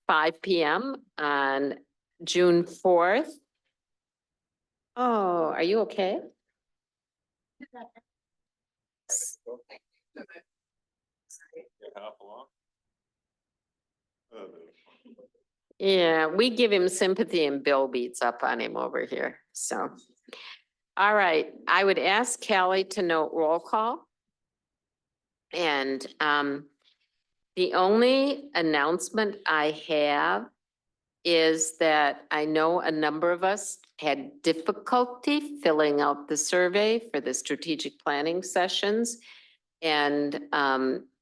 5 p.m. on June 4th. Oh, are you okay? Yeah, we give him sympathy and Bill beats up on him over here, so. All right, I would ask Callie to note roll call. And the only announcement I have is that I know a number of us had difficulty filling out the survey for the strategic planning sessions. And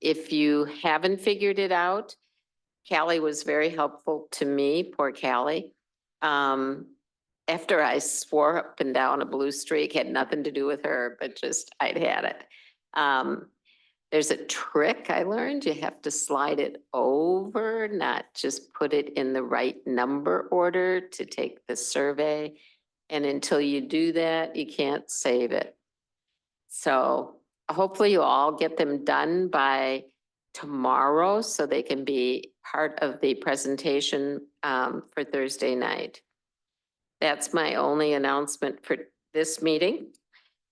if you haven't figured it out, Callie was very helpful to me, poor Callie. After I swore up and down a blue streak, had nothing to do with her, but just I'd had it. There's a trick I learned. You have to slide it over, not just put it in the right number order to take the survey. And until you do that, you can't save it. So hopefully you all get them done by tomorrow so they can be part of the presentation for Thursday night. That's my only announcement for this meeting.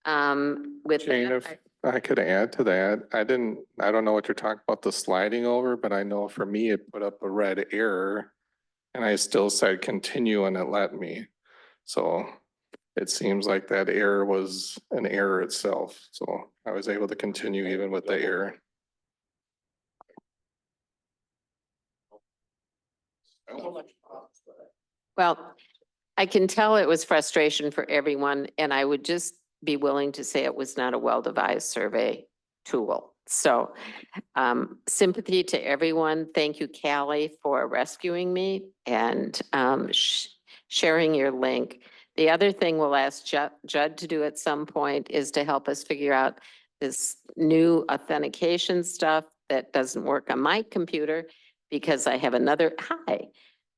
With Jane, that, if I could add to that, I don't know what you're talking about, the sliding over, but I know for me, it put up a red error and I still said continue and it let me. So it seems like that error was an error itself. So I was able to continue even with the error. well, I can tell it was frustration for everyone, and I would just be willing to say it was not a well-devised survey tool. So sympathy to everyone. Thank you, Callie, for rescuing me and sharing your link. The other thing we'll ask Judd to do at some point is to help us figure out this new authentication stuff that doesn't work on my computer because I have another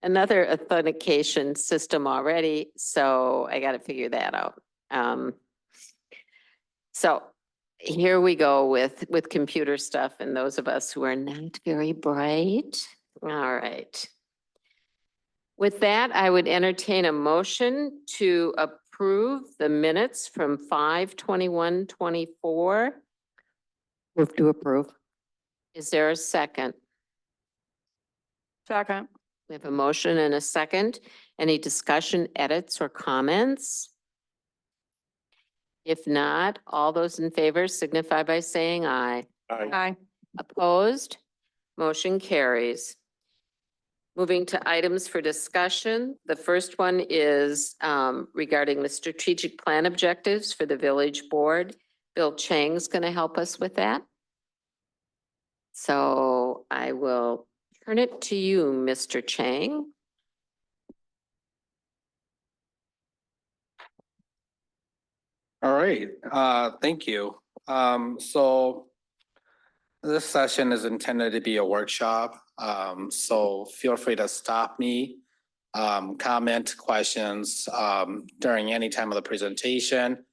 authentication system already. So I got to figure that out. So here we go with computer stuff and those of us who are not very bright. All right. With that, I would entertain a motion to approve the minutes from 5/21/24. Move to approve. Is there a second? Second. We have a motion and a second. Any discussion, edits, or comments? If not, all those in favor signify by saying aye. Aye. Opposed? Motion carries. Moving to items for discussion. The first one is regarding the strategic plan objectives for the village board. Bill Chang's going to help us with that. So I will turn it to you, Mr. Chang. All right, thank you. So this session is intended to be a workshop. So feel free to stop me, comment, questions during any time of the presentation.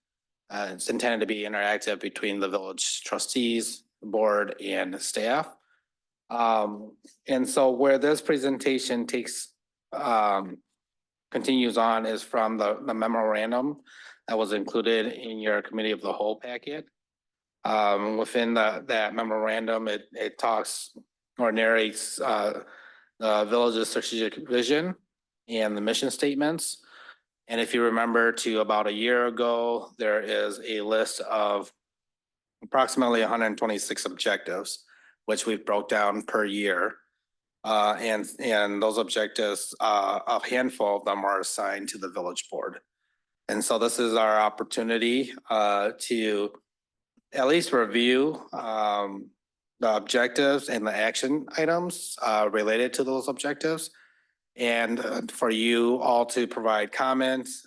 It's intended to be interactive between the village trustees, board, and staff. And so where this presentation continues on is from the memorandum that was included in your committee of the whole packet. Within that memorandum, it talks or narrates the village's strategic vision and the mission statements. And if you remember to about a year ago, there is a list of approximately 126 objectives, which we've broke down per year. And those objectives, a handful of them are assigned to the village board. And so this is our opportunity to at least review the objectives and the action items related to those objectives. And for you all to provide comments,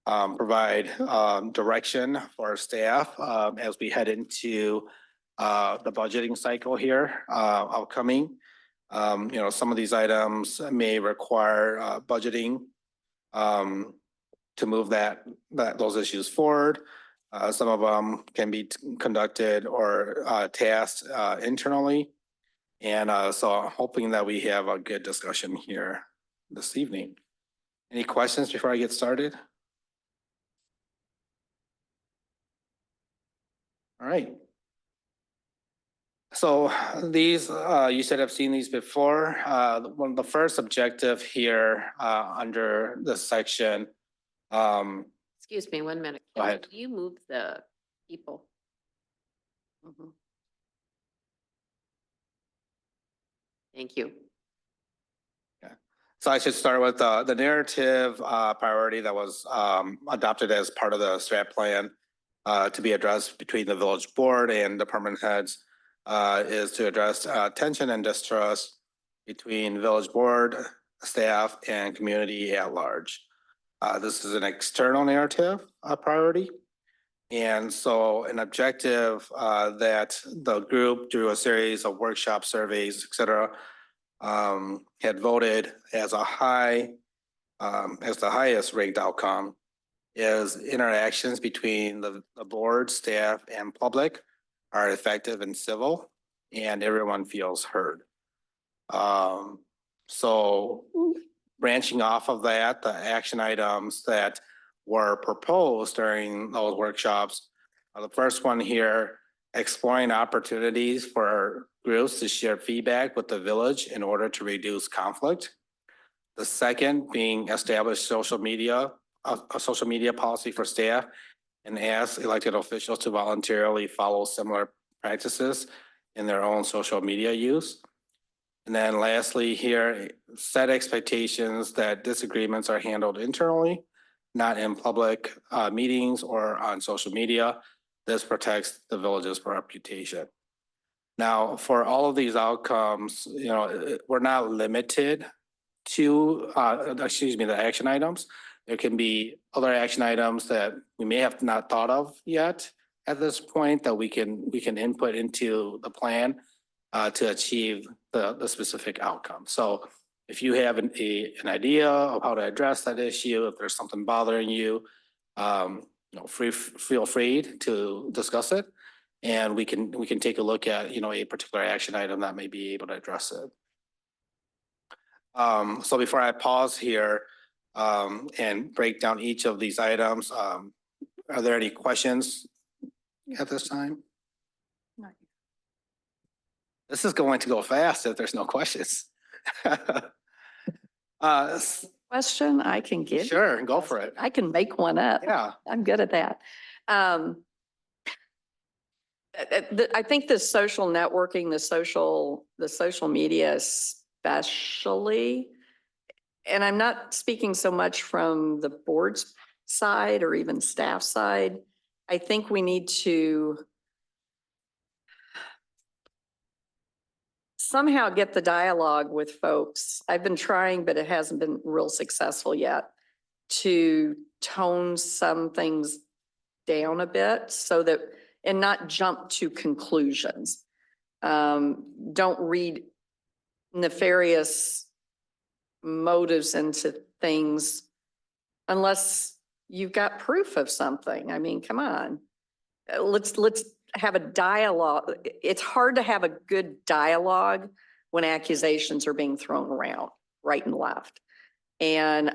provide direction for our staff as we head into the budgeting cycle here upcoming. You know, some of these items may require budgeting to move those issues forward. Some of them can be conducted or tasked internally. And so I'm hoping that we have a good discussion here this evening. Any questions before I get started? All right. So these, you said I've seen these before. One of the first objective here under this section. Excuse me, 1 minute. Go Kelly, ahead. do you move the people? Mhm. Thank you. So I should start with the narrative priority that was adopted as part of the strat plan to be addressed between the village board and department heads is to address tension and distrust between village board, staff, and community at large. This is an external narrative priority. And so an objective that the group through a series of workshop surveys, et cetera, had voted as a as the highest ranked outcome is interactions between the board, staff, and public are effective and civil, and everyone feels heard. So branching off of that, the action items that were proposed during those workshops, the first one here, exploring opportunities for groups to share feedback with the village in order to reduce conflict. The second being establish a social media policy for staff and ask elected officials to voluntarily follow similar practices in their own social media use. And then lastly here, set expectations that disagreements are handled internally, not in public meetings or on social media. This protects the village's reputation. Now, for all of these outcomes, we're not limited to, the action items. There can be other action items that we may have not thought of yet at this point that we can input into the plan to achieve the specific outcome. So if you have an idea of how to address that issue, if there's something bothering you, feel free to discuss it. And we can take a look at, a particular action item that may be able to address it. So before I pause here and break down each of these items, are there any questions at this time? This is going to go fast if there's no questions. Question I can give? Sure, go for it. I can make one up. Yeah. I'm good at that. I think the social networking, the social media especially, and I'm not speaking so much from the board's side or even staff side. I think we need to somehow get the dialogue with folks. I've been trying, but it hasn't been real successful yet to tone some things down a bit so that, and not jump to conclusions. Don't read nefarious motives into things unless you've got proof of something. I mean, come on. Let's have a dialogue. It's hard to have a good dialogue when accusations are being thrown around right and left. And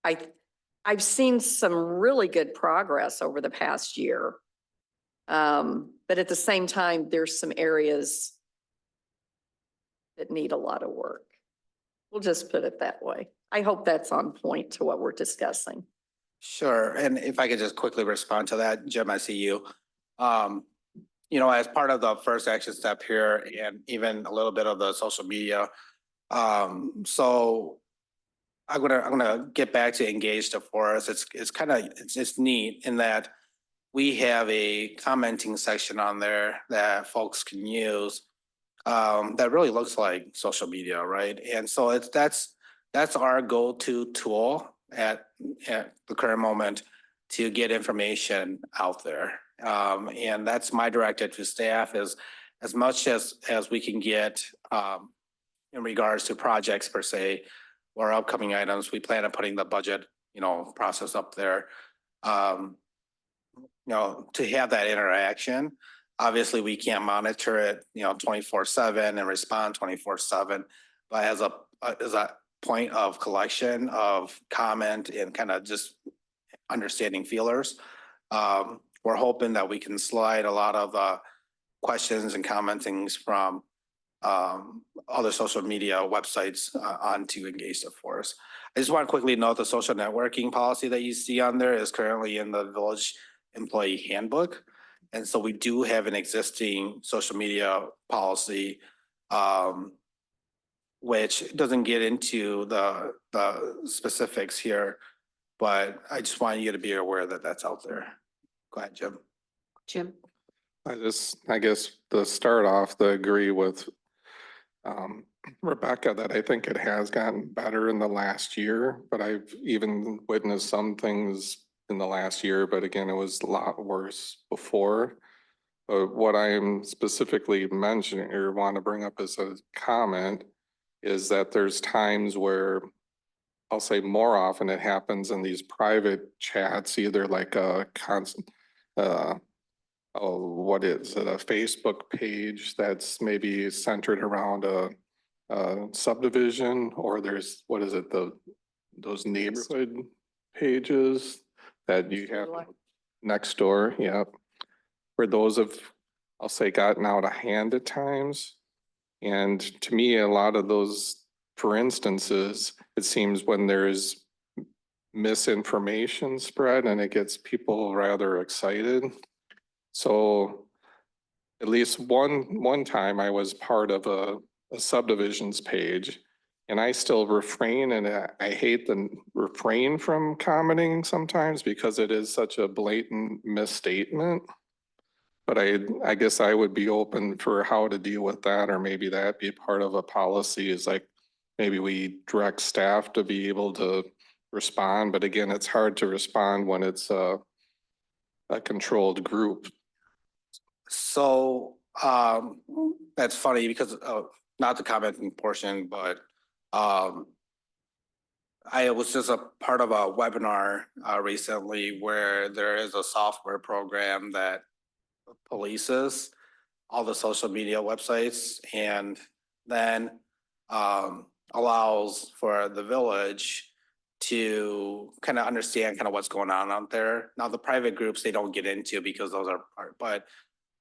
I've seen some really good progress over the past year. But at the same time, there's some areas that need a lot of work. We'll just put it that way. I hope that's on point to what we're discussing. Sure. And if I could just quickly respond to that, Jim, I see you. As part of the first action step here and even a little bit of the social media. So I'm gonna get back to Engage the Forest. It's neat in that we have a commenting section on there that folks can use that really looks like social media, right? And so that's our go-to tool at the current moment to get information out there. And that's my directive to staff is as much as we can get in regards to projects per se or upcoming items, we plan on putting the budget, process up there. To have that interaction Obviously, we can't monitor it, 24/7 and respond 24/7. But as a point of collection of comment and kind of just understanding feelers, we're hoping that we can slide a lot of questions and commentings from other social media websites onto Engage the Force. I just want to quickly note the social networking policy that you see on there is currently in the village employee handbook. And so we do have an existing social media policy, which doesn't get into the specifics here, but I just want you to be aware that that's out there. Go ahead, Jim. Jim? I guess to start off, to agree with Rebecca, that I think it has gotten better in the last year, but I've even witnessed some things in the last year, but again, it was a lot worse before. But what I'm specifically mentioning or want to bring up as a comment is that there's times where I'll say more often it happens in these private chats, either like a constant, what is it, a Facebook page that's maybe centered around a subdivision, or there's, what is it, those neighborhood pages that you have next door, yeah. Where those have, I'll say, gotten out of hand at times. And to me, a lot of those, for instances, it seems when there's misinformation spread and it gets people rather excited. So at least one time I was part of a subdivisions page, and I still refrain, and I hate the refrain from commenting sometimes because it is such a blatant misstatement. But I guess I would be open for how to deal with that, or maybe that be part of a policy, is like maybe we direct staff to be able to respond. But again, it's hard to respond when it's a controlled group. So that's funny because not the commenting portion, but I was just a part of a webinar recently where there is a software program that polices all the social media websites and then allows for the village to kind of understand kind of what's going on out there. Now, the private groups, they don't get into because those are part, but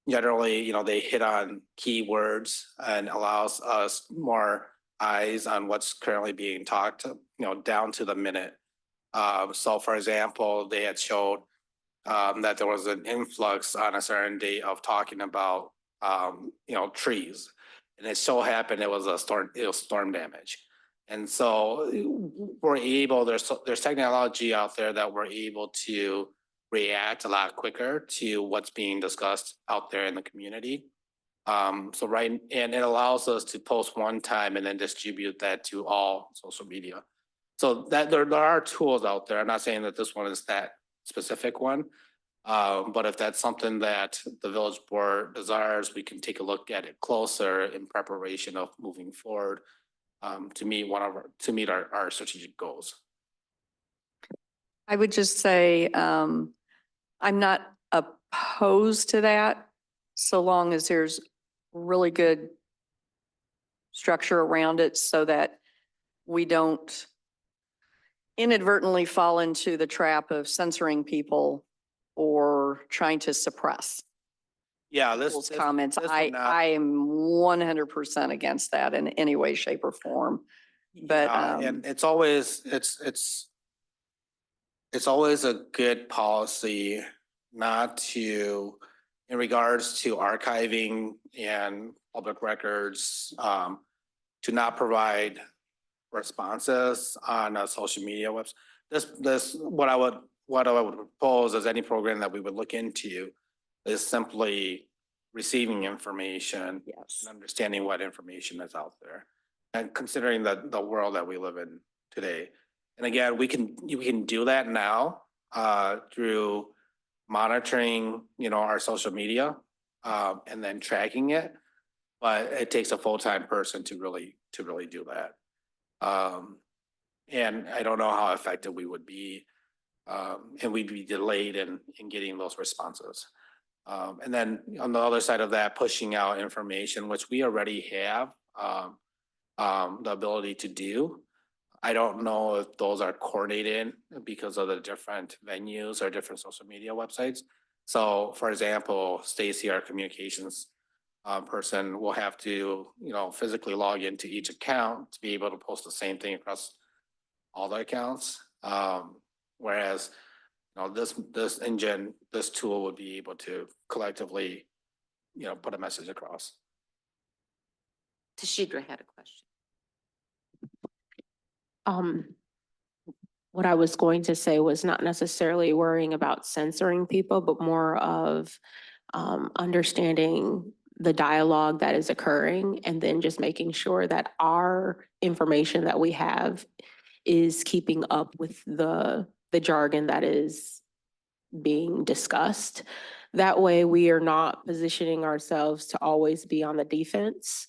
generally, they hit on keywords and allows us more eyes on what's currently being talked, down to the minute. So for example, they had showed that there was an influx on a certain day of talking about, trees. And it so happened it was storm damage. And so we're able, there's technology out there that we're able to react a lot quicker to what's being discussed out there in the community. And it allows us to post one time and then distribute that to all social media. So that there are tools out there. I'm not saying that this one is that specific one. But if that's something that the village board desires, we can take a look at it closer in preparation of moving forward to meet our strategic goals. I would just say, I'm not opposed to that, so long as there's really good structure around it so that we don't inadvertently fall into the trap of censoring people or trying to suppress Yeah, people's comments. this I would not- am 100% against that in any way, shape or form. But, and it's always a good policy not to, in regards to archiving and public records, to not provide responses on a social media website. What I would propose as any program that we would look into is simply receiving information yes. and understanding what information is out there, and considering the world that we live in today. And again, we can do that now through monitoring, our social media and then tracking it. But it takes a full-time person to really do that. And I don't know how effective we would be, and we'd be delayed in getting those responses. And then on the other side of that, pushing out information, which we already have the ability to do. I don't know if those are coordinated because of the different venues or different social media websites. So for example, Stacy, our communications person, will have to, physically log into each account to be able to post the same thing across all the accounts. Whereas, this engine, this tool would be able to collectively, put a message across. Tashidra had a question. What I was going to say was not necessarily worrying about censoring people, but more of understanding the dialogue that is occurring and then just making sure that our information that we have is keeping up with the jargon that is being discussed. That way we are not positioning ourselves to always be on the defense,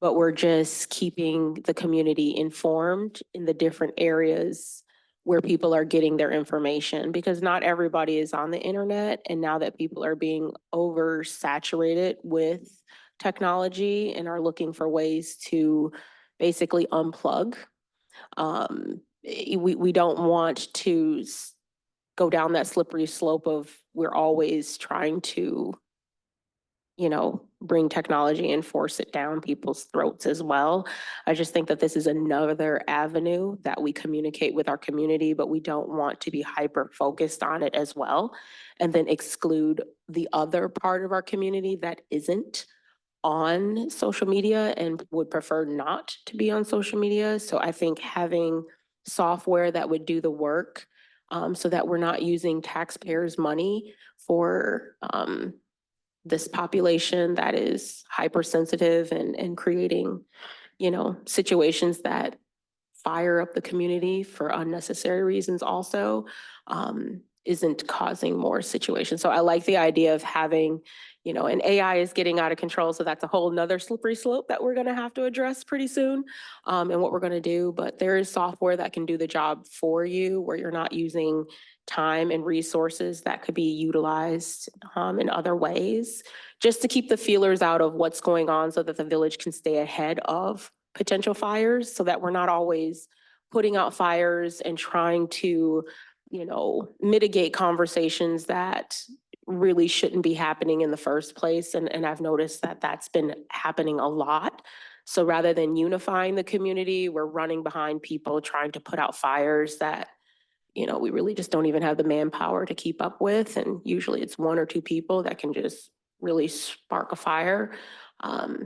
but we're just keeping the community informed in the different areas where people are getting their information, because not everybody is on the internet. And now that people are being oversaturated with technology and are looking for ways to basically unplug, we don't want to go down that slippery slope of we're always trying to, bring technology and force it down people's throats as well. I just think that this is another avenue that we communicate with our community, but we don't want to be hyper focused on it as well, and then exclude the other part of our community that isn't on social media and would prefer not to be on social media. So I think having software that would do the work, so that we're not using taxpayers' money for this population that is hypersensitive and creating, situations that fire up the community for unnecessary reasons also, isn't causing more situations. So I like the idea of having, and AI is getting out of control. So that's a whole nother slippery slope that we're gonna have to address pretty soon, and what we're gonna do. But there is software that can do the job for you where you're not using time and resources that could be utilized in other ways, just to keep the feelers out of what's going on so that the village can stay ahead of potential fires, so that we're not always putting out fires and trying to, mitigate conversations that really shouldn't be happening in the first place. And I've noticed that that's been happening a lot. So rather than unifying the community, we're running behind people trying to put out fires that, we really just don't even have the manpower to keep up with. And usually it's one or two people that can just really spark a fire.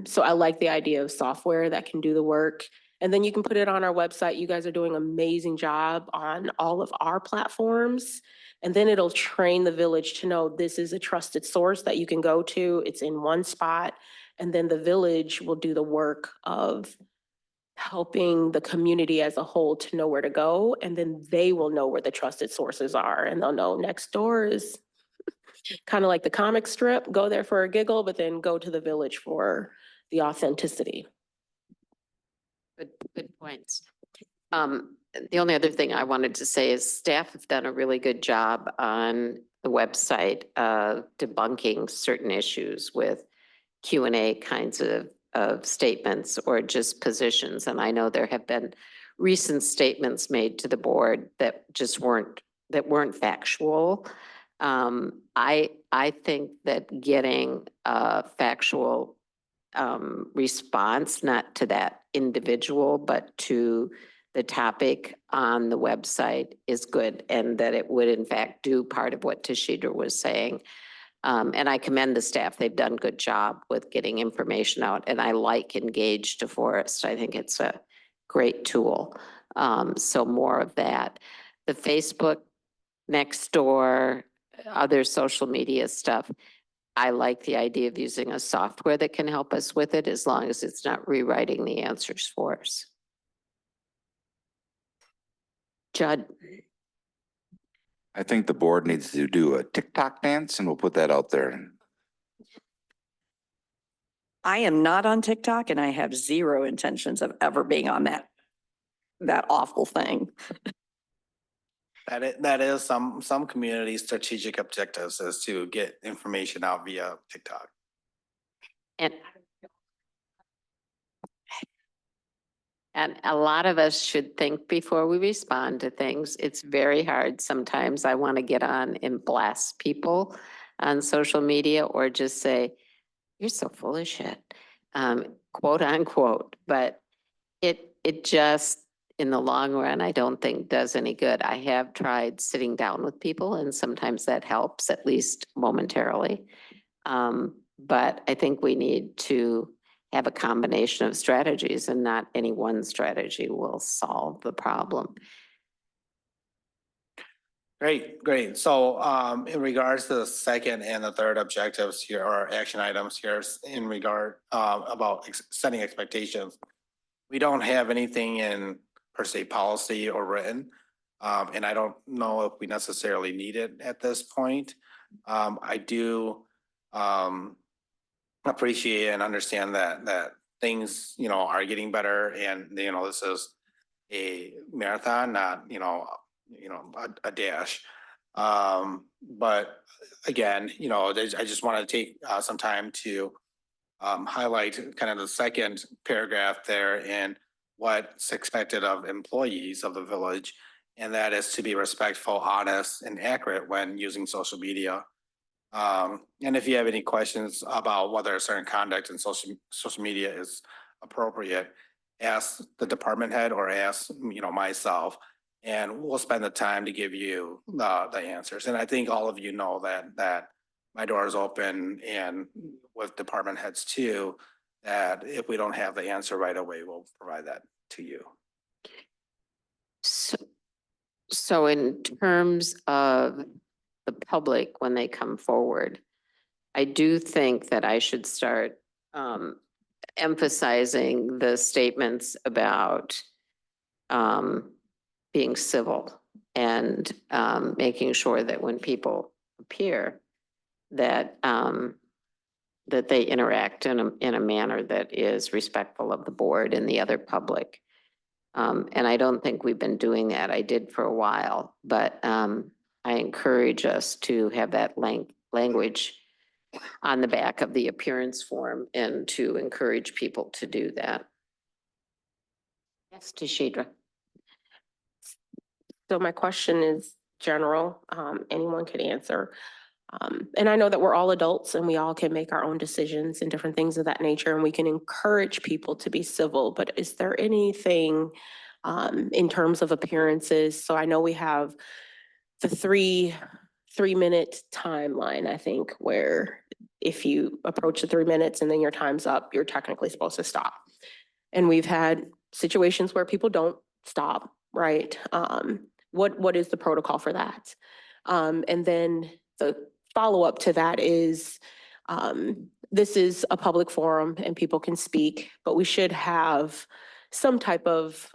So I like the idea of software that can do the work. And then you can put it on our website. You guys are doing an amazing job on all of our platforms. And then it'll train the village to know this is a trusted source that you can go to. It's in one spot. And then the village will do the work of helping the community as a whole to know where to go. And then they will know where the trusted sources are. And they'll know next door is kind of like the comic strip, go there for a giggle, but then go to the village for the authenticity. Good points. The only other thing I wanted to say is staff have done a really good job on the website of debunking certain issues with Q&A kinds of statements or just positions. And I know there have been recent statements made to the board that just weren't factual. I think that getting a factual response, not to that individual, but to the topic on the website is good, and that it would in fact do part of what Tashidra was saying. And I commend the staff. They've done a good job with getting information out, and I like Engage DeForest. I think it's a great tool. So more of that. The Facebook, Nextdoor, other social media stuff, I like the idea of using a software that can help us with it, as long as it's not rewriting the answers for us. Judd. I think the board needs to do a TikTok dance, and we'll put that out there. I am not on TikTok and I have zero intentions of ever being on that awful thing. That is some community strategic objectives is to get information out via TikTok. And a lot of us should think before we respond to things. It's very hard. Sometimes I want to get on and blast people on social media or just say, you're so full of shit, quote unquote. But it just, in the long run, I don't think does any good. I have tried sitting down with people and sometimes that helps, at least momentarily. But I think we need to have a combination of strategies and not any one strategy will solve the problem. Great. So in regards to the second and the third objectives here or action items here in regard about setting expectations. We don't have anything in per se policy or written. And I don't know if we necessarily need it at this point. I do appreciate and understand that things, are getting better and, this is a marathon, not, a dash. But again, I just want to take some time to highlight kind of the second paragraph there and what's expected of employees of the village. And that is to be respectful, honest, and accurate when using social media. And if you have any questions about whether a certain conduct in social media is appropriate, ask the department head or ask, myself, and we'll spend the time to give you the answers. And I think all of you know that my door is open and with department heads too, that if we don't have the answer right away, we'll provide that to you. So in terms of the public, when they come forward, I do think that I should start emphasizing the statements about being civil and making sure that when people appear, that that they interact in a manner that is respectful of the board and the other public. And I don't think we've been doing that. I did for a while, but I encourage us to have that language on the back of the appearance form and to encourage people to do that. Yes, Tashidra. So my question is general, anyone could answer. And I know that we're all adults and we all can make our own decisions and different things of that nature, and we can encourage people to be civil, but is there anything in terms of appearances? So I know we have the three-minute timeline, I think, where if you approach the 3 minutes and then your time's up, you're technically supposed to stop. And we've had situations where people don't stop, right? What is the protocol for that? And then the follow-up to that is, this is a public forum and people can speak, but we should have some type of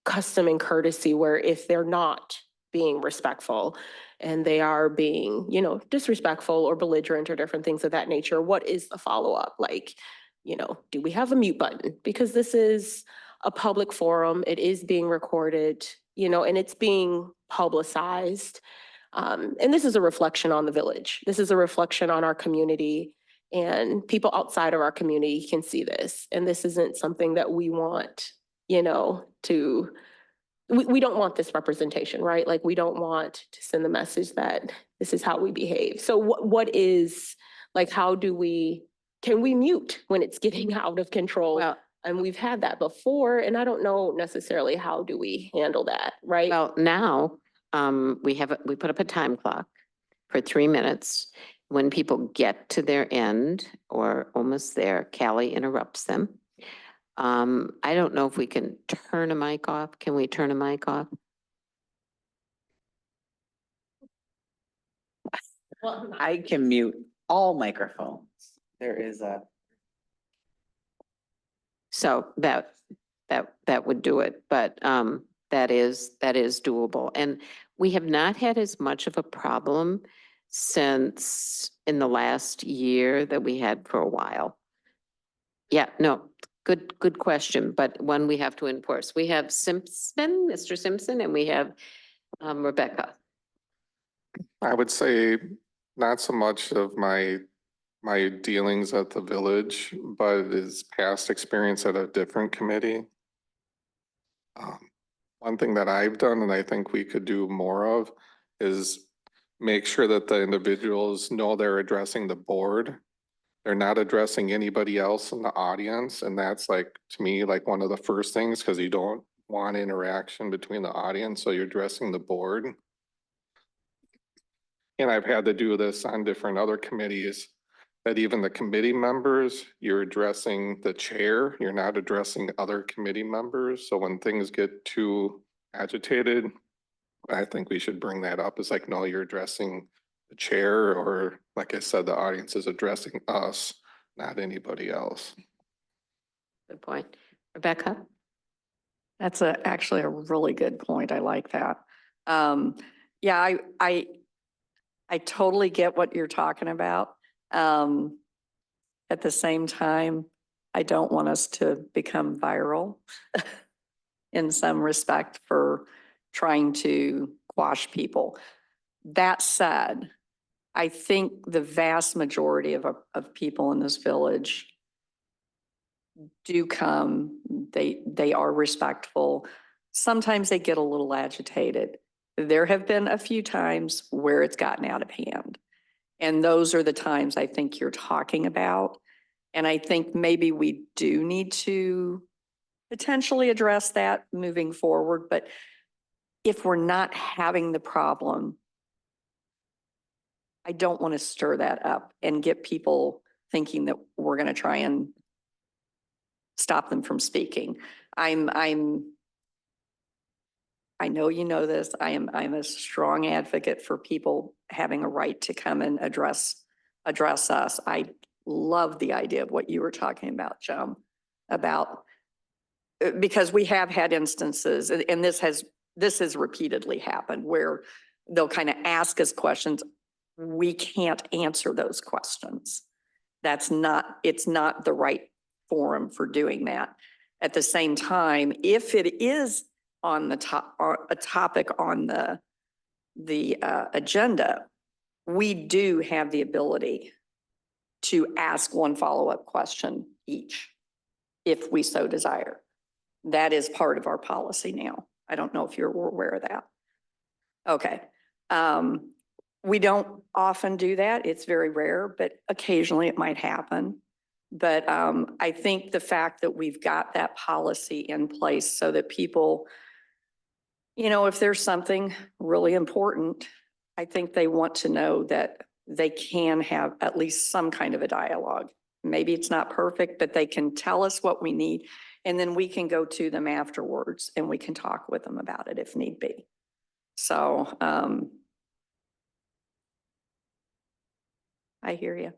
custom and courtesy where if they're not being respectful and they are being, disrespectful or belligerent or different things of that nature, what is the follow-up? Like, do we have a mute button? Because this is a public forum, it is being recorded, and it's being publicized. And this is a reflection on the village. This is a reflection on our community, and people outside of our community can see this. And this isn't something that we want, we don't want this representation, right? Like, we don't want to send the message that this is how we behave. So what is, like, can we mute when it's getting out of control? Well, And we've had that before, and I don't know necessarily how do we handle that, right? well, now, we put up a time clock for 3 minutes. When people get to their end or almost there, Callie interrupts them. I don't know if we can turn a mic off. Can we turn a mic off? I can mute all microphones. There is a. So that would do it, but that is doable. And we have not had as much of a problem since in the last year that we had for a while. Yeah, no, good question, but one we have to enforce. We have Mr. Simpson, and we have Rebecca. I would say not so much of my dealings at the village, but it is past experience at a different committee. One thing that I've done and I think we could do more of is make sure that the individuals know they're addressing the board. They're not addressing anybody else in the audience, and that's like, to me, like one of the first things, because you don't want interaction between the audience, so you're addressing the board. And I've had to do this on different other committees, that even the committee members, you're addressing the chair, you're not addressing other committee members. So when things get too agitated, I think we should bring that up. It's like, no, you're addressing the chair, or like I said, the audience is addressing us, not anybody else. Good point. Rebecca? That's actually a really good point. I like that. Yeah, I totally get what you're talking about. At the same time, I don't want us to become viral in some respect for trying to quash people. That said, I think the vast majority of people in this village do come, they are respectful. Sometimes they get a little agitated. There have been a few times where it's gotten out of hand. And those are the times I think you're talking about. And I think maybe we do need to potentially address that moving forward. But if we're not having the problem, I don't want to stir that up and get people thinking that we're going to try and stop them from speaking. I know you know this. I'm a strong advocate for people having a right to come and address us. I love the idea of what you were talking about, Joan, about because we have had instances, and this has repeatedly happened, where they'll kind of ask us questions. We can't answer those questions. It's not the right forum for doing that. At the same time, if it is on the top, or a topic on the agenda, we do have the ability to ask one follow-up question each, if we so desire. That is part of our policy now. I don't know if you're aware of that. Okay. We don't often do that. It's very rare, but occasionally it might happen. But I think the fact that we've got that policy in place so that people, you know, if there's something really important, I think they want to know that they can have at least some kind of a dialogue. Maybe it's not perfect, but they can tell us what we need, and then we can go to them afterwards and we can talk with them about it if need be. So I hear you.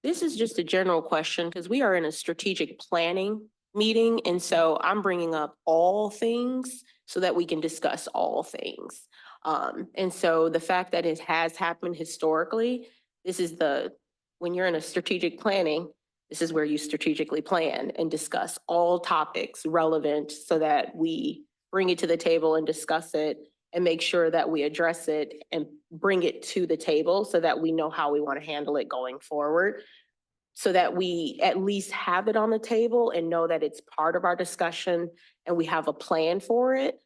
This is just a general question because we are in a strategic planning meeting. And so I'm bringing up all things so that we can discuss all things. And so the fact that it has happened historically, when you're in a strategic planning, this is where you strategically plan and discuss all topics relevant so that we bring it to the table and discuss it and make sure that we address it and bring it to the table so that we know how we want to handle it going forward. So that we at least have it on the table and know that it's part of our discussion and we have a plan for it.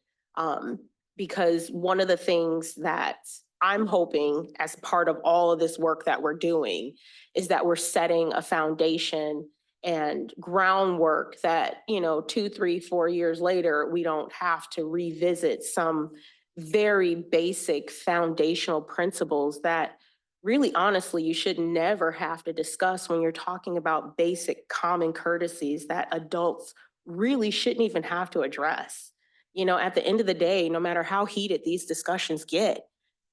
Because one of the things that I'm hoping as part of all of this work that we're doing is that we're setting a foundation and groundwork that, 2, 3, 4 years later, we don't have to revisit some very basic foundational principles that really, honestly, you should never have to discuss when you're talking about basic common courtesies that adults really shouldn't even have to address. At the end of the day, no matter how heated these discussions get,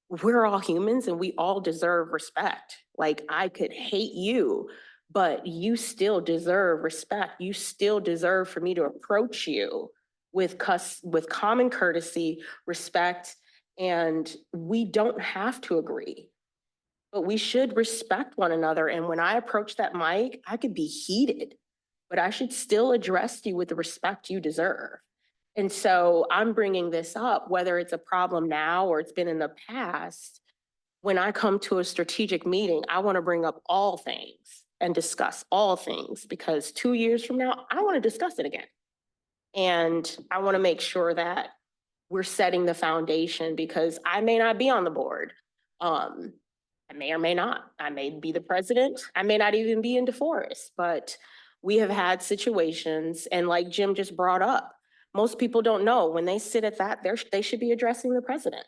we're all humans and we all deserve respect. Like, I could hate you, but you still deserve respect. You still deserve for me to approach you with common courtesy, respect, and we don't have to agree. But we should respect one another. And when I approach that mic, I could be heated, but I should still address you with the respect you deserve. And so I'm bringing this up, whether it's a problem now or it's been in the past. When I come to a strategic meeting, I want to bring up all things and discuss all things, because 2 years from now, I want to discuss it again. And I want to make sure that we're setting the foundation, because I may not be on the board. I may or may not. I may be the president. I may not even be in DeForest, but we have had situations, and like Jim just brought up, most people don't know when they sit at that, they should be addressing the president.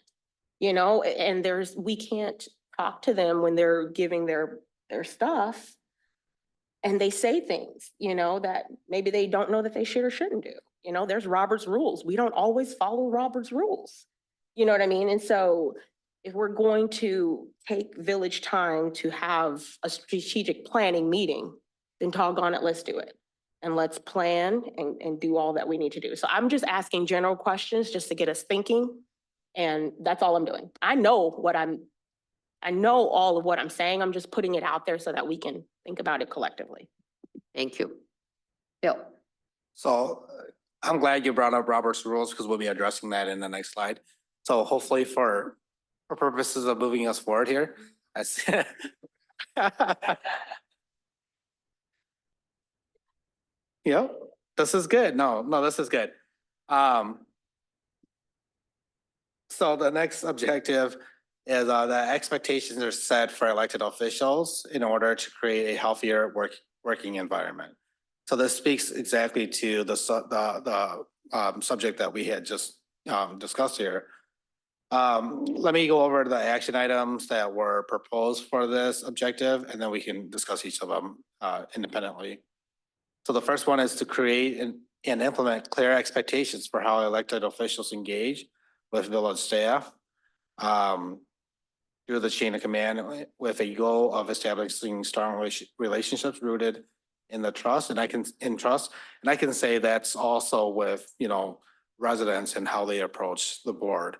You know, and we can't talk to them when they're giving their stuff. And they say things, you know, that maybe they don't know that they should or shouldn't do. You know, there's Robert's rules. We don't always follow Robert's rules. You know what I mean? And so if we're going to take village time to have a strategic planning meeting, then doggone it, let's do it. And let's plan and do all that we need to do. So I'm just asking general questions just to get us thinking. And that's all I'm doing. I know all of what I'm saying. I'm just putting it out there so that we can think about it collectively. Thank you. Bill? So I'm glad you brought up Robert's rules, because we'll be addressing that in the next slide. So hopefully for purposes of moving us forward here, Yep, this is good. No, this is good. So the next objective is that expectations are set for elected officials in order to create a healthier working environment. So this speaks exactly to the subject that we had just discussed here. Let me go over the action items that were proposed for this objective, and then we can discuss each of them independently. So the first one is to create and implement clear expectations for how elected officials engage with village staff through the chain of command, with a goal of establishing strong relationships rooted in the trust. And I can say that's also with, you know, residents and how they approach the board.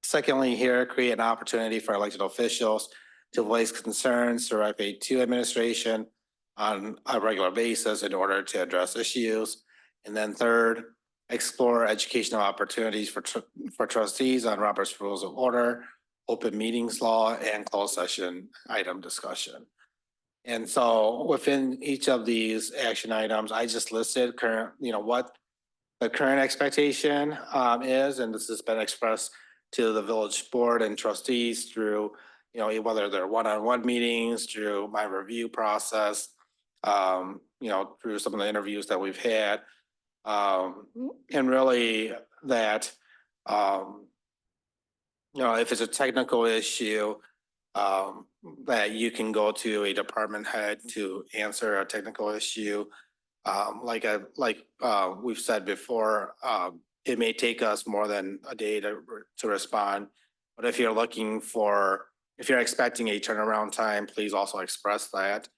Secondly, here, create an opportunity for elected officials to voice concerns directly to administration on a regular basis in order to address issues. And then third, explore educational opportunities for trustees on Robert's Rules of Order, open meetings law, and closed session item discussion. And so within each of these action items, I just listed what the current expectation is, and this has been expressed to the village board and trustees through, you know, whether they're one-on-one meetings, through my review process, you know, through some of the interviews that we've had. And really that, you know, if it's a technical issue, that you can go to a department head to answer a technical issue. Like we've said before, it may take us more than a day to respond. But if you're expecting a turnaround time, please also express that.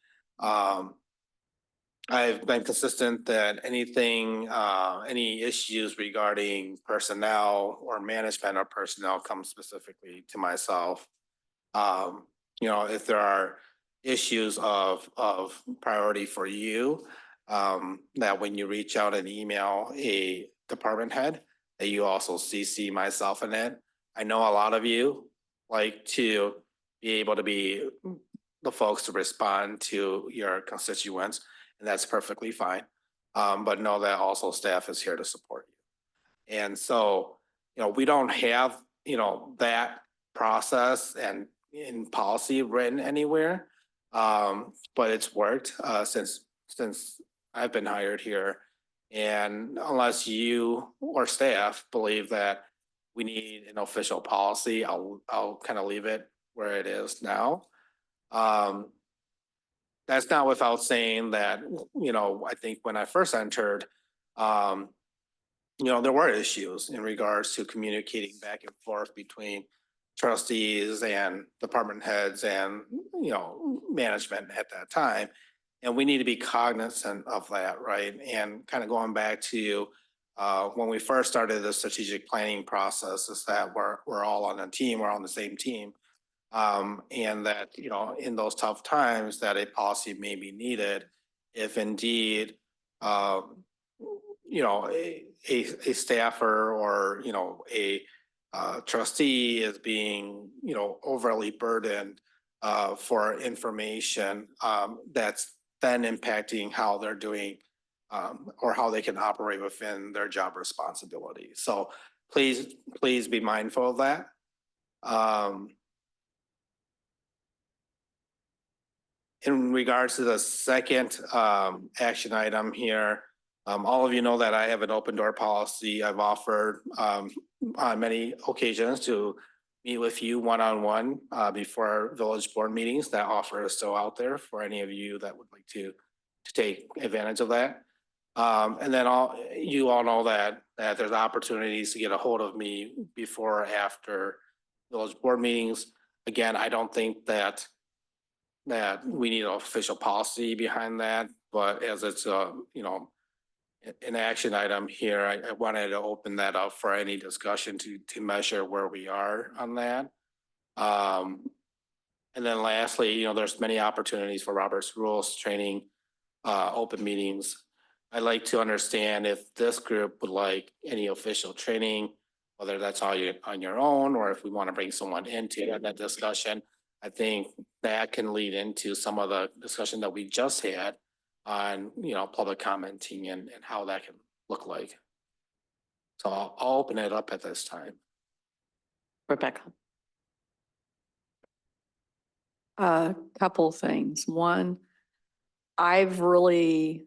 I've been consistent that any issues regarding personnel or management of personnel come specifically to myself. You know, if there are issues of priority for you, that when you reach out and email a department head, that you also CC myself in it. I know a lot of you like to be able to be the folks to respond to your constituents, and that's perfectly fine. But know that also staff is here to support you. And so, you know, we don't have, you know, that process and in policy written anywhere. But it's worked since I've been hired here. And unless you or staff believe that we need an official policy, I'll kind of leave it where it is now. That's not without saying that, you know, I think when I first entered, you know, there were issues in regards to communicating back and forth between trustees and department heads and, you know, management at that time. And we need to be cognizant of that, right? And kind of going back to when we first started the strategic planning process, is that we're all on a team, we're on the same team. And that, you know, in those tough times that a policy may be needed if indeed, you you know, a staffer or, you know, a trustee is being, you know, overly burdened for information that's then impacting how they're doing or how they can operate within their job responsibility. So please be mindful of that. In regards to the second action item here, all of you know that I have an open door policy. I've offered on many occasions to meet with you one-on-one before our village board meetings. That offer is still out there for any of you that would like to take advantage of that. And then you all know that there's opportunities to get a hold of me before or after village board meetings. Again, I don't think that we need an official policy behind that, but as it's a, you know, an action item here, I wanted to open that up for any discussion to measure where we are on that. And then lastly, you know, there's many opportunities for Robert's Rules training, open meetings. I'd like to understand if this group would like any official training, whether that's all you on your own, or if we want to bring someone into that discussion. I think that can lead into some of the discussion that we just had on, you know, public commenting and how that can look like. So I'll open it up at this time. Rebecca. A couple things. One, I've really,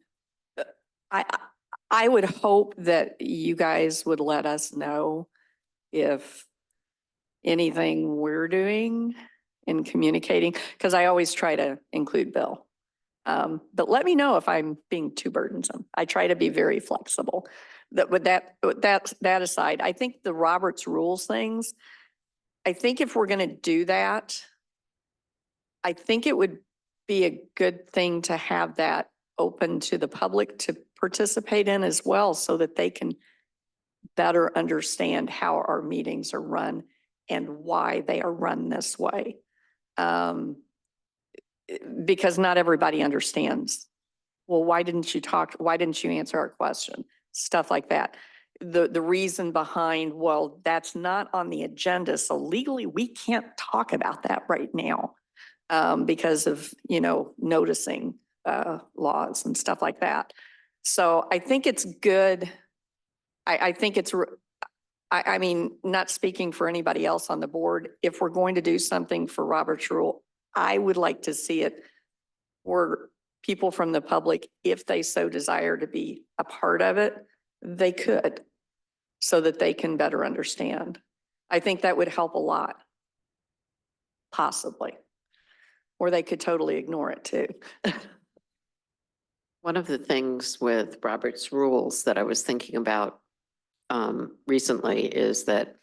I would hope that you guys would let us know if anything we're doing in communicating, because I always try to include Bill. But let me know if I'm being too burdensome. I try to be very flexible. That aside, I think the Robert's Rules things, I think if we're going to do that, I think it would be a good thing to have that open to the public to participate in as well, so that they can better understand how our meetings are run and why they are run this way. Because not everybody understands. Well, why didn't you talk? Why didn't you answer our question? Stuff like that. The reason behind, well, that's not on the agenda. So legally, we can't talk about that right now because of, you know, noticing laws and stuff like that. So I think it's good. I think it's, I mean, not speaking for anybody else on the board, if we're going to do something for Robert's Rule, I would like to see it where people from the public, if they so desire to be a part of it, they could, so that they can better understand. I think that would help a lot, possibly. Or they could totally ignore it too. One of the things with Robert's Rules that I was thinking about recently is that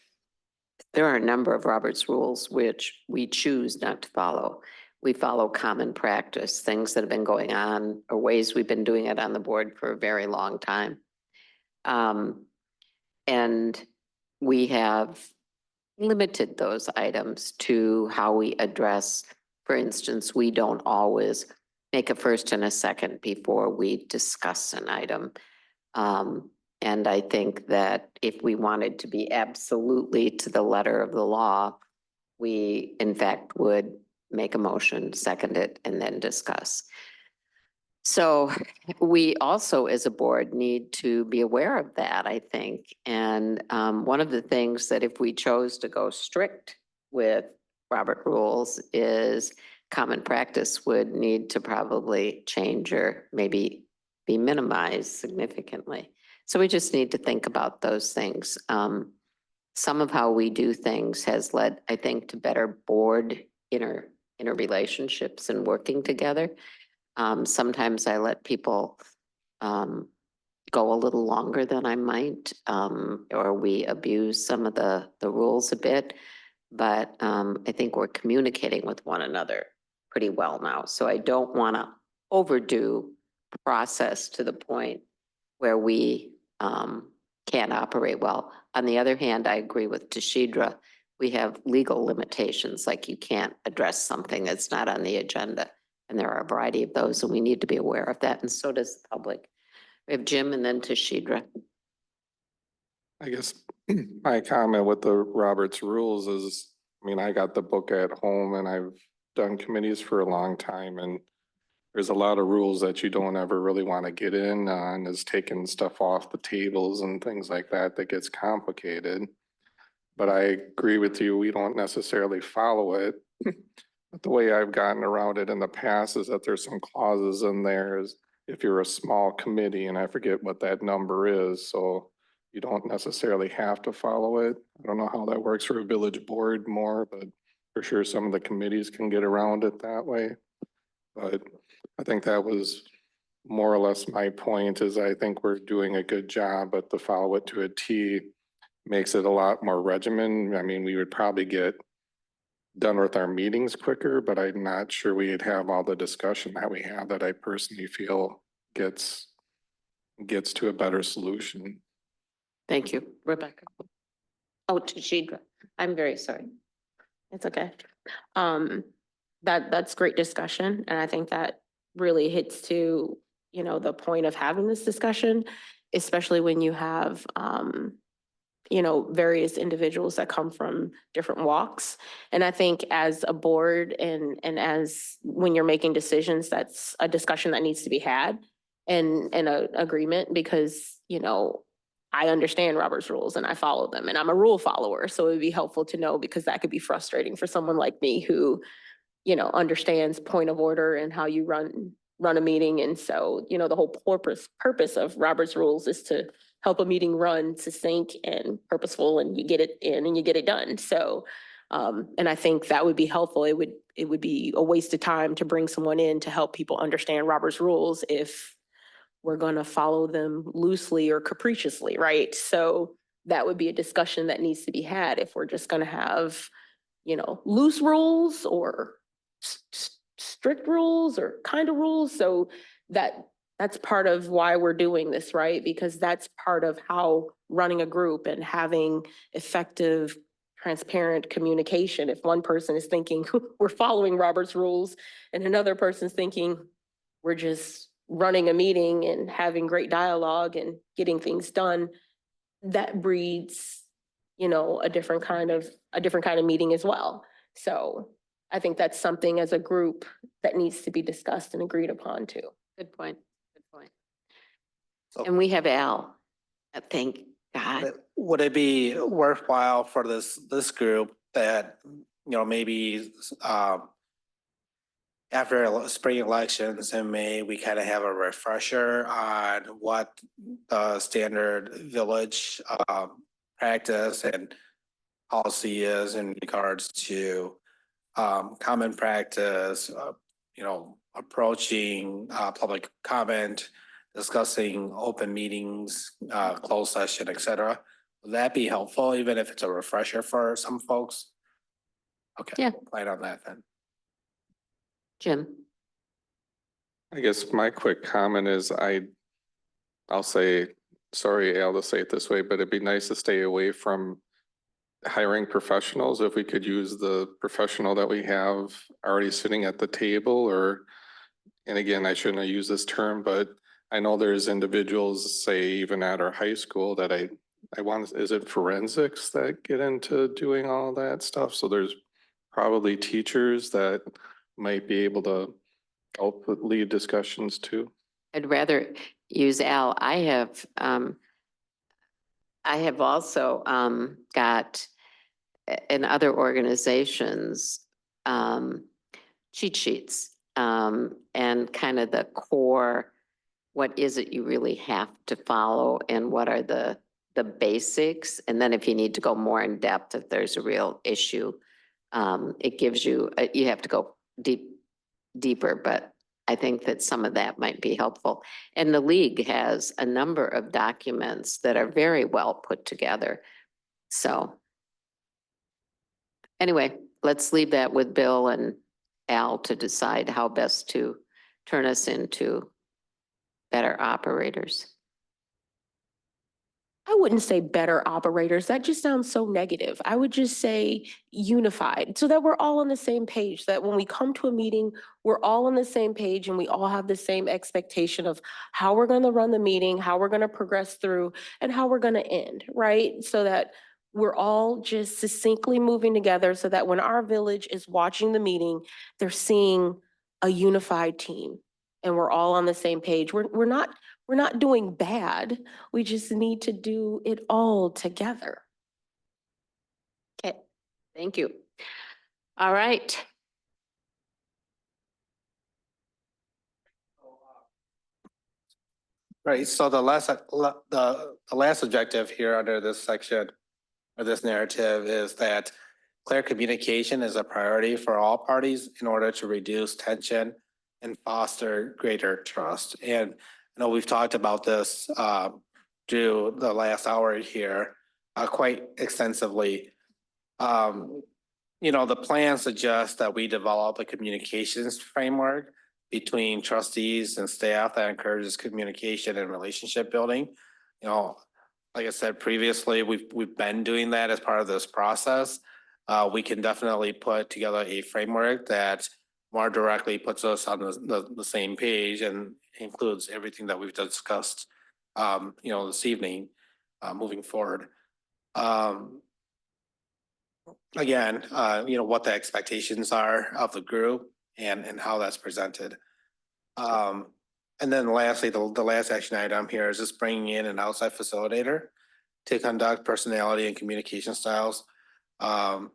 there are a number of Robert's Rules which we choose not to follow. We follow common practice, things that have been going on or ways we've been doing it on the board for a very long time. And we have limited those items to how we address, for instance, we don't always make a first and a second before we discuss an item. And I think that if we wanted to be absolutely to the letter of the law, we in fact would make a motion, second it, and then discuss. So we also as a board need to be aware of that, I think. And one of the things that if we chose to go strict with Robert Rules is common practice would need to probably change or maybe be minimized significantly. So we just need to think about those things. Some of how we do things has led, I think, to better board interrelationships and working together. Sometimes I let people go a little longer than I might, or we abuse some of the rules a bit. But I think we're communicating with one another pretty well now. So I don't want to overdo the process to the point where we can't operate well. On the other hand, I agree with Tashidra. We have legal limitations, like you can't address something that's not on the agenda. And there are a variety of those, and we need to be aware of that, and so does the public. We have Jim and then Tashidra. I guess my comment with the Roberts rules is, I mean, I got the book at home and I've done committees for a long time and there's a lot of rules that you don't ever really want to get in on, is taking stuff off the tables and things like that, that gets complicated. But I agree with you, we don't necessarily follow it. But the way I've gotten around it in the past is that there's some clauses in there, is if you're a small committee, and I forget what that number is, so you don't necessarily have to follow it. I don't know how that works for a village board more, but for sure some of the committees can get around it that way. But I think that was more or less my point, is I think we're doing a good job, but to follow it to a T makes it a lot more regimen. I mean, we would probably get done with our meetings quicker, but I'm not sure we'd have all the discussion that we have, that I personally feel gets to a better solution. Thank you. Rebecca. Oh, Tashidra. I'm very sorry. It's okay. That's great discussion, and I think that really hits to, you know, the point of having this discussion, especially when you have, you know, various individuals that come from different walks. And I think as a board and as when you're making decisions, that's a discussion that needs to be had and a agreement, because, you know, I understand Robert's rules and I follow them and I'm a rule follower. So it would be helpful to know, because that could be frustrating for someone like me who, you know, understands point of order and how you run a meeting. And so, you know, the whole purpose of Robert's rules is to help a meeting run succinct and purposeful, and you get it in and you get it done. So, and I think that would be helpful. It would be a waste of time to bring someone in to help people understand Robert's rules if we're going to follow them loosely or capriciously, right? So that would be a discussion that needs to be had if we're just going to have, you know, loose rules or strict rules or kind of rules. So that's part of why we're doing this, right? Because that's part of how running a group and having effective, transparent communication. If one person is thinking we're following Robert's rules and another person's thinking we're just running a meeting and having great dialogue and getting things done, that breeds, you know, a different kind of meeting as well. So I think that's something as a group that needs to be discussed and agreed upon too. Good point. Good point. So- And we have Al. Thank God. Would it be worthwhile for this group that, you know, maybe after spring elections in May, we kind of have a refresher on what the standard village practice and policy is in regards to common practice, you know, approaching public comment, discussing open meetings, closed session, et cetera. Would that be helpful, even if it's a refresher for some folks? Okay. Yeah. We'll plan on that then. Jim. I guess my quick comment is I'll say, sorry, Al, to say it this way, but it'd be nice to stay away from hiring professionals. If we could use the professional that we have already sitting at the table, or, and again, I shouldn't have used this term, but I know there's individuals, say even at our high school, that I want, is it forensics that get into doing all that stuff? So there's probably teachers that might be able to help lead discussions too. I'd rather use Al. I have also got in other organizations cheat sheets and kind of the core, what is it you really have to follow and what are the basics? And then if you need to go more in depth, if there's a real issue, it gives you, you have to go deeper, but I think that some of that might be helpful. And the league has a number of documents that are very well put together. So anyway, let's leave that with Bill and Al to decide how best to turn us into better operators. I wouldn't say better operators. That just sounds so negative. I would just say unified so that we're all on the same page, that when we come to a meeting, we're all on the same page and we all have the same expectation of how we're going to run the meeting, how we're going to progress through, and how we're going to end, right? So that we're all just succinctly moving together so that when our village is watching the meeting, they're seeing a unified team and we're all on the same page. We're not doing bad. We just need to do it all together. Okay, thank you. All right. Right, so the last objective here under this section or this narrative is that clear communication is a priority for all parties in order to reduce tension and foster greater trust. And I know we've talked about this through the last hour here quite extensively. You know, the plan suggests that we develop a communications framework between trustees and staff that encourages communication and relationship building. You know, like I said previously, we've been doing that as part of this process. We can definitely put together a framework that more directly puts us on the same page and includes everything that we've discussed, you know, this evening, moving forward. Again, you know, what the expectations are of the group and how that's presented. And then lastly, the last action item here is just bringing in an outside facilitator to conduct personality and communication styles. You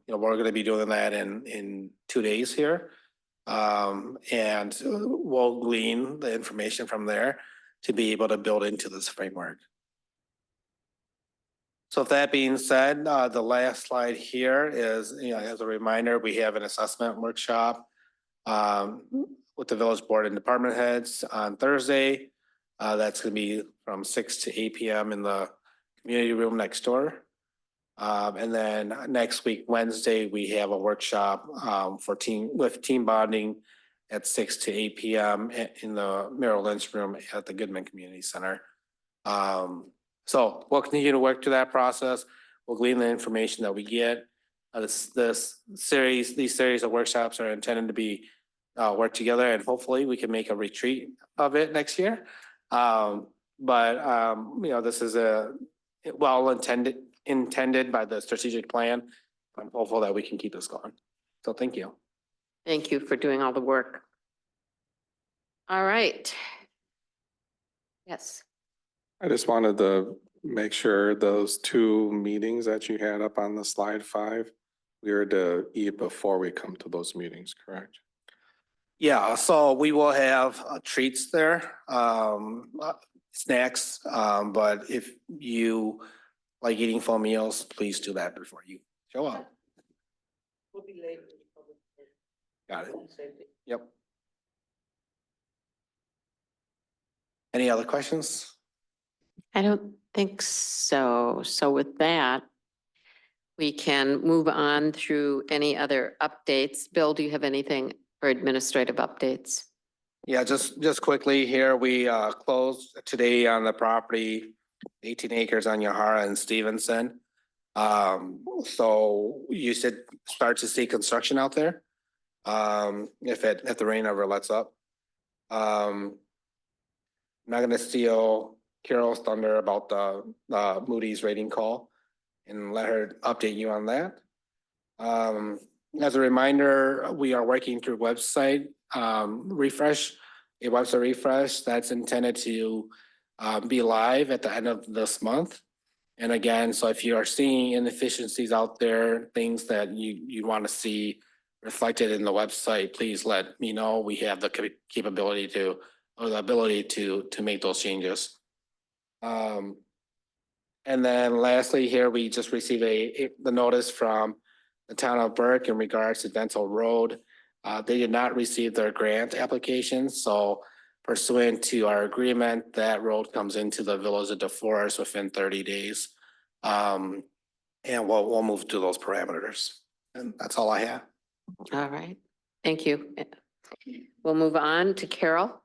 know, we're going to be doing that in 2 days here. And we'll glean the information from there to be able to build into this framework. So with that being said, the last slide here is, you know, as a reminder, we have an assessment workshop with the village board and department heads on Thursday. That's going to be from 6 to 8 p.m. in the community room next door. And then next week, Wednesday, we have a workshop for team bonding at 6 to 8 p.m. in the Merrill Lynch room at the Goodman Community Center. So we'll continue to work through that process. We'll glean the information that we get. These series of workshops are intended to be work together, and hopefully we can make a retreat of it next year. You know, this is a well intended by the strategic plan. I'm hopeful that we can keep this going. So thank you. Thank you for doing all the work. All right. Yes. I just wanted to make sure those 2 meetings that you had up on the slide 5, we are to eat before we come to those meetings, correct? Yeah, so we will have treats there, snacks. But if you like eating full meals, please do that before you show up. We'll be late. Got it. Yep. Any other questions? I don't think so. So with that, we can move on through any other updates. Bill, do you have anything for administrative updates? Yeah, just quickly here, we closed today on the property, 18 acres on Yahara and Stevenson. So you should start to see construction out there. If the rain ever lets up. I'm not gonna steal Carol's thunder about the Moody's rating call and let her update you on that. As a reminder, we are working through website refresh, a website refresh that's intended to be live at the end of this month. And again, so if you are seeing inefficiencies out there, things that you want to see reflected in the website, please let me know. We have the capability to, or the ability to make those changes. And then lastly here, we just received the notice from the town of Burke in regards to Dental Road. They did not receive their grant application, so pursuant to our agreement, that road comes into the village of DeForest within 30 days. And we'll move to those parameters. And that's all I have. All right, thank you. We'll move on to Carol.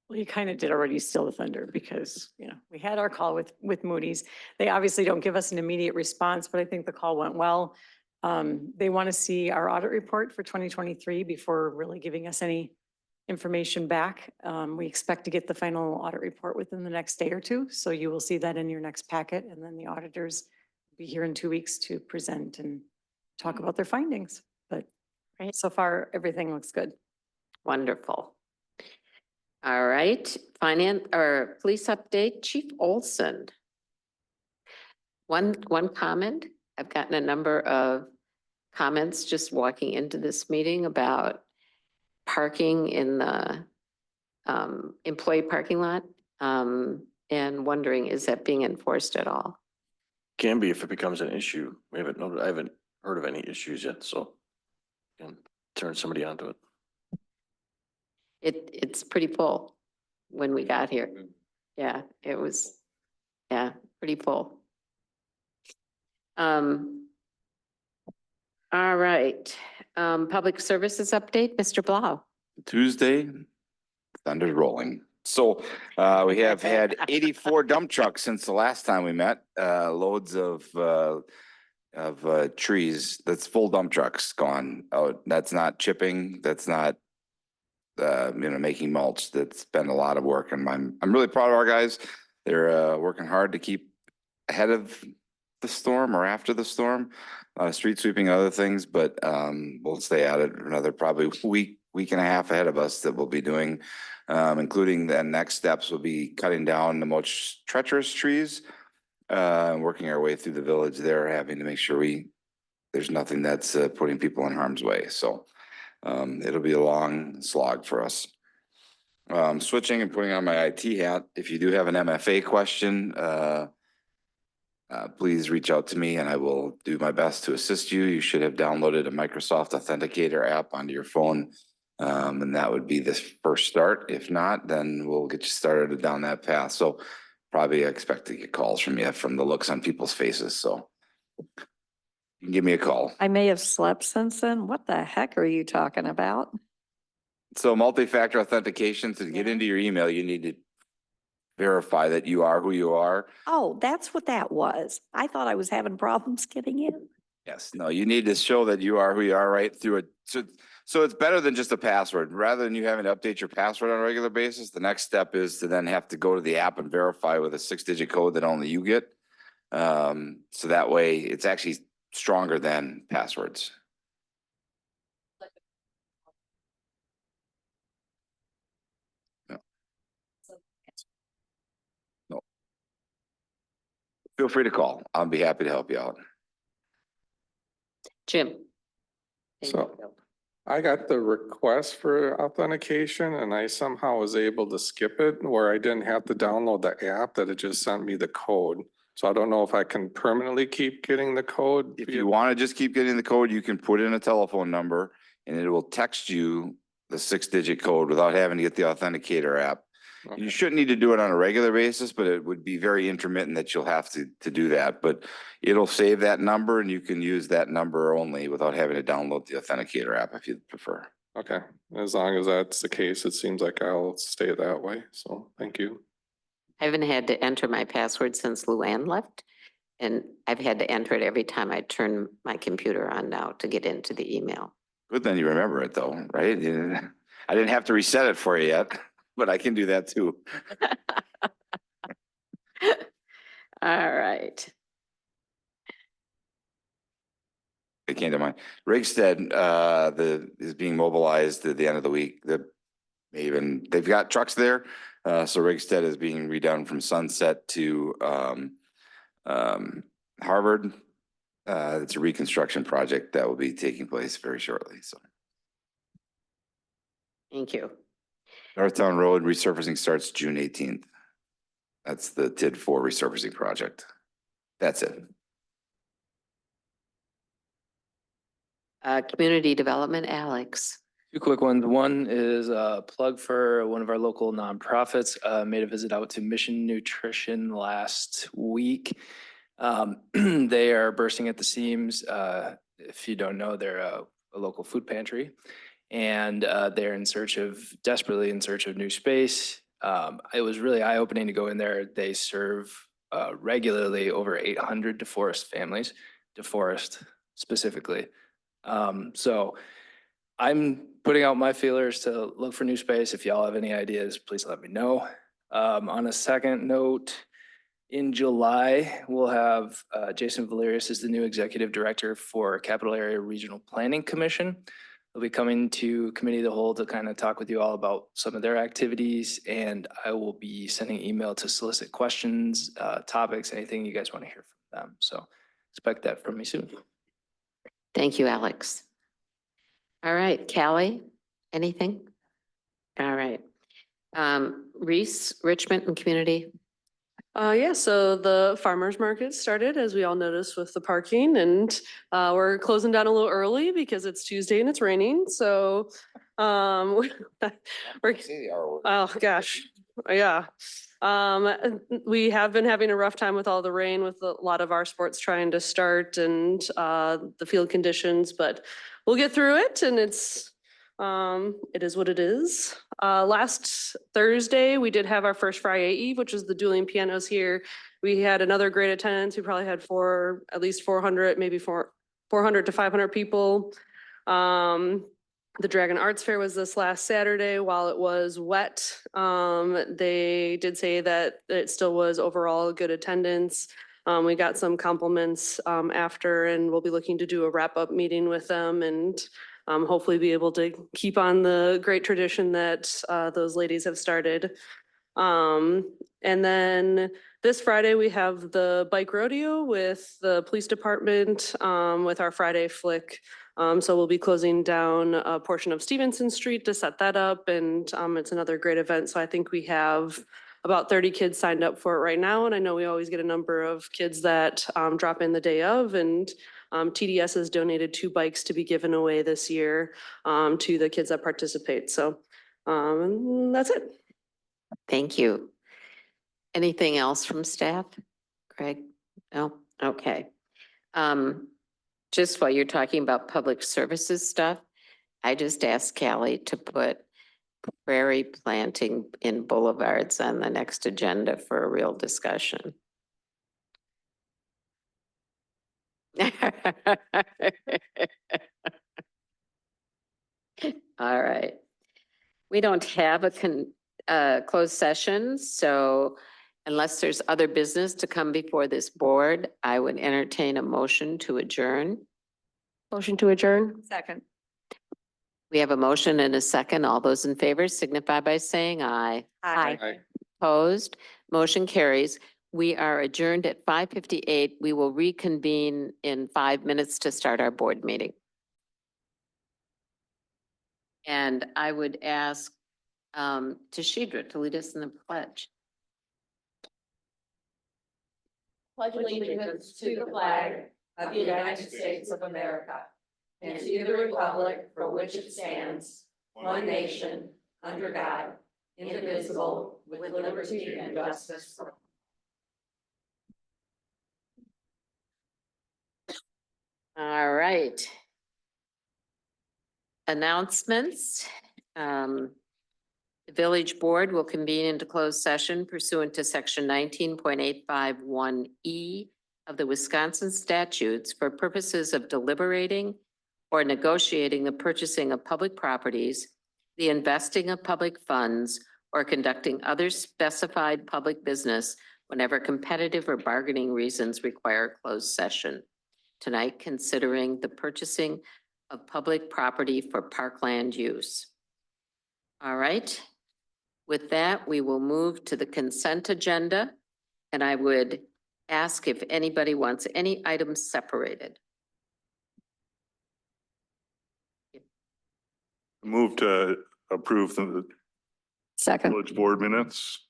Well, you kind of did already steal the thunder because, we had our call with Moody's. They obviously don't give us an immediate response, but I think the call went well. They want to see our audit report for 2023 before really giving us any information back. We expect to get the final audit report within the next day or two. So you will see that in your next packet. And then the auditors will be here in 2 weeks to present and talk about their findings. But so far, everything looks good. Wonderful. All right, finance or police update, Chief Olson. One comment, I've gotten a number of comments just walking into this meeting about parking in the employee parking lot, and wondering, is that being enforced at all? Can be if it becomes an issue. I haven't heard of any issues yet, so can turn somebody onto it. It's pretty full when we got here. Yeah, it was, pretty full. All right, public services update, Mr. Blau. Tuesday, thunder's rolling. So we have had 84 dump trucks since the last time we met, loads of trees. That's full dump trucks gone out. That's not chipping. That's not making mulch. That's been a lot of work, and I'm really proud of our guys. They're working hard to keep ahead of the storm or after the storm, street sweeping, other things, but we'll stay at it another probably week and a half ahead of us that we'll be doing, including the next steps will be cutting down the most treacherous trees, working our way through the village there, having to make sure there's nothing that's putting people in harm's way. So it'll be a long slog for us. Switching and putting on my IT hat, if you do have an MFA question, please reach out to me and I will do my best to assist you. You should have downloaded a Microsoft Authenticator app onto your phone. And that would be the first start. If not, then we'll get you started down that path. So probably expect to get calls from you from the looks on people's faces. So you can give me a call. I may have slept since then. What the heck are you talking about? So multi-factor authentication, to get into your email, you need to verify that you are who you are. Oh, that's what that was. I thought I was having problems getting in. Yes, no, you need to show that you are who you are right through it. So it's better than just a password. Rather than you having to update your password on a regular basis, the next step is to then have to go to the app and verify with a 6-digit code that only you get. So that way it's actually stronger than passwords. No. Feel free to call. I'll be happy to help you out. Jim. So I got the request for authentication and I somehow was able to skip it where I didn't have to download the app, that it just sent me the code. So I don't know if I can permanently keep getting the code. If you want to just keep getting the code, you can put in a telephone number and it will text you the 6-digit code without having to get the Authenticator app. Okay. You shouldn't need to do it on a regular basis, but it would be very intermittent that you'll have to do that. But it'll save that number and you can use that number only without having to download the Authenticator app if you prefer. Okay, as long as that's the case, it seems like I'll stay that way. So thank you. I haven't had to enter my password since Luann left. And I've had to enter it every time I turn my computer on now to get into the email. Good, then you remember it though, right? I didn't have to reset it for you yet, but I can do that too. All right. It came to mind. Rigstead, is being mobilized at the end of the week. They've got trucks there. So Rigstead is being redone from Sunset to Harvard. It's a reconstruction project that will be taking place very shortly. So Thank you. Northtown Road resurfacing starts June 18th. That's the TID 4 resurfacing project. That's it. Community development, Alex. Two quick ones. One is a plug for one of our local nonprofits. Made a visit out to Mission Nutrition last week. They are bursting at the seams. If you don't know, they're a local food pantry. And they're desperately in search of new space. It was really eye-opening to go in there. They serve regularly over 800 DeForest families, DeForest specifically. So I'm putting out my feelers to look for new space. If y'all have any ideas, please let me know. On a second note, in July, we'll have Jason Valerius as the new executive director for Capital Area Regional Planning Commission. They'll be coming to committee of the whole to kind of talk with you all about some of their activities, and I will be sending email to solicit questions, topics, anything you guys want to hear from them. So expect that from me soon. Thank you, Alex. All right, Callie, anything? All right. Reese, Richmond and Community. Yeah, so the farmer's market started, as we all noticed with the parking, and we're closing down a little early because it's Tuesday and it's raining, so we're, oh, gosh, yeah. We have been having a rough time with all the rain, with a lot of our sports trying to start and the field conditions, but we'll get through it, and it is what it is. Last Thursday, we did have our first Friday Eve, which is the dueling pianos here. We had another great attendance. We probably had at least 400, maybe 400 to 500 people. The Dragon Arts Fair was this last Saturday. While it was wet, they did say that it still was overall good attendance. We got some compliments after, and we'll be looking to do a wrap-up meeting with them and hopefully be able to keep on the great tradition that those ladies have started. And then this Friday, we have the bike rodeo with the police department with our Friday Flick. So we'll be closing down a portion of Stevenson Street to set that up, and it's another great event. So I think we have about 30 kids signed up for it right now, and I know we always get a number of kids that drop in the day of, and TDS has donated 2 bikes to be given away this year to the kids that participate. So that's it. Thank you. Anything else from staff? Craig? No? Okay. Just while you're talking about public services stuff, I just asked Callie to put prairie planting in boulevards on the next agenda for a real discussion. All right. We don't have a closed session, so unless there's other business to come before this board, I would entertain a motion to adjourn. Motion to adjourn. Second. We have a motion and a second. All those in favor signify by saying aye. Aye. Opposed? Motion carries. We are adjourned at 5:58. We will reconvene in 5 minutes to start our board meeting. And I would ask Tashidra to lead us in the pledge. Pledge allegiance to the flag of the United States of America and to the republic for which it stands, one nation, under God, indivisible, with liberty and justice for all. All right. Announcements. The village board will convene into closed session pursuant to section 19.851E of the Wisconsin statutes for purposes of deliberating or negotiating the purchasing of public properties, the investing of public funds, or conducting other specified public business whenever competitive or bargaining reasons require closed session. Tonight, considering the purchasing of public property for parkland use. All right. With that, we will move to the consent agenda, and I would ask if anybody wants any items separated. Move to approve the Second. village board minutes.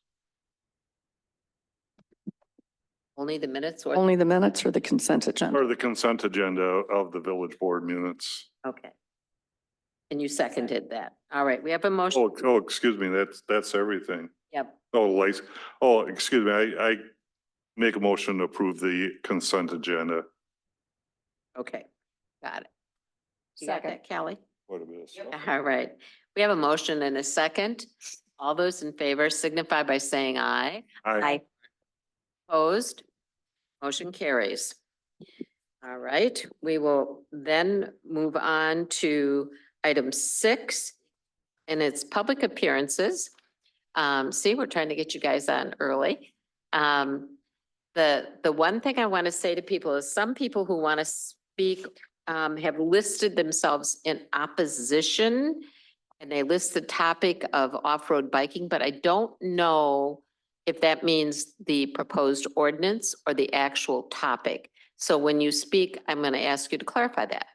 Only the minutes or? Only the minutes or the consent agenda? Or the consent agenda of the village board minutes. Okay. And you seconded that. All right, we have a motion. Oh, excuse me, that's everything. Yep. Excuse me, I make a motion to approve the consent agenda. Okay, got it. You got that, Callie? What it is. All right, we have a motion and a second. All those in favor signify by saying aye. Aye. Opposed? Motion carries. All right, we will then move on to item 6, and it's public appearances. See, we're trying to get you guys on early. The one thing I want to say to people is some people who want to speak have listed themselves in opposition, and they list the topic of off-road biking, but I don't know if that means the proposed ordinance or the actual topic. So when you speak, I'm going to ask you to clarify that.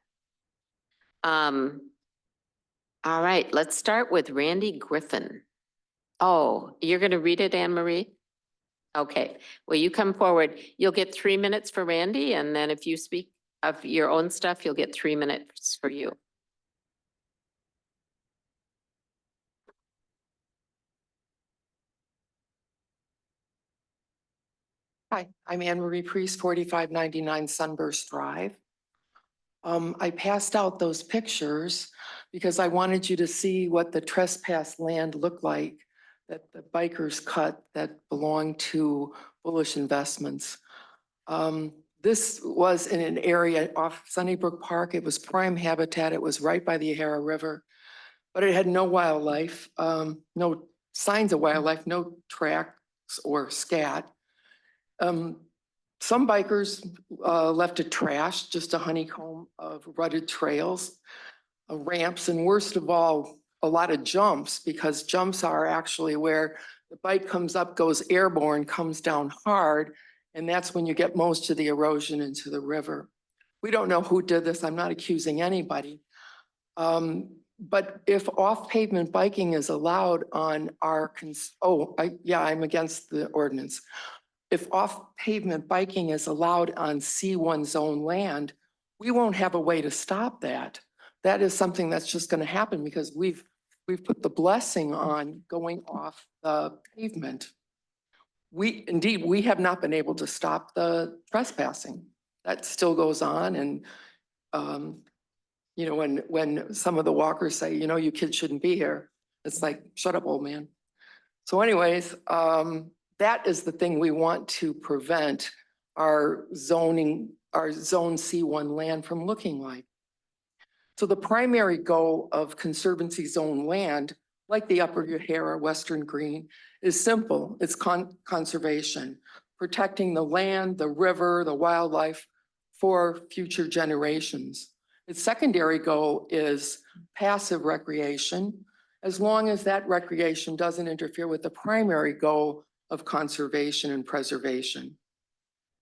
All right, let's start with Randy Griffin. Oh, you're going to read it, Anne Marie? Okay, well, you come forward. You'll get 3 minutes for Randy, and then if you speak of your own stuff, you'll get 3 minutes for you. Hi, I'm Anne Marie Priest, 4599 Sunburst Drive. I passed out those pictures because I wanted you to see what the trespass land looked like that the bikers cut that belonged to Bullish Investments. This was in an area off Sunnybrook Park. It was prime habitat. It was right by the Yahara River, but it had no wildlife, no signs of wildlife, no tracks or scat. Some bikers left it trashed, just a honeycomb of rutted trails, ramps, and worst of all, a lot of jumps, because jumps are actually where the bike comes up, goes airborne, comes down hard, and that's when you get most of the erosion into the river. We don't know who did this. I'm not accusing anybody. But if off-pavement biking is allowed on our, I'm against the ordinance. If off-pavement biking is allowed on C1 zone land, we won't have a way to stop that. That is something that's just going to happen because we've put the blessing on going off the pavement. We have not been able to stop the trespassing. That still goes on. And, you know, when some of the walkers say, you know, you kids shouldn't be here, it's like, shut up, old man. So anyways, that is the thing we want to prevent our zone C1 land from looking like. So the primary goal of conservancy zone land, like the Upper Yahara, Western Green, is simple. It's conservation, protecting the land, the river, the wildlife for future generations. Its secondary goal is passive recreation, as long as that recreation doesn't interfere with the primary goal of conservation and preservation.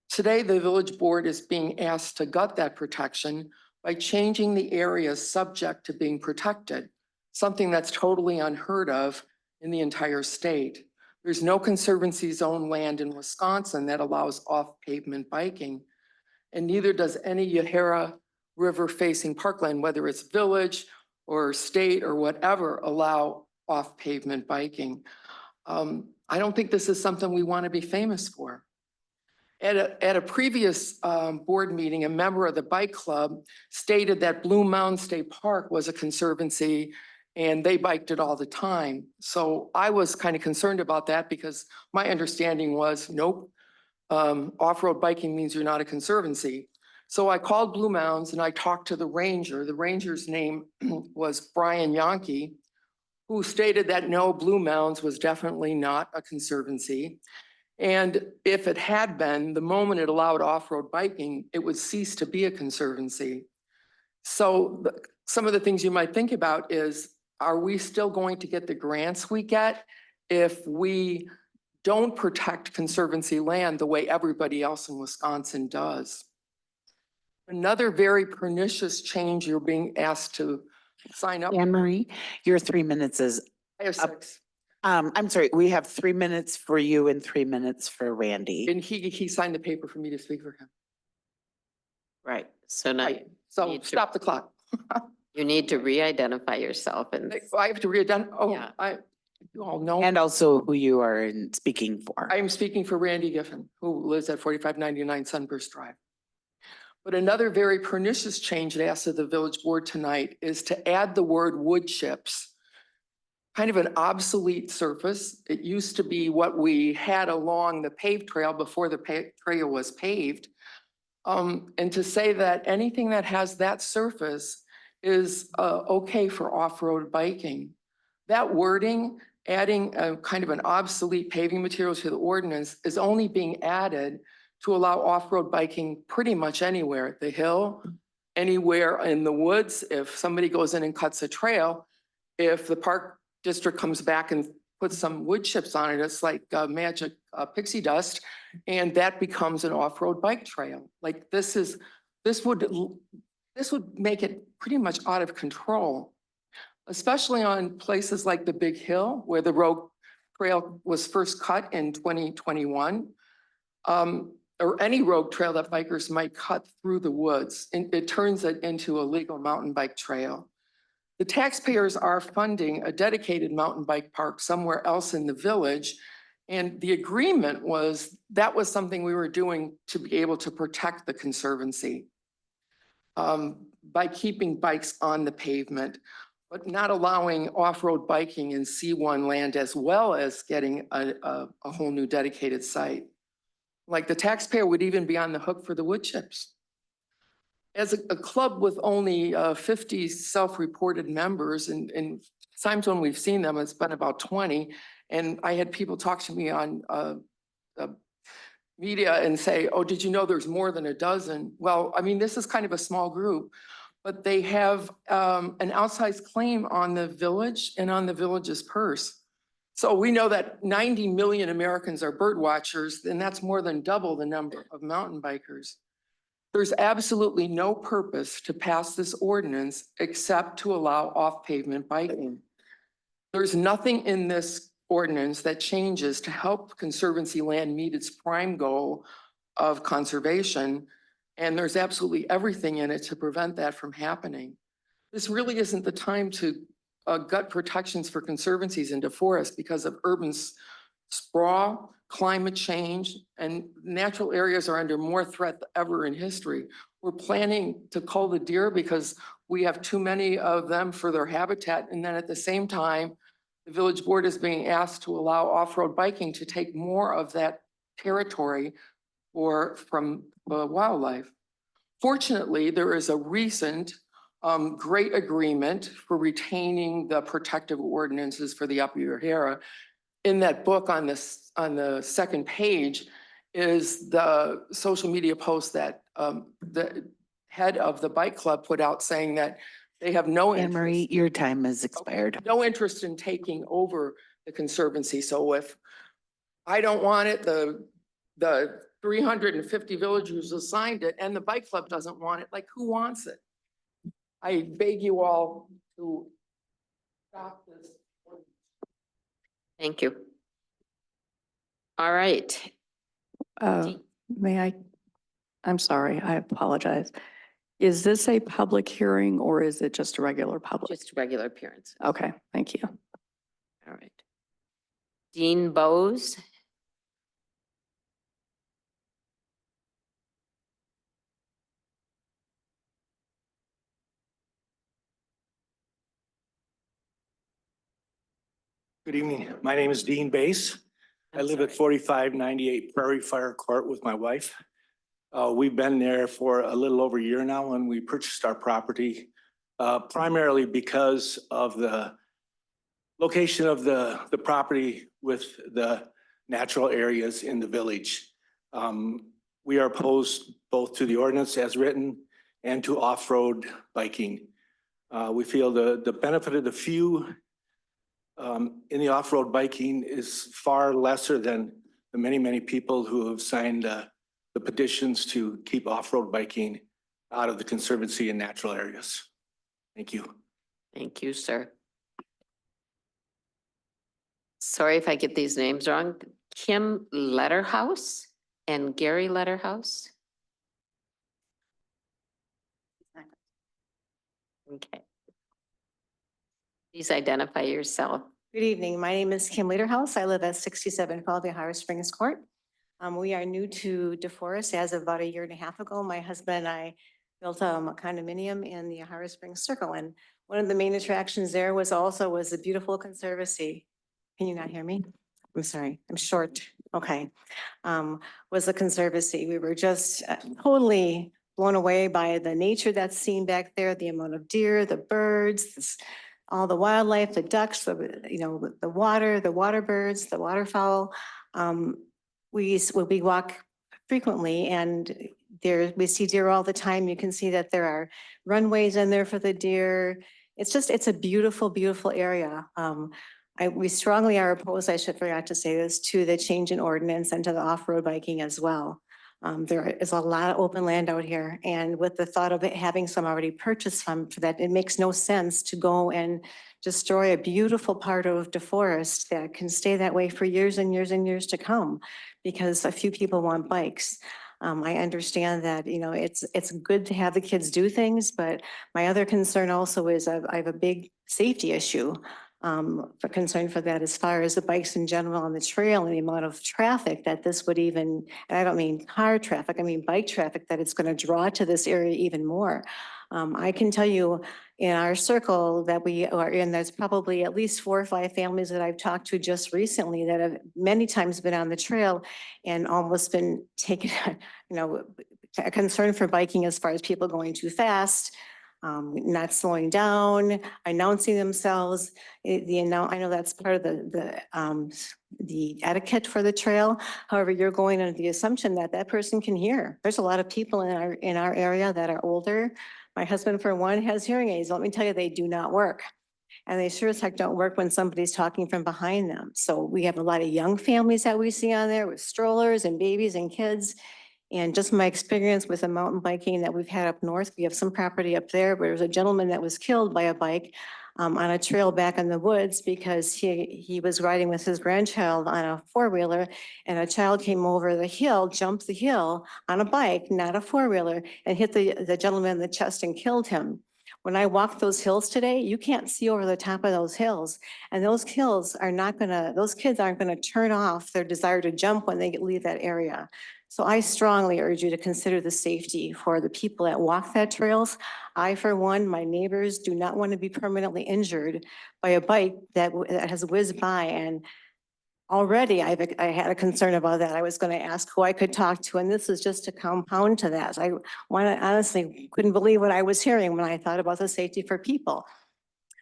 Today, the village board is being asked to gut that protection by changing the areas subject to being protected, something that's totally unheard of in the entire state. There's no conservancy zone land in Wisconsin that allows off-pavement biking, and neither does any Yahara River-facing parkland, whether it's village or state or whatever, allow off-pavement biking. I don't think this is something we want to be famous for. At a previous board meeting, a member of the bike club stated that Blue Mountain State Park was a conservancy and they biked it all the time. So I was kind of concerned about that because my understanding was, nope, off-road biking means you're not a conservancy. So I called Blue Mountains and I talked to the ranger. The ranger's name was Brian Yonke, who stated that no, Blue Mountains was definitely not a conservancy. And if it had been, the moment it allowed off-road biking, it would cease to be a conservancy. So some of the things you might think about is, are we still going to get the grants we get if we don't protect conservancy land the way everybody else in Wisconsin does? Another very pernicious change you're being asked to sign up. Anne Marie, your 3 minutes is, I have 6. I'm sorry, we have 3 minutes for you and 3 minutes for Randy. And he signed the paper for me to speak for him. Right, so now Right. So need to- stop the clock. you need to re-identify yourself and I have to read it. Oh, Yeah. you all know. And also who you are speaking for. I am speaking for Randy Giffen, who lives at 4599 Sunburst Drive. But another very pernicious change asked of the village board tonight is to add the word wood chips kind of an obsolete surface. It used to be what we had along the paved trail before the trail was paved. And to say that anything that has that surface is okay for off-road biking. That wording, adding a kind of an obsolete paving material to the ordinance is only being added to allow off-road biking pretty much anywhere, the hill, anywhere in the woods. If somebody goes in and cuts a trail, if the park district comes back and puts some wood chips on it, it's like magic pixie dust, and that becomes an off-road bike trail. Like this would make it pretty much out of control, especially on places like the Big Hill where the road trail was first cut in 2021. Or any road trail that bikers might cut through the woods, and it turns it into a legal mountain bike trail. The taxpayers are funding a dedicated mountain bike park somewhere else in the village. And the agreement was that was something we were doing to be able to protect the conservancy by keeping bikes on the pavement, but not allowing off-road biking in C1 land as well as getting a whole new dedicated site. Like the taxpayer would even be on the hook for the wood chips. As a club with only 50 self-reported members, and times when we've seen them, it's been about 20. And I had people talk to me on media and say, oh, did you know there's more than a dozen? Well, I mean, this is kind of a small group, but they have an outsized claim on the village and on the village's purse. So we know that 90 million Americans are bird watchers, and that's more than double the number of mountain bikers. There's absolutely no purpose to pass this ordinance except to allow off-pavement biking. There's nothing in this ordinance that changes to help conservancy land meet its prime goal of conservation, and there's absolutely everything in it to prevent that from happening. This really isn't the time to gut protections for conservancies into forests because of urban sprawl, climate change, and natural areas are under more threat than ever in history. We're planning to cull the deer because we have too many of them for their habitat. And then at the same time, the village board is being asked to allow off-road biking to take more of that territory from wildlife. Fortunately, there is a recent great agreement for retaining the protective ordinances for the Upper Yahara. In that book on the second page is the social media post that the head of the bike club put out saying that they have no Anne Marie, interest, your time has expired. no interest in taking over the conservancy. So if I don't want it, the 350 villagers who signed it and the bike club doesn't want it, like who wants it? I beg you all to stop this. Thank you. All right. May I'm sorry, I apologize. Is this a public hearing or is it just a regular public? Just regular appearance. Okay, thank you. All right. Dean Bose. Good evening. My name is Dean Bass. I live at 4598 Prairie Fire Court with my wife. We've been there for a little over a year now when we purchased our property, primarily because of the location of the property with the natural areas in the village. We are opposed both to the ordinance as written and to off-road biking. We feel the benefit of the few in the off-road biking is far lesser than the many people who have signed the petitions to keep off-road biking out of the conservancy and natural areas. Thank you. Thank you, sir. Sorry if I get these names wrong. Kim Letterhouse and Gary Letterhouse. Okay. Please identify yourself. Good evening. My name is Kim Lederhouse. I live at 67 Yahara Springs Court. We are new to DeForest as of about a year and a half ago. My husband and I built a condominium in the Yahara Springs Circle. And One of the main attractions there was the beautiful conservancy. Can you not hear me? I'm sorry, I'm short. Okay. Was the conservancy. We were just totally blown away by the nature that's seen back there, the amount of deer, the birds, all the wildlife, the ducks, the water birds, the waterfowl. We walk frequently and we see deer all the time. You can see that there are runways in there for the deer. It's a beautiful, beautiful area. We strongly are opposed, I should forgot to say this, to the change in ordinance and to the off-road biking as well. There is a lot of open land out here, and with the thought of it having some already purchased for that, it makes no sense to go and destroy a beautiful part of DeForest that can stay that way for years and years and years to come because a few people want bikes. I understand that, it's good to have the kids do things, but my other concern also is I have a big safety issue. For concern for that as far as the bikes in general on the trail and the amount of traffic that this would even, and I don't mean car traffic, I mean bike traffic, that it's going to draw to this area even more. I can tell you in our circle that we are in, there's probably at least 4 or 5 families that I've talked to just recently that have many times been on the trail and almost been taken, a concern for biking as far as people going too fast, not slowing down, announcing themselves. I know that's part of the etiquette for the trail. However, you're going under the assumption that that person can hear. There's a lot of people in our area that are older. My husband, for one, has hearing aids. Let me tell you, they do not work. And they sure as heck don't work when somebody's talking from behind them. So we have a lot of young families that we see on there with strollers and babies and kids. And just my experience with the mountain biking that we've had up north, we have some property up there where there was a gentleman that was killed by a bike on a trail back in the woods because he was riding with his grandchild on a 4-wheeler and a child came over the hill, jumped the hill on a bike, not a 4-wheeler, and hit the gentleman in the chest and killed him. When I walk those hills today, you can't see over the top of those hills. And those kids aren't gonna turn off their desire to jump when they leave that area. So I strongly urge you to consider the safety for the people that walk that trails. I, for one, my neighbors do not want to be permanently injured by a bike that has whizzed by. And already I had a concern about that. I was going to ask who I could talk to, and this is just a compound to that. I honestly couldn't believe what I was hearing when I thought about the safety for people.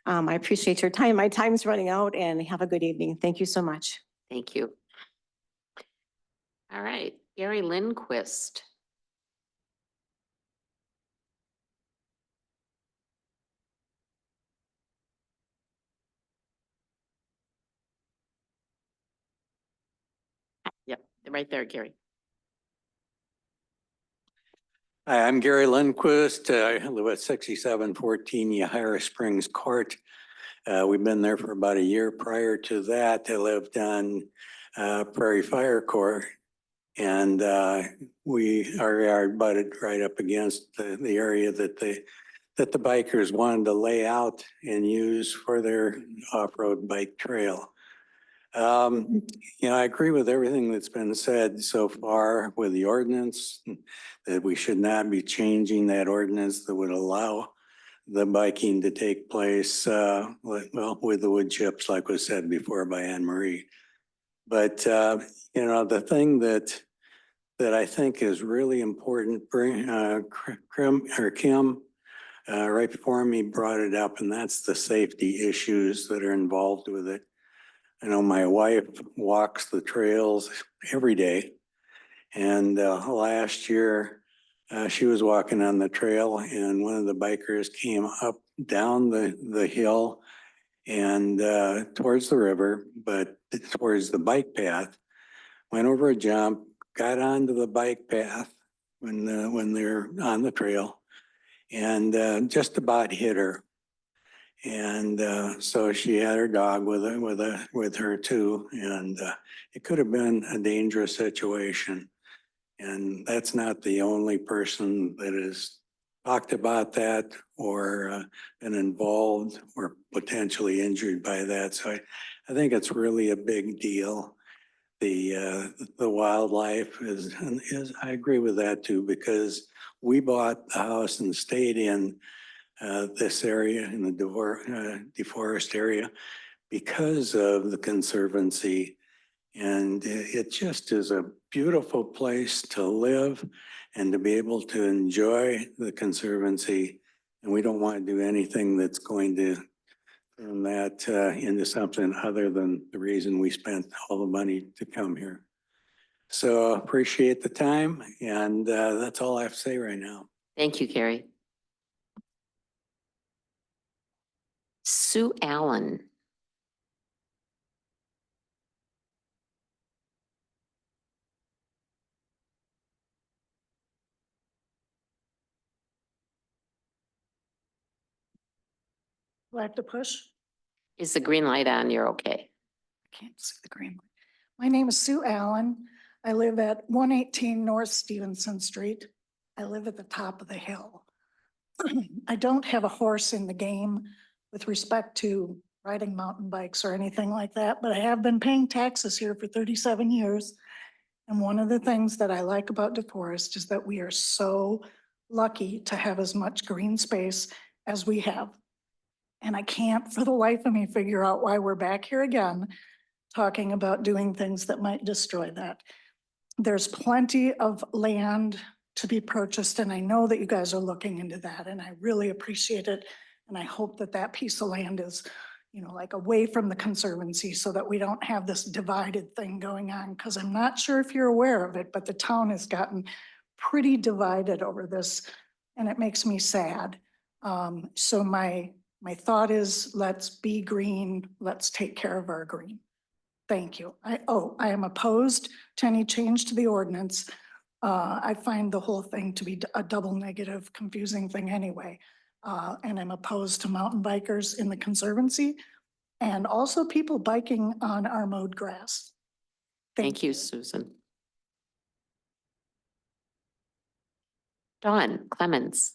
I appreciate your time. My time's running out, and have a good evening. Thank you so much. Thank you. All right, Gary Lindquist. Yep, right there, Gary. Hi, I'm Gary Lindquist. I live at 6714 Yahira Springs Court. We've been there for about a year. Prior to that, I lived on Prairie Fire Court. And our yard butted right up against the area that the bikers wanted to lay out and use for their off-road bike trail. I agree with everything that's been said so far with the ordinance, that we should not be changing that ordinance that would allow the biking to take place, with the wood chips, like was said before by Anne Marie. But, the thing that I think is really important, Kim, right before me brought it up, and that's the safety issues that are involved with it. I know my wife walks the trails every day. And last year, she was walking on the trail and one of the bikers came up down the hill and towards the river, but towards the bike path, went over a jump, got onto the bike path when they're on the trail and just about hit her. And so she had her dog with her too. And it could have been a dangerous situation. And that's not the only person that has talked about that or been involved or potentially injured by that. So I think it's really a big deal. The wildlife is, I agree with that too, because we bought the house and stayed in this area in the DeForest area because of the Conservancy. And it just is a beautiful place to live and to be able to enjoy the Conservancy. And we don't want to do anything that's going to turn that into something other than the reason we spent all the money to come here. So appreciate the time, and that's all I have to say right now. Thank you, Carrie. Sue Allen. Do I have to push? Is the green light on? You're okay. I can't see the green light. My name is Sue Allen. I live at 118 North Stevenson Street. I live at the top of the hill. I don't have a horse in the game with respect to riding mountain bikes or anything like that, but I have been paying taxes here for 37 years. And one of the things that I like about DeForest is that we are so lucky to have as much green space as we have. And I can't for the life of me figure out why we're back here again, talking about doing things that might destroy that. There's plenty of land to be purchased, and I know that you guys are looking into that, and I really appreciate it. And I hope that that piece of land is, you know, like away from the Conservancy so that we don't have this divided thing going on, because I'm not sure if you're aware of it, but the town has gotten pretty divided over this, and it makes me sad. So my thought is, let's be green, let's take care of our green. Thank you. I am opposed to any change to the ordinance. I find the whole thing to be a double negative, confusing thing anyway. And I'm opposed to mountain bikers in the Conservancy and also people biking on our mowed grass. Thank you, Susan. Dawn Clemens.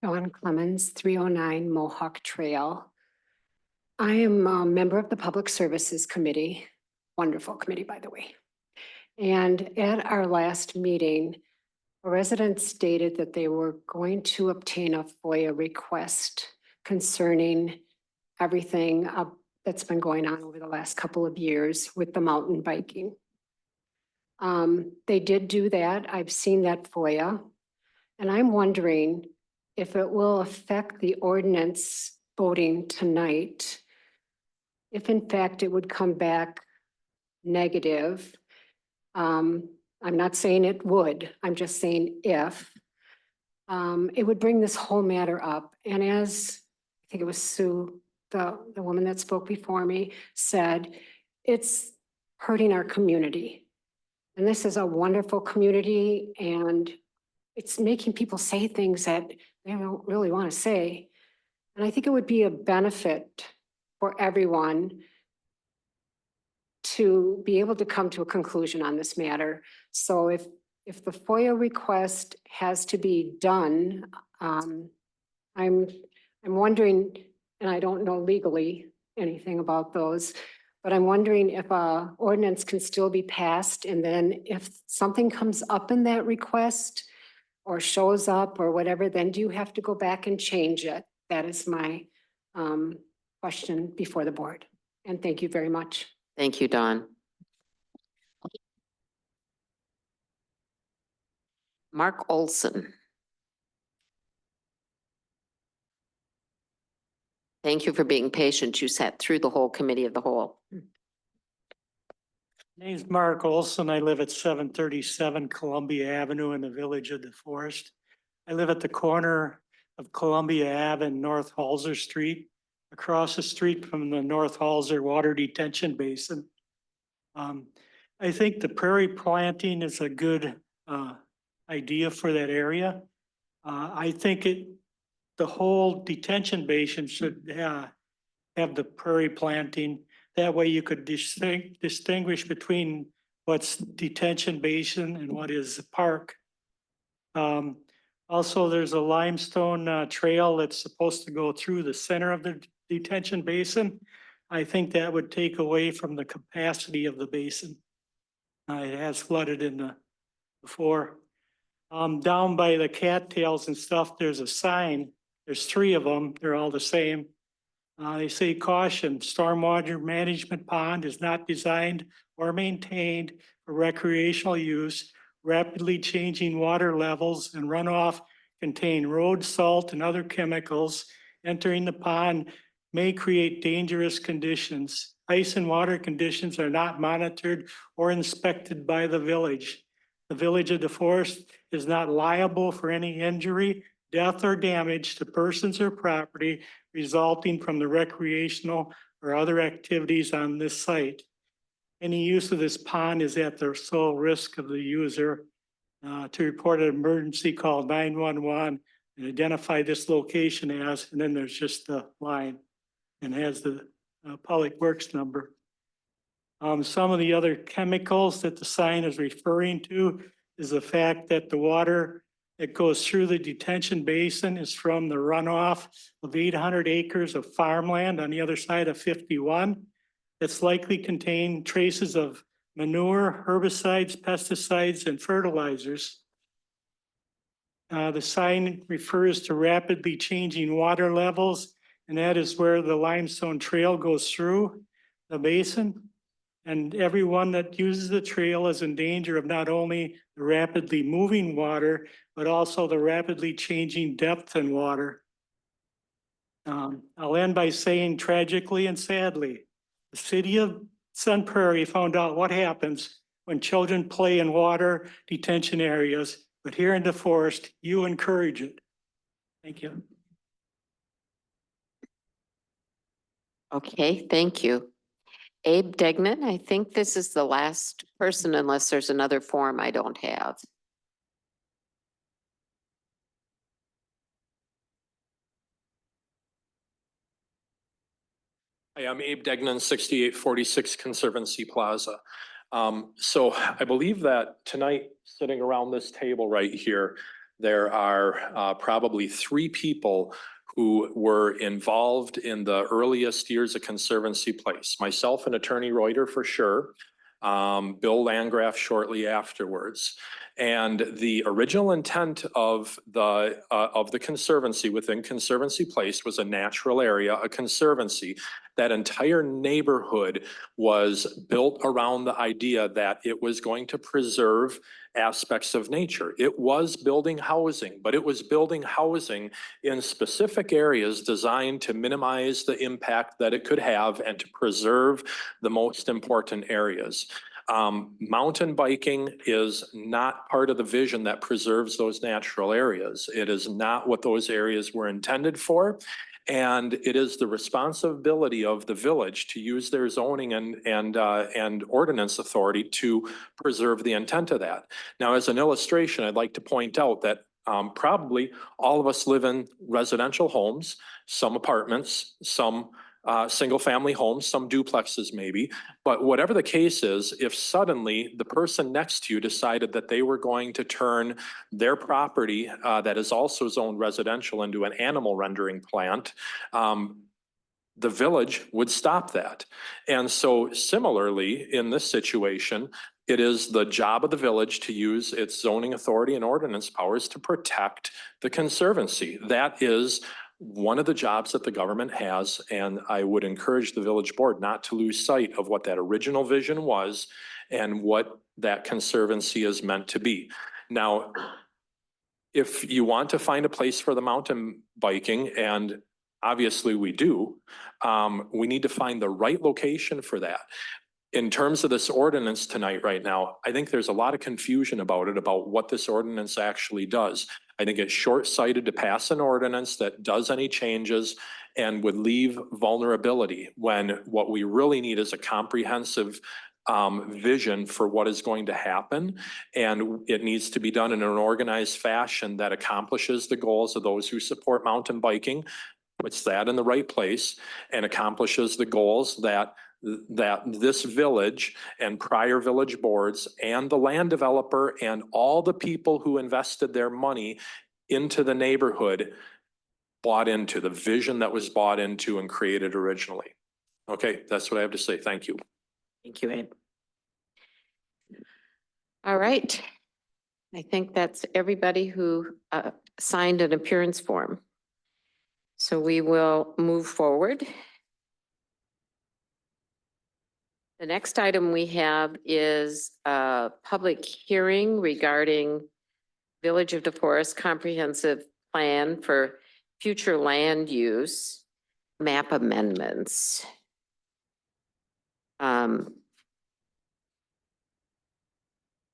Dawn Clemens, 309 Mohawk Trail. I am a member of the Public Services Committee, wonderful committee, by the way. And at our last meeting, a resident stated that they were going to obtain a FOIA request concerning everything that's been going on over the last couple of years with the mountain biking. They did do that. I've seen that FOIA, and I'm wondering if it will affect the ordinance voting tonight, if in fact it would come back negative. I'm not saying it would, I'm just saying if. It would bring this whole matter up. And as I think it was Sue, the woman that spoke before me, said, it's hurting our community. And this is a wonderful community, and it's making people say things that they don't really want to say. And I think it would be a benefit for everyone to be able to come to a conclusion on this matter. So if the FOIA request has to be done, I'm wondering, and I don't know legally anything about those, but I'm wondering if a ordinance can still be passed, and then if something comes up in that request or shows up or whatever, then do you have to go back and change it? That is my question before the board. And thank you very much. Thank you, Dawn. Mark Olson. Thank you for being patient. You sat through the whole committee of the whole. Name's Mark Olson. I live at 737 Columbia Avenue in the village of DeForest. I live at the corner of Columbia Ave and North Halser Street, across the street from the North Halser Water Detention Basin. I think the prairie planting is a good idea for that area. I think the whole detention basin should have the prairie planting. That way you could distinguish between what's detention basin and what is the park. Also, there's a limestone trail that's supposed to go through the center of the detention basin, I think that would take away from the capacity of the basin. It has flooded in the before. Down by the cattails and stuff, there's a sign. There's 3 of them. They're all the same. They say caution, stormwater management pond is not designed or maintained for recreational use. Rapidly changing water levels and runoff contain road salt and other chemicals. Entering the pond may create dangerous conditions. Ice and water conditions are not monitored or inspected by the village. The Village of DeForest is not liable for any injury, death, or damage to persons or property resulting from the recreational or other activities on this site. Any use of this pond is at the sole risk of the user. To report an emergency, call 911 and identify this location as, and then there's just the line and has the Public Works number. Some of the other chemicals that the sign is referring to is the fact that the water that goes through the detention basin is from the runoff of 800 acres of farmland on the other side of 51. It's likely contain traces of manure, herbicides, pesticides, and fertilizers. The sign refers to rapidly changing water levels, and that is where the limestone trail goes through the basin. And everyone that uses the trail is in danger of not only the rapidly moving water, but also the rapidly changing depth in water. I'll end by saying tragically and sadly, the city of Sun Prairie found out what happens when children play in water detention areas, but here in DeForest, you encourage it. Thank you. Okay, thank you. Abe Degnan, I think this is the last person unless there's another form I don't have. Hi, I'm Abe Degnan, 6846 Conservancy Plaza. So I believe that tonight, sitting around this table right here, there are probably 3 people who were involved in the earliest years of Conservancy Place. Myself and Attorney Reuter for sure, Bill Landgraf shortly afterwards. And the original intent of the Conservancy within Conservancy Place was a natural area, a conservancy. That entire neighborhood was built around the idea that it was going to preserve aspects of nature. It was building housing, but it was building housing in specific areas designed to minimize the impact that it could have and to preserve the most important areas. Mountain biking is not part of the vision that preserves those natural areas. It is not what those areas were intended for. And it is the responsibility of the village to use their zoning and ordinance authority to preserve the intent of that. Now, as an illustration, I'd like to point out that probably all of us live in residential homes, some apartments, some single-family homes, some duplexes maybe. But whatever the case is, if suddenly the person next to you decided that they were going to turn their property that is also zoned residential into an animal rendering plant, the village would stop that. And so similarly, in this situation, it is the job of the village to use its zoning authority and ordinance powers to protect the Conservancy. That is one of the jobs that the government has, and I would encourage the village board not to lose sight of what that original vision was and what that Conservancy is meant to be. Now, if you want to find a place for the mountain biking, and obviously we do, we need to find the right location for that. In terms of this ordinance tonight right now, I think there's a lot of confusion about it, about what this ordinance actually does. I think it's short-sighted to pass an ordinance that does any changes and would leave vulnerability when what we really need is a comprehensive vision for what is going to happen. And it needs to be done in an organized fashion that accomplishes the goals of those who support mountain biking, puts that in the right place, and accomplishes the goals that this village and prior village boards and the land developer and all the people who invested their money into the neighborhood bought into, the vision that was bought into and created originally. Okay, that's what I have to say. Thank you. Thank you, Ed. All right. I think that's everybody who signed an appearance form. So we will move forward. The next item we have is a public hearing regarding Village of DeForest Comprehensive Plan for future land use map amendments.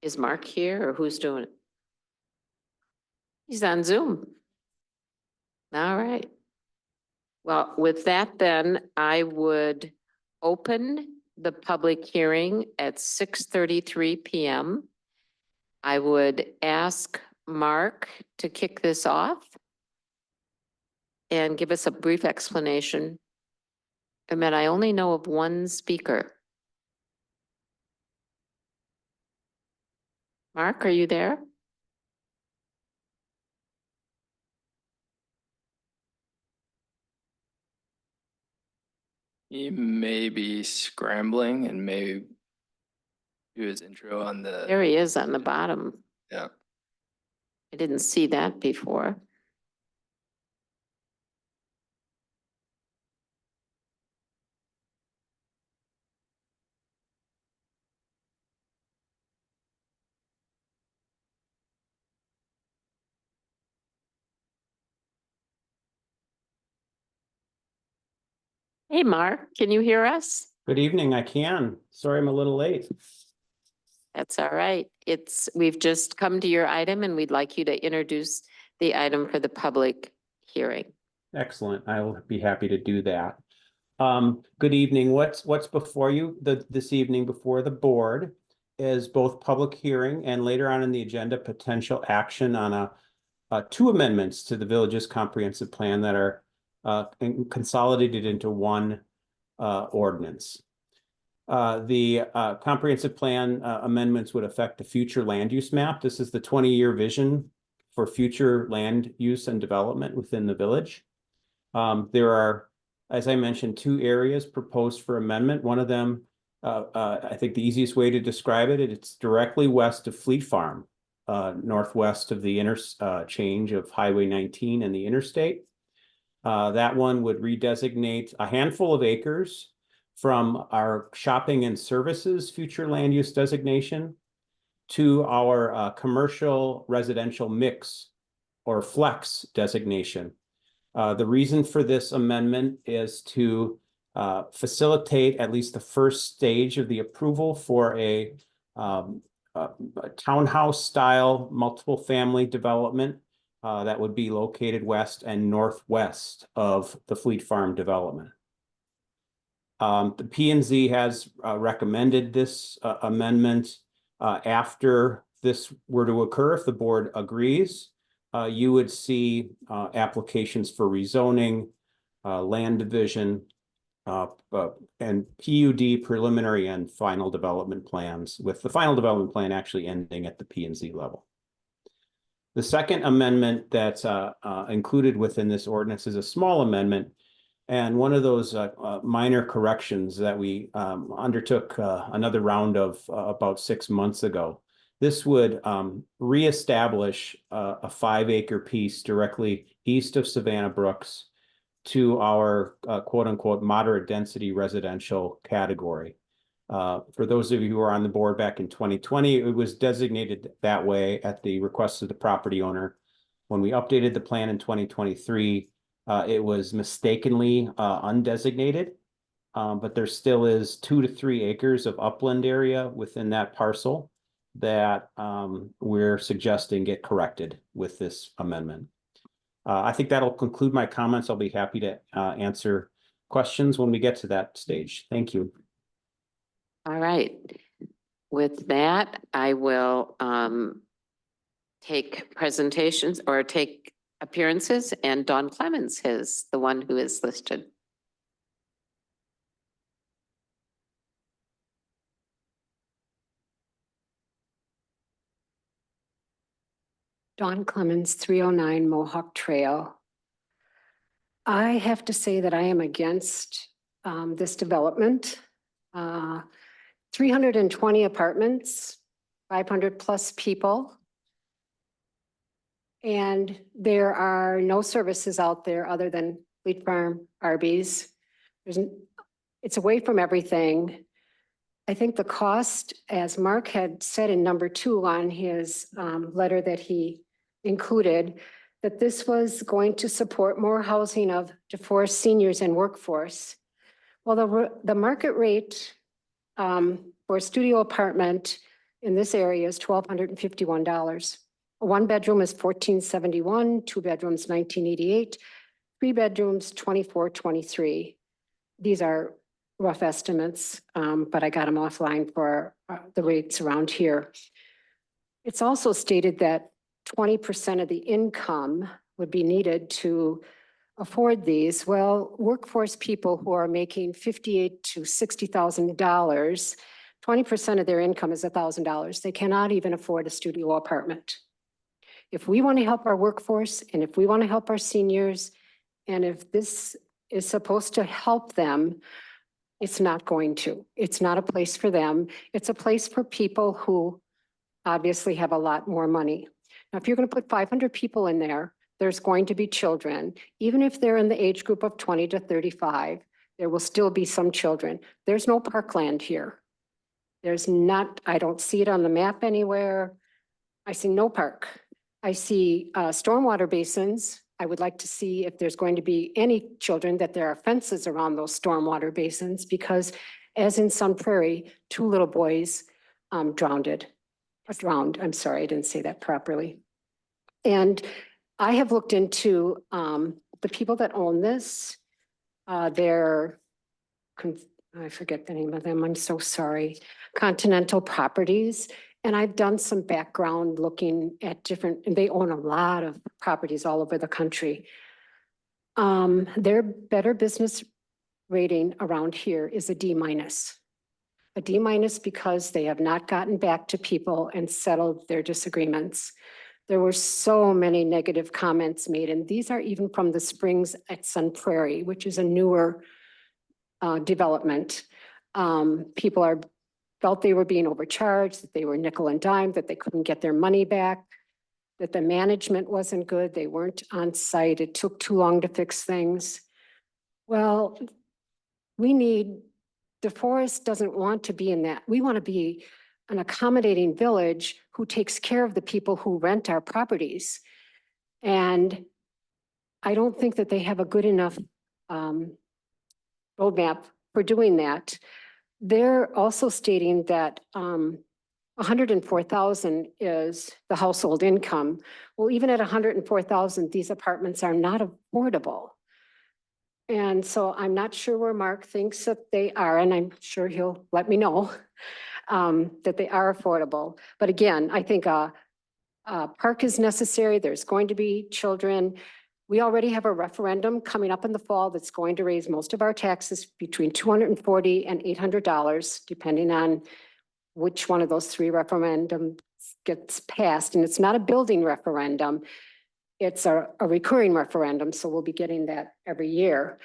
Is Mark here or who's doing it? He's on Zoom. All right. Well, with that then, I would open the public hearing at 6:33 PM. I would ask Mark to kick this off and give us a brief explanation. I mean, I only know of one speaker. Mark, are you there? He may be scrambling and may do his intro on the. There he is on the bottom. Yeah. I didn't see that before. Hey, Mark, can you hear us? Good evening, I can. Sorry, I'm a little late. That's all right. We've just come to your item and we'd like you to introduce the item for the public hearing. Excellent. I will be happy to do that. Good evening. What's before you this evening before the board is both public hearing and later on in the agenda, potential action on two amendments to the village's comprehensive plan that are consolidated into one ordinance. The comprehensive plan amendments would affect the future land use map. This is the 20-year vision for future land use and development within the village. There are, as I mentioned, two areas proposed for amendment. One of them, I think the easiest way to describe it, it's directly west of Fleet Farm, northwest of the interchange of Highway 19 and the interstate. That one would redesignate a handful of acres from our shopping and services future land use designation to our commercial residential mix or flex designation. The reason for this amendment is to facilitate at least the first stage of the approval for a townhouse style multiple family development that would be located west and northwest of the Fleet Farm development. The P&Z has recommended this amendment. After this were to occur, if the board agrees, you would see applications for rezoning, land division, and PUD preliminary and final development plans, with the final development plan actually ending at the P&Z level. The second amendment that's included within this ordinance is a small amendment, and one of those minor corrections that we undertook another round of about 6 months ago. This would reestablish a 5-acre piece directly east of Savannah Brooks to our quote unquote moderate density residential category. For those of you who are on the board back in 2020, it was designated that way at the request of the property owner. When we updated the plan in 2023, it was mistakenly undesignated, but there still is 2 to 3 acres of upland area within that parcel that we're suggesting get corrected with this amendment. I think that'll conclude my comments. I'll be happy to answer questions when we get to that stage. Thank you. All right. With that, I will take presentations or take appearances, and Dawn Clemens is the one who is listed. Dawn Clemens, 309 Mohawk Trail. I have to say that I am against this development. 320 apartments, 500 plus people. And there are no services out there other than Fleet Farm, Arby's. It's away from everything. I think the cost, as Mark had said in number 2 on his letter that he included, that this was going to support more housing of DeForest seniors and workforce. Well, the market rate for a studio apartment in this area is $1,251. A 1-bedroom is $1,471, 2 bedrooms $1,988, 3 bedrooms $2,423. These are rough estimates, but I got them offline for the rates around here. It's also stated that 20% of the income would be needed to afford these. Well, workforce people who are making $58,000 to $60,000, 20% of their income is $1,000. They cannot even afford a studio apartment. If we want to help our workforce and if we want to help our seniors, and if this is supposed to help them, it's not going to. It's not a place for them. It's a place for people who obviously have a lot more money. Now, if you're going to put 500 people in there, there's going to be children. Even if they're in the age group of 20 to 35, there will still be some children. There's no parkland here. There's not, I don't see it on the map anywhere. I see no park. I see stormwater basins. I would like to see if there's going to be any children, that there are fences around those stormwater basins, because as in Sun Prairie, 2 little boys drowned. I'm sorry, I didn't say that properly. And I have looked into the people that own this. I forget the name of them. I'm so sorry. Continental Properties. And I've done some background looking at different, and they own a lot of properties all over the country. Their Better Business rating around here is a D-. A D- because they have not gotten back to people and settled their disagreements. There were so many negative comments made, and these are even from the Springs at Sun Prairie, which is a newer development. People felt they were being overcharged, that they were nickel and dime, that they couldn't get their money back, that the management wasn't good, they weren't on site, it took too long to fix things. Well, DeForest doesn't want to be in that. We want to be an accommodating village who takes care of the people who rent our properties. And I don't think that they have a good enough roadmap for doing that. They're also stating that 104,000 is the household income. Well, even at 104,000, these apartments are not affordable. And so I'm not sure where Mark thinks that they are, and I'm sure he'll let me know that they are affordable. But again, I think a park is necessary. There's going to be children. We already have a referendum coming up in the fall that's going to raise most of our taxes between $240 and $800, depending on which one of those 3 referendums gets passed. And it's not a building referendum. It's a recurring referendum, so we'll be getting that every year.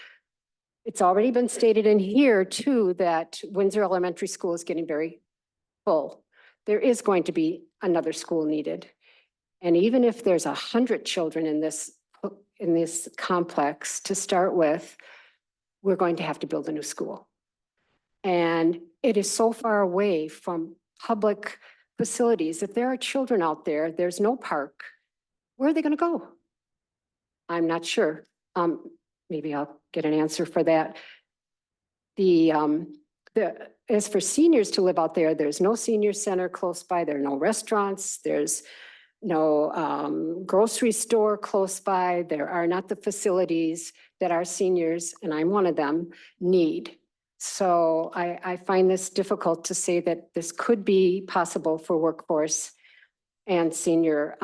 It's already been stated in here too that Windsor Elementary School is getting very full. There is going to be another school needed. And even if there's 100 children in this complex to start with, we're going to have to build a new school. And it is so far away from public facilities. If there are children out there, there's no park. Where are they going to go? I'm not sure. Maybe I'll get an answer for that. As for seniors to live out there, there's no senior center close by. There are no restaurants. There's no grocery store close by. There are not the facilities that our seniors, and I'm one of them, need. So I find this difficult to say that this could be possible for workforce and senior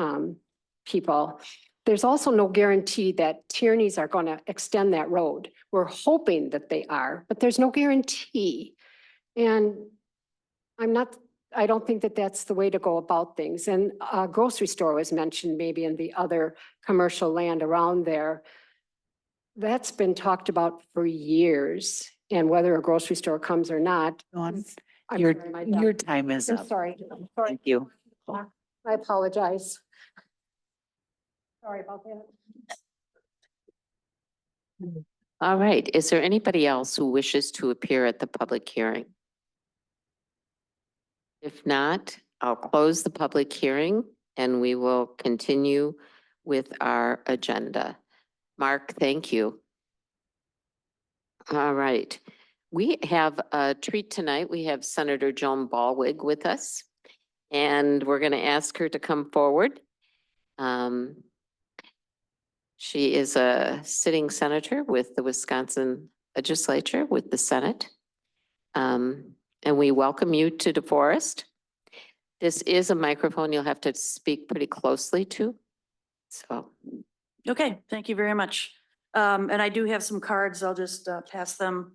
people. There's also no guarantee that Tierney's are going to extend that road. We're hoping that they are, but there's no guarantee. And I don't think that that's the way to go about things. And a grocery store was mentioned maybe in the other commercial land around there. that's been talked about for years, and whether a grocery store comes or not. Dawn, I'm your, sorry, my your dog. time is I'm up. sorry. Thank you. I apologize. Sorry about that. All right, is there anybody else who wishes to appear at the public hearing? If not, I'll close the public hearing and we will continue with our agenda. Mark, thank you. All right, we have a treat tonight. We have Senator Joan Ballwig with us, and we're going to ask her to come forward. She is a sitting senator with the Wisconsin legislature with the Senate. And we welcome you to DeForest. This is a microphone you'll have to speak pretty closely to. So, Okay, thank you very much. And I do have some cards. I'll just pass them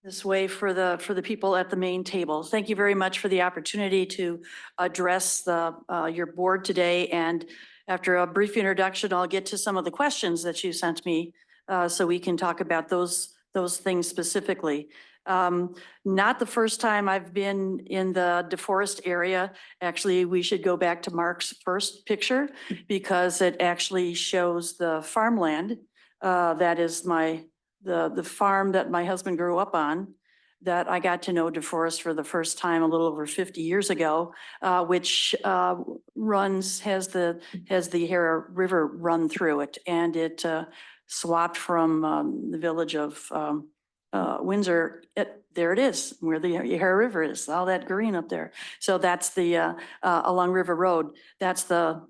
this way for the people at the main table. Thank you very much for the opportunity to address your board today. And after a brief introduction, I'll get to some of the questions that you sent me so we can talk about those things specifically. Not the first time I've been in the DeForest area. Actually, we should go back to Mark's first picture because it actually shows the farmland. That is the farm that my husband grew up on, that I got to know DeForest for the first time a little over 50 years ago, which has the Hara River run through it, and it swapped from the village of Windsor. There it is, where the Hara River is, all that green up there. So that's the along River Road. That's the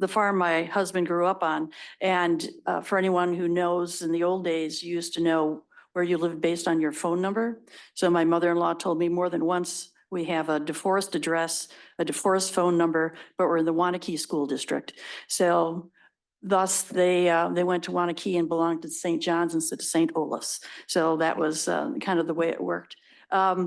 farm my husband grew up on. And for anyone who knows, in the old days, you used to know where you lived based on your phone number. So my mother-in-law told me more than once, we have a DeForest address, a DeForest phone number, but we're in the Waunakee School District. So thus, they went to Waunakee and belonged to St. John's instead of St. Olaf's. So that was kind of the way it worked. I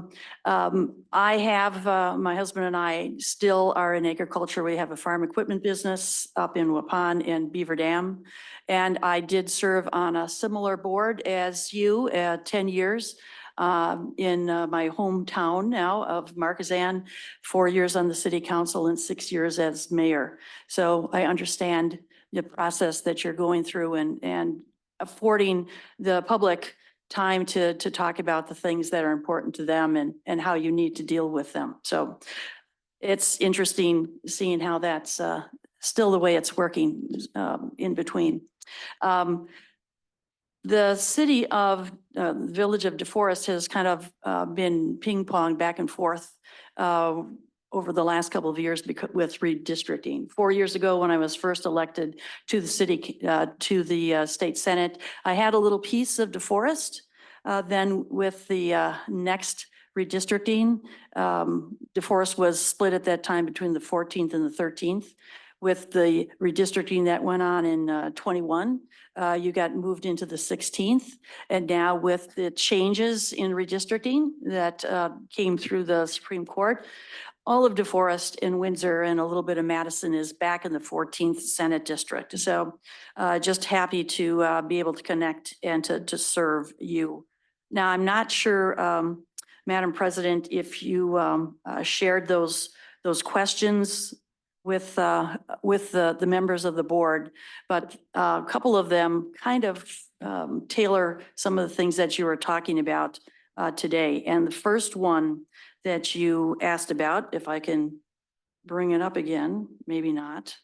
have, my husband and I still are in agriculture. We have a farm equipment business up in Waupun and Beaver Dam. And I did serve on a similar board as you, 10 years in my hometown now of Marquezan, 4 years on the city council and 6 years as mayor. So I understand the process that you're going through and affording the public time to talk about the things that are important to them and how you need to deal with them. So it's interesting seeing how that's still the way it's working in between. The city of Village of DeForest has kind of been ping pong back and forth over the last couple of years with redistricting. 4 years ago, when I was first elected to the city, to the state senate, I had a little piece of DeForest. Then with the next redistricting, DeForest was split at that time between the 14th and the 13th. With the redistricting that went on in 21, you got moved into the 16th. And now with the changes in redistricting that came through the Supreme Court, all of DeForest and Windsor and a little bit of Madison is back in the 14th Senate District. So just happy to be able to connect and to serve you. Now, I'm not sure, Madam President, if you shared those questions with the members of the board, but a couple of them kind of tailor some of the things that you were talking about today. And the first one that you asked about, if I can bring it up again, maybe not,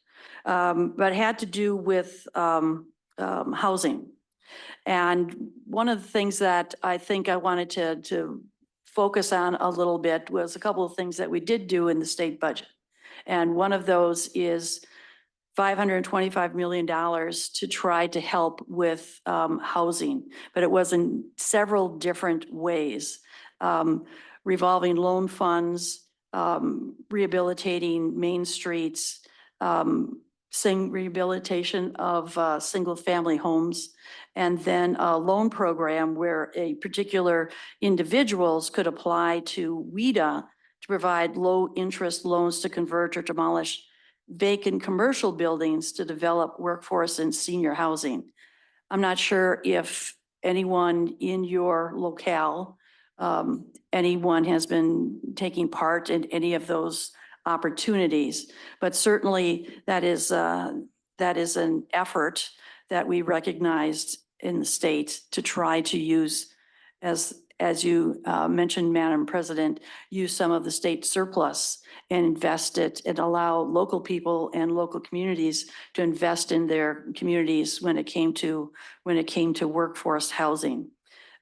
but had to do with housing. And one of the things that I think I wanted to focus on a little bit was a couple of things that we did do in the state budget. And one of those is $525 million to try to help with housing, but it was in several different ways. Revolving loan funds, rehabilitating main streets, rehabilitation of single-family homes, and then a loan program where a particular individuals could apply to WIDA to provide low-interest loans to convert or demolish vacant commercial buildings to develop workforce and senior housing. I'm not sure if anyone in your locale, anyone has been taking part in any of those opportunities, but certainly that is an effort that we recognized in the state to try to use, as you mentioned, Madam President, use some of the state surplus and invest it and allow local people and local communities to invest in their communities when it came to workforce housing.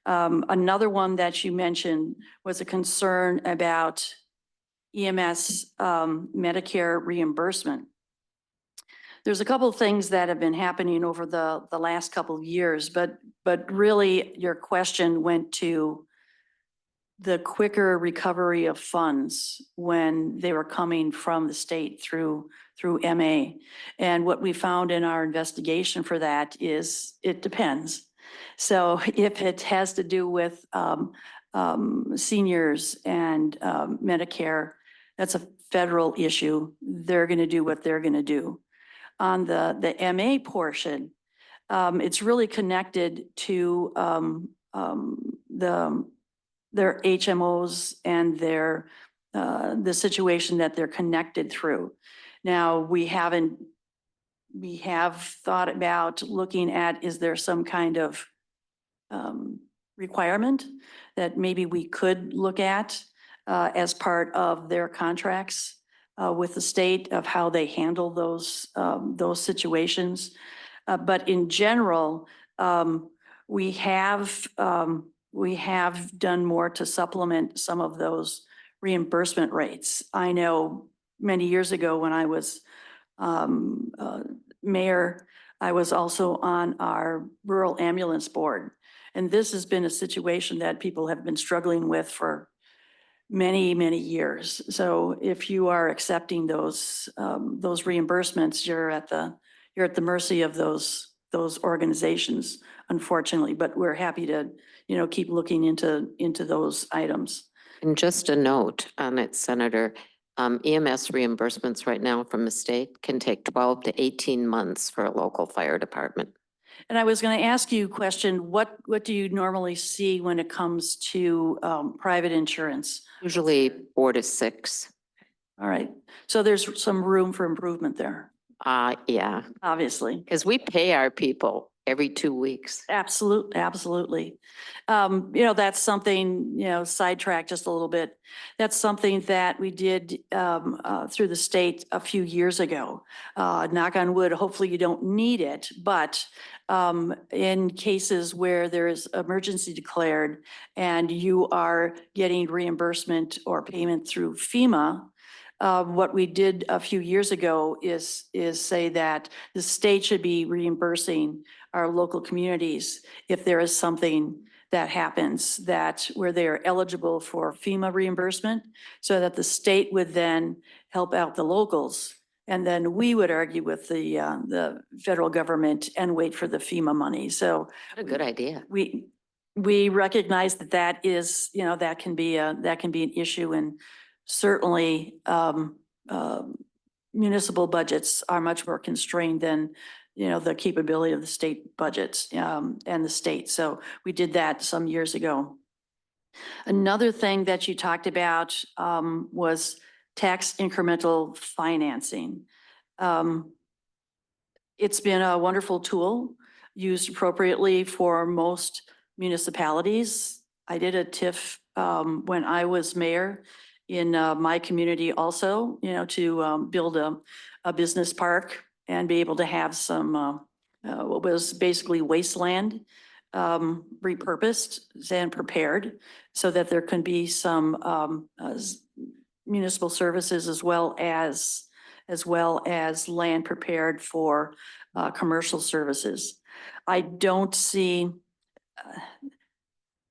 Another one that you mentioned was a concern about EMS Medicare reimbursement. There's a couple of things that have been happening over the last couple of years, but really your question went to the quicker recovery of funds when they were coming from the state through MA. And what we found in our investigation for that is it depends. So if it has to do with seniors and Medicare, that's a federal issue. They're going to do what they're going to do. On the MA portion, it's really connected to their HMOs and the situation that they're connected through. Now, we have thought about looking at, is there some kind of requirement that maybe we could look at as part of their contracts with the state of how they handle those situations. But in general, we have done more to supplement some of those reimbursement rates. I know many years ago when I was mayor, I was also on our rural ambulance board. And this has been a situation that people have been struggling with for many, many years. So if you are accepting those reimbursements, you're at the mercy of those organizations, unfortunately. But we're happy to, keep looking into those items. And just a note on it, Senator, EMS reimbursements right now from the state can take 12 to 18 months for a local fire department. And I was going to ask you a question, what do you normally see when it comes to private insurance? Usually 4 to 6. All right. So there's some room for improvement there. Yeah. Obviously. Because we pay our people every 2 weeks. Absolutely. That's something, sidetrack just a little bit. That's something that we did through the state a few years ago. Knock on wood, hopefully you don't need it, but in cases where there is emergency declared and you are getting reimbursement or payment through FEMA, what we did a few years ago is say that the state should be reimbursing our local communities if there is something that happens where they are eligible for FEMA reimbursement, so that the state would then help out the locals. And then we would argue with the federal government and wait for the FEMA money. So what a good idea. We recognize that is, that can be an issue, and certainly municipal budgets are much more constrained than the capability of the state budgets and the state. So we did that some years ago. Another thing that you talked about was tax incremental financing. It's been a wonderful tool used appropriately for most municipalities. I did a TIF when I was mayor in my community also, to build a business park and be able to have some what was basically wasteland repurposed and prepared so that there can be some municipal services as well as land prepared for commercial services. I don't see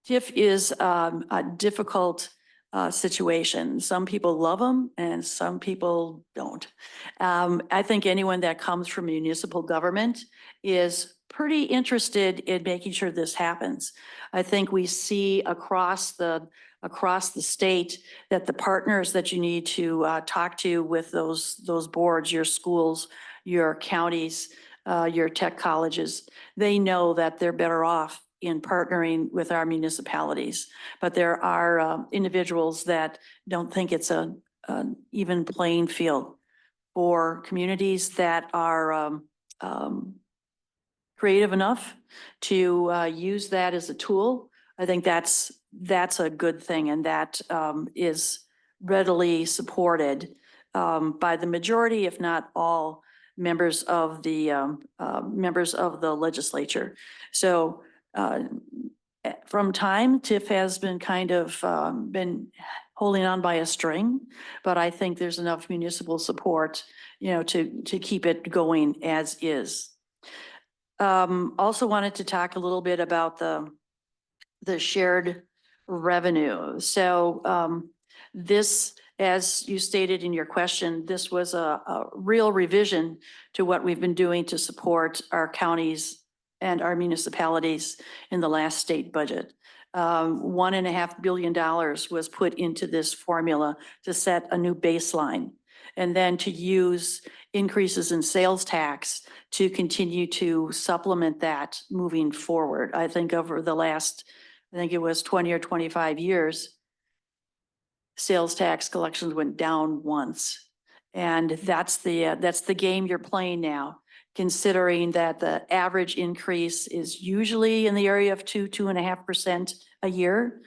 TIF is a difficult situation. Some people love them and some people don't. I think anyone that comes from municipal government is pretty interested in making sure this happens. I think we see across the state that the partners that you need to talk to with those boards, your schools, your counties, your tech colleges, they know that they're better off in partnering with our municipalities. But there are individuals that don't think it's an even playing field for communities that are creative enough to use that as a tool. I think that's a good thing, and that is readily supported by the majority, if not all, members of the legislature. So from time, TIF has been kind of been holding on by a string, but I think there's enough municipal support, to keep it going as is. Also wanted to talk a little bit about the shared revenue. So this, as you stated in your question, this was a real revision to what we've been doing to support our counties and our municipalities in the last state budget. $1.5 billion was put into this formula to set a new baseline, and then to use increases in sales tax to continue to supplement that moving forward. I think over the last, I think it was 20 or 25 years, sales tax collections went down once. And that's the game you're playing now, considering that the average increase is usually in the area of 2.5% a year.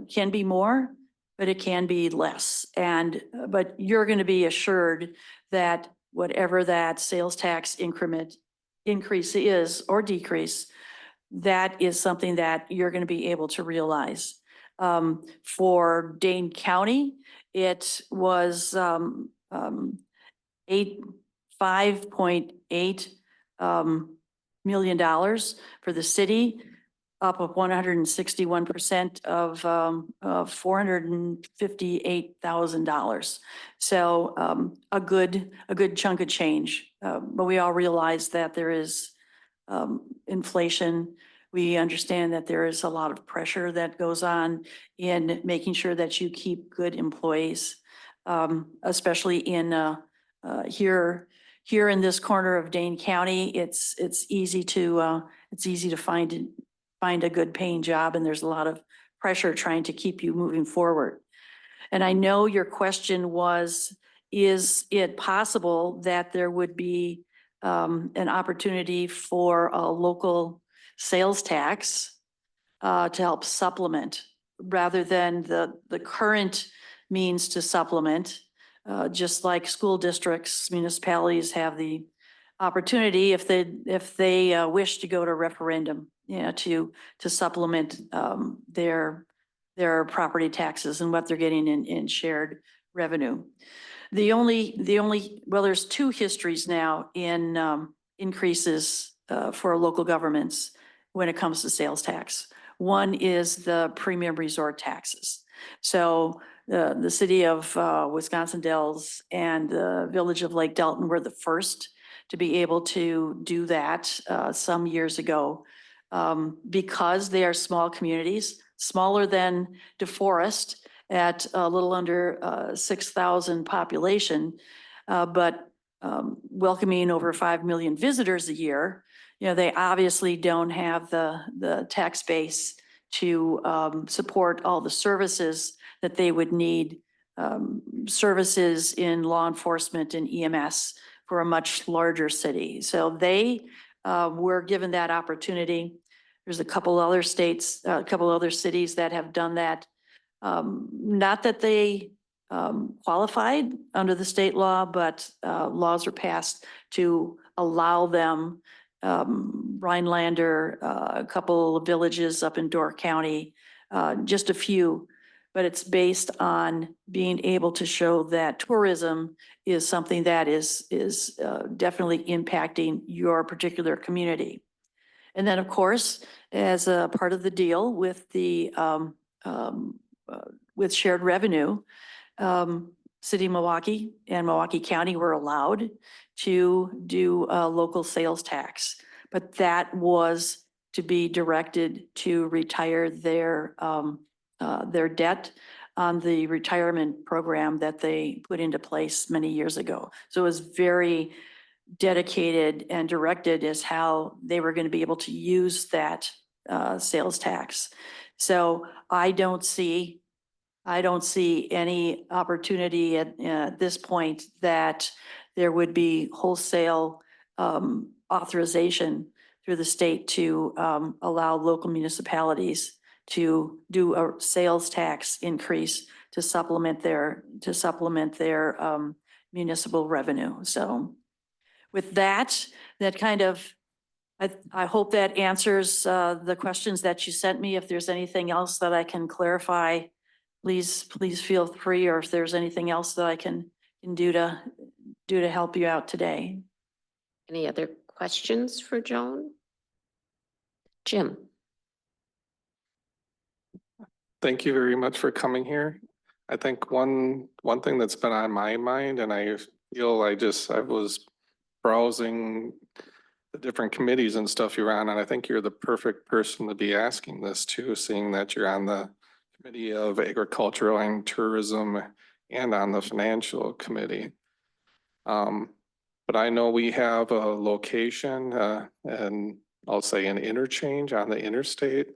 Can be more, but it can be less. But you're going to be assured that whatever that sales tax increase is or decrease, that is something that you're going to be able to realize. For Dane County, it was $5.8 million for the city, up of 161% of $458,000. So a good chunk of change. But we all realize that there is inflation. We understand that there is a lot of pressure that goes on in making sure that you keep good employees, especially in here in this corner of Dane County. It's easy to find a good paying job, and there's a lot of pressure trying to keep you moving forward. And I know your question was, is it possible that there would be an opportunity for a local sales tax to help supplement rather than the current means to supplement, just like school districts, municipalities have the opportunity if they wish to go to referendum, to supplement their property taxes and what they're getting in shared revenue. Well, there's two histories now in increases for local governments when it comes to sales tax. One is the premium resort taxes. So the city of Wisconsin Dells and the village of Lake Delton were the first to be able to do that some years ago, because they are small communities, smaller than DeForest at a little under 6,000 population, but welcoming over 5 million visitors a year. They obviously don't have the tax base to support all the services that they would need, services in law enforcement and EMS for a much larger city. So they were given that opportunity. There's a couple other states, a couple other cities that have done that. Not that they qualified under the state law, but laws were passed to allow them. Rhinelander, a couple of villages up in Door County, just a few, but it's based on being able to show that tourism is something that is definitely impacting your particular community. And then, of course, as a part of the deal with the with shared revenue, City of Milwaukee and Milwaukee County were allowed to do a local sales tax, but that was to be directed to retire their debt on the retirement program that they put into place many years ago. So it was very, dedicated and directed as how they were going to be able to use that sales tax. So I don't see any opportunity at this point that there would be wholesale authorization through the state to allow local municipalities to do a sales tax increase to supplement their municipal revenue. So with that, that kind of, I hope that answers the questions that you sent me. If there's anything else that I can clarify, please feel free, or if there's anything else that I can do to help you out today. Any other questions for Joan? Jim? Thank you very much for coming here. I think one thing that's been on my mind, and I feel I was browsing the different committees and stuff you're on, and I think you're the perfect person to be asking this to, seeing that you're on the Committee of Agricultural and Tourism and on the Financial Committee. But I know we have a location and I'll say an interchange on the interstate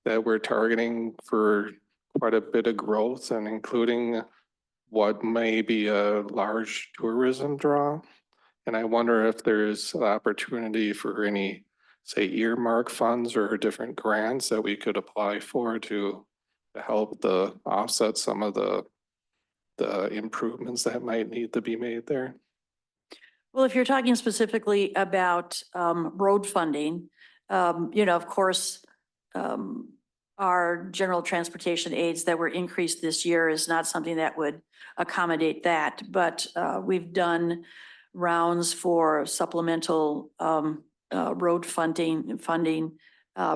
that we're targeting for quite a bit of growth, and including what may be a large tourism draw. And I wonder if there's an opportunity for any, say, earmark funds or different grants that we could apply for to help offset some of the improvements that might need to be made there. Well, if you're talking specifically about road funding, of course, our general transportation aids that were increased this year is not something that would accommodate that. But we've done rounds for supplemental road funding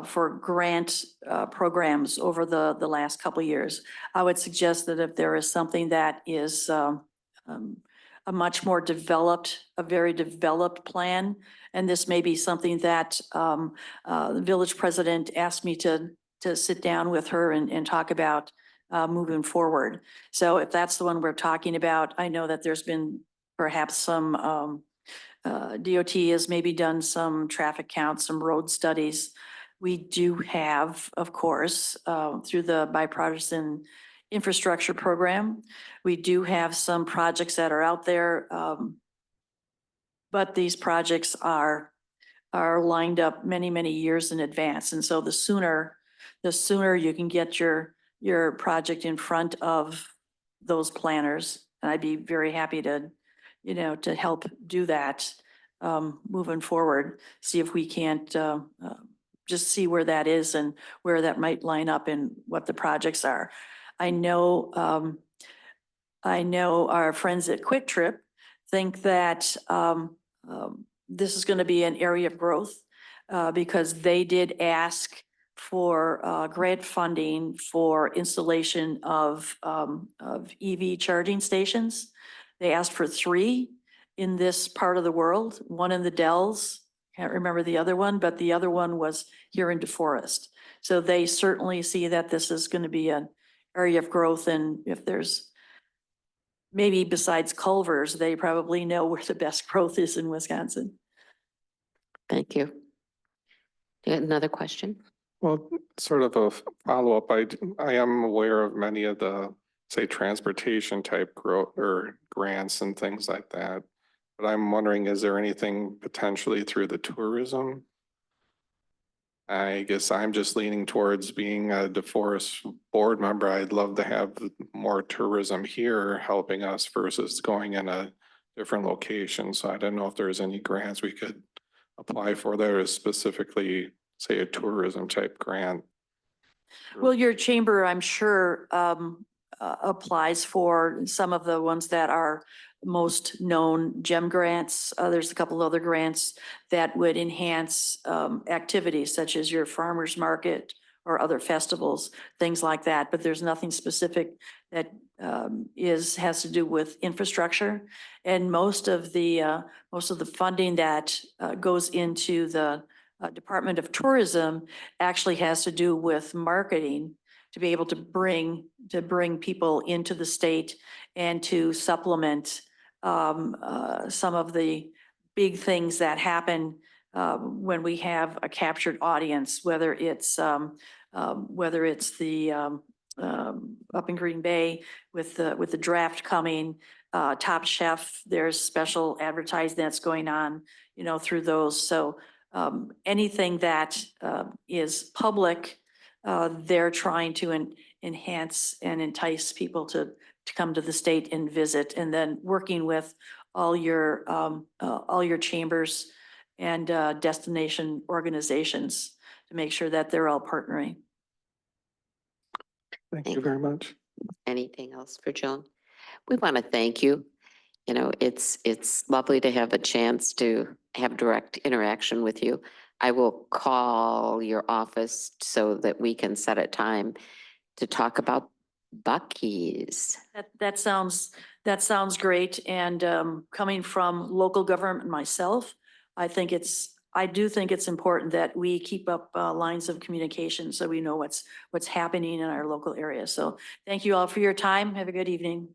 for grant programs over the last couple of years. I would suggest that if there is something that is a much more developed, a very developed plan, and this may be something that the village president asked me to sit down with her and talk about moving forward. So if that's the one we're talking about, I know that there's been perhaps some DOT has maybe done some traffic counts, some road studies. We do have, of course, through the bipartisan infrastructure program, we do have some projects that are out there. But these projects are lined up many, many years in advance. And so the sooner you can get your project in front of those planners, and I'd be very happy to help do that moving forward, see if we can't just see where that is and where that might line up and what the projects are. I know our friends at Quick Trip think that this is going to be an area of growth because they did ask for grant funding for installation of EV charging stations. They asked for 3 in this part of the world, 1 in the Dells. Can't remember the other one, but the other one was here in DeForest. So they certainly see that this is going to be an area of growth. And if there's maybe besides Culver's, they probably know where the best growth is in Wisconsin. Thank you. You got another question? Well, sort of a follow-up. I am aware of many of the, say, transportation type growth or grants and things like that. But I'm wondering, is there anything potentially through the tourism? I guess I'm just leaning towards being a DeForest board member. I'd love to have more tourism here helping us versus going in a different location. So I don't know if there's any grants we could apply for that is specifically, say, a tourism type grant. Well, your chamber, I'm sure, applies for some of the ones that are most known GEM grants. There's a couple other grants that would enhance activities such as your farmer's market or other festivals, things like that. But there's nothing specific that has to do with infrastructure. And most of the funding that goes into the Department of Tourism actually has to do with marketing to be able to bring people into the state and to supplement some of the big things that happen when we have a captured audience, whether it's the up in Green Bay with the draft coming, Top Chef, there's special advertising that's going on, you know, through those. So anything that is public, they're trying to enhance and entice people to come to the state and visit, and then working with all your chambers and destination organizations to make sure that they're all partnering. Thank you very much. Anything else for Joan? We want to thank you. You know, it's lovely to have a chance to have direct interaction with you. I will call your office so that we can set a time to talk about Buc-ee's. That sounds great. And coming from local government myself, I do think it's important that we keep up lines of communication so we know what's happening in our local area. So thank you all for your time. Have a good evening.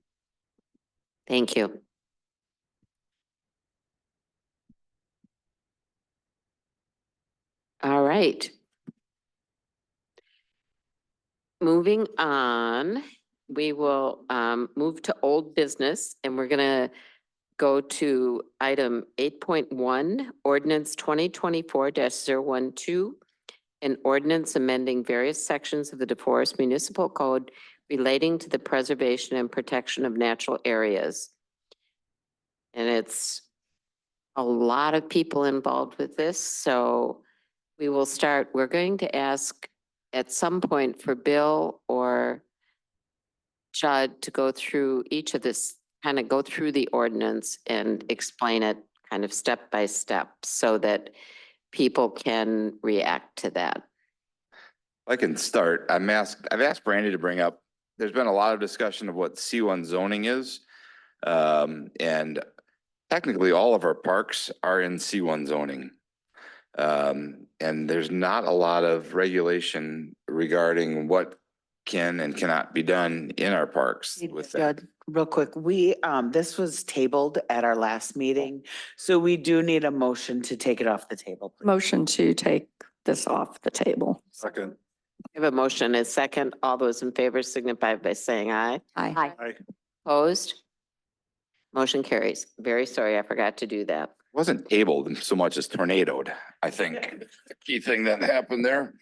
Thank you. All right. Moving on, we will move to old business, and we're gonna go to item 8.1, ordinance 2024-012, an ordinance amending various sections of the DeForest Municipal Code relating to the preservation and protection of natural areas. And it's a lot of people involved with this, so we will start. We're going to ask at some point for Bill or Judd to go through each of this, kind of go through the ordinance and explain it kind of step by step so that people can react to that. I can start. I've asked Brandy to bring up, there's been a lot of discussion of what C1 zoning is. And technically all of our parks are in C1 zoning. And there's not a lot of regulation regarding what can and cannot be done in our parks with that. Judd, real quick, this was tabled at our last meeting, so we do need a motion to take it off the table. Motion to take this off the table. Second. We have a motion and a second. All those in favor signify by saying aye. Aye. Aye. Opposed? Motion carries. Very sorry, I forgot to do that. Wasn't tabled so much as tornadoed, I think. The key thing that happened there.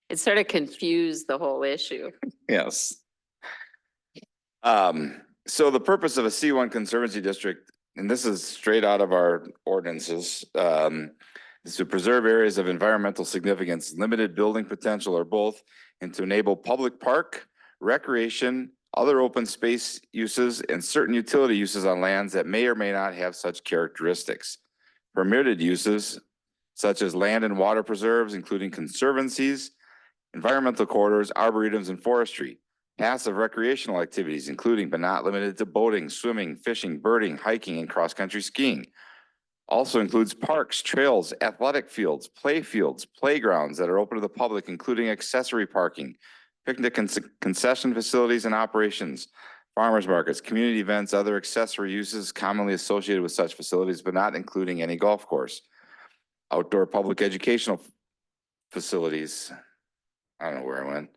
It sort of confused the whole issue. Yes. So the purpose of a C1 Conservancy District, and this is straight out of our ordinances, is to preserve areas of environmental significance, limited building potential, or both, and to enable public park, recreation, other open space uses, and certain utility uses on lands that may or may not have such characteristics. Permitted uses such as land and water preserves, including conservancies, environmental corridors, arboretums, and forestry. Passive recreational activities, including but not limited to boating, swimming, fishing, birding, hiking, and cross-country skiing. Also includes parks, trails, athletic fields, play fields, playgrounds that are open to the public, including accessory parking, picnic concession facilities and operations, farmers markets, community events, other accessory uses commonly associated with such facilities, but not including any golf course. Outdoor public educational facilities. I don't know where I went.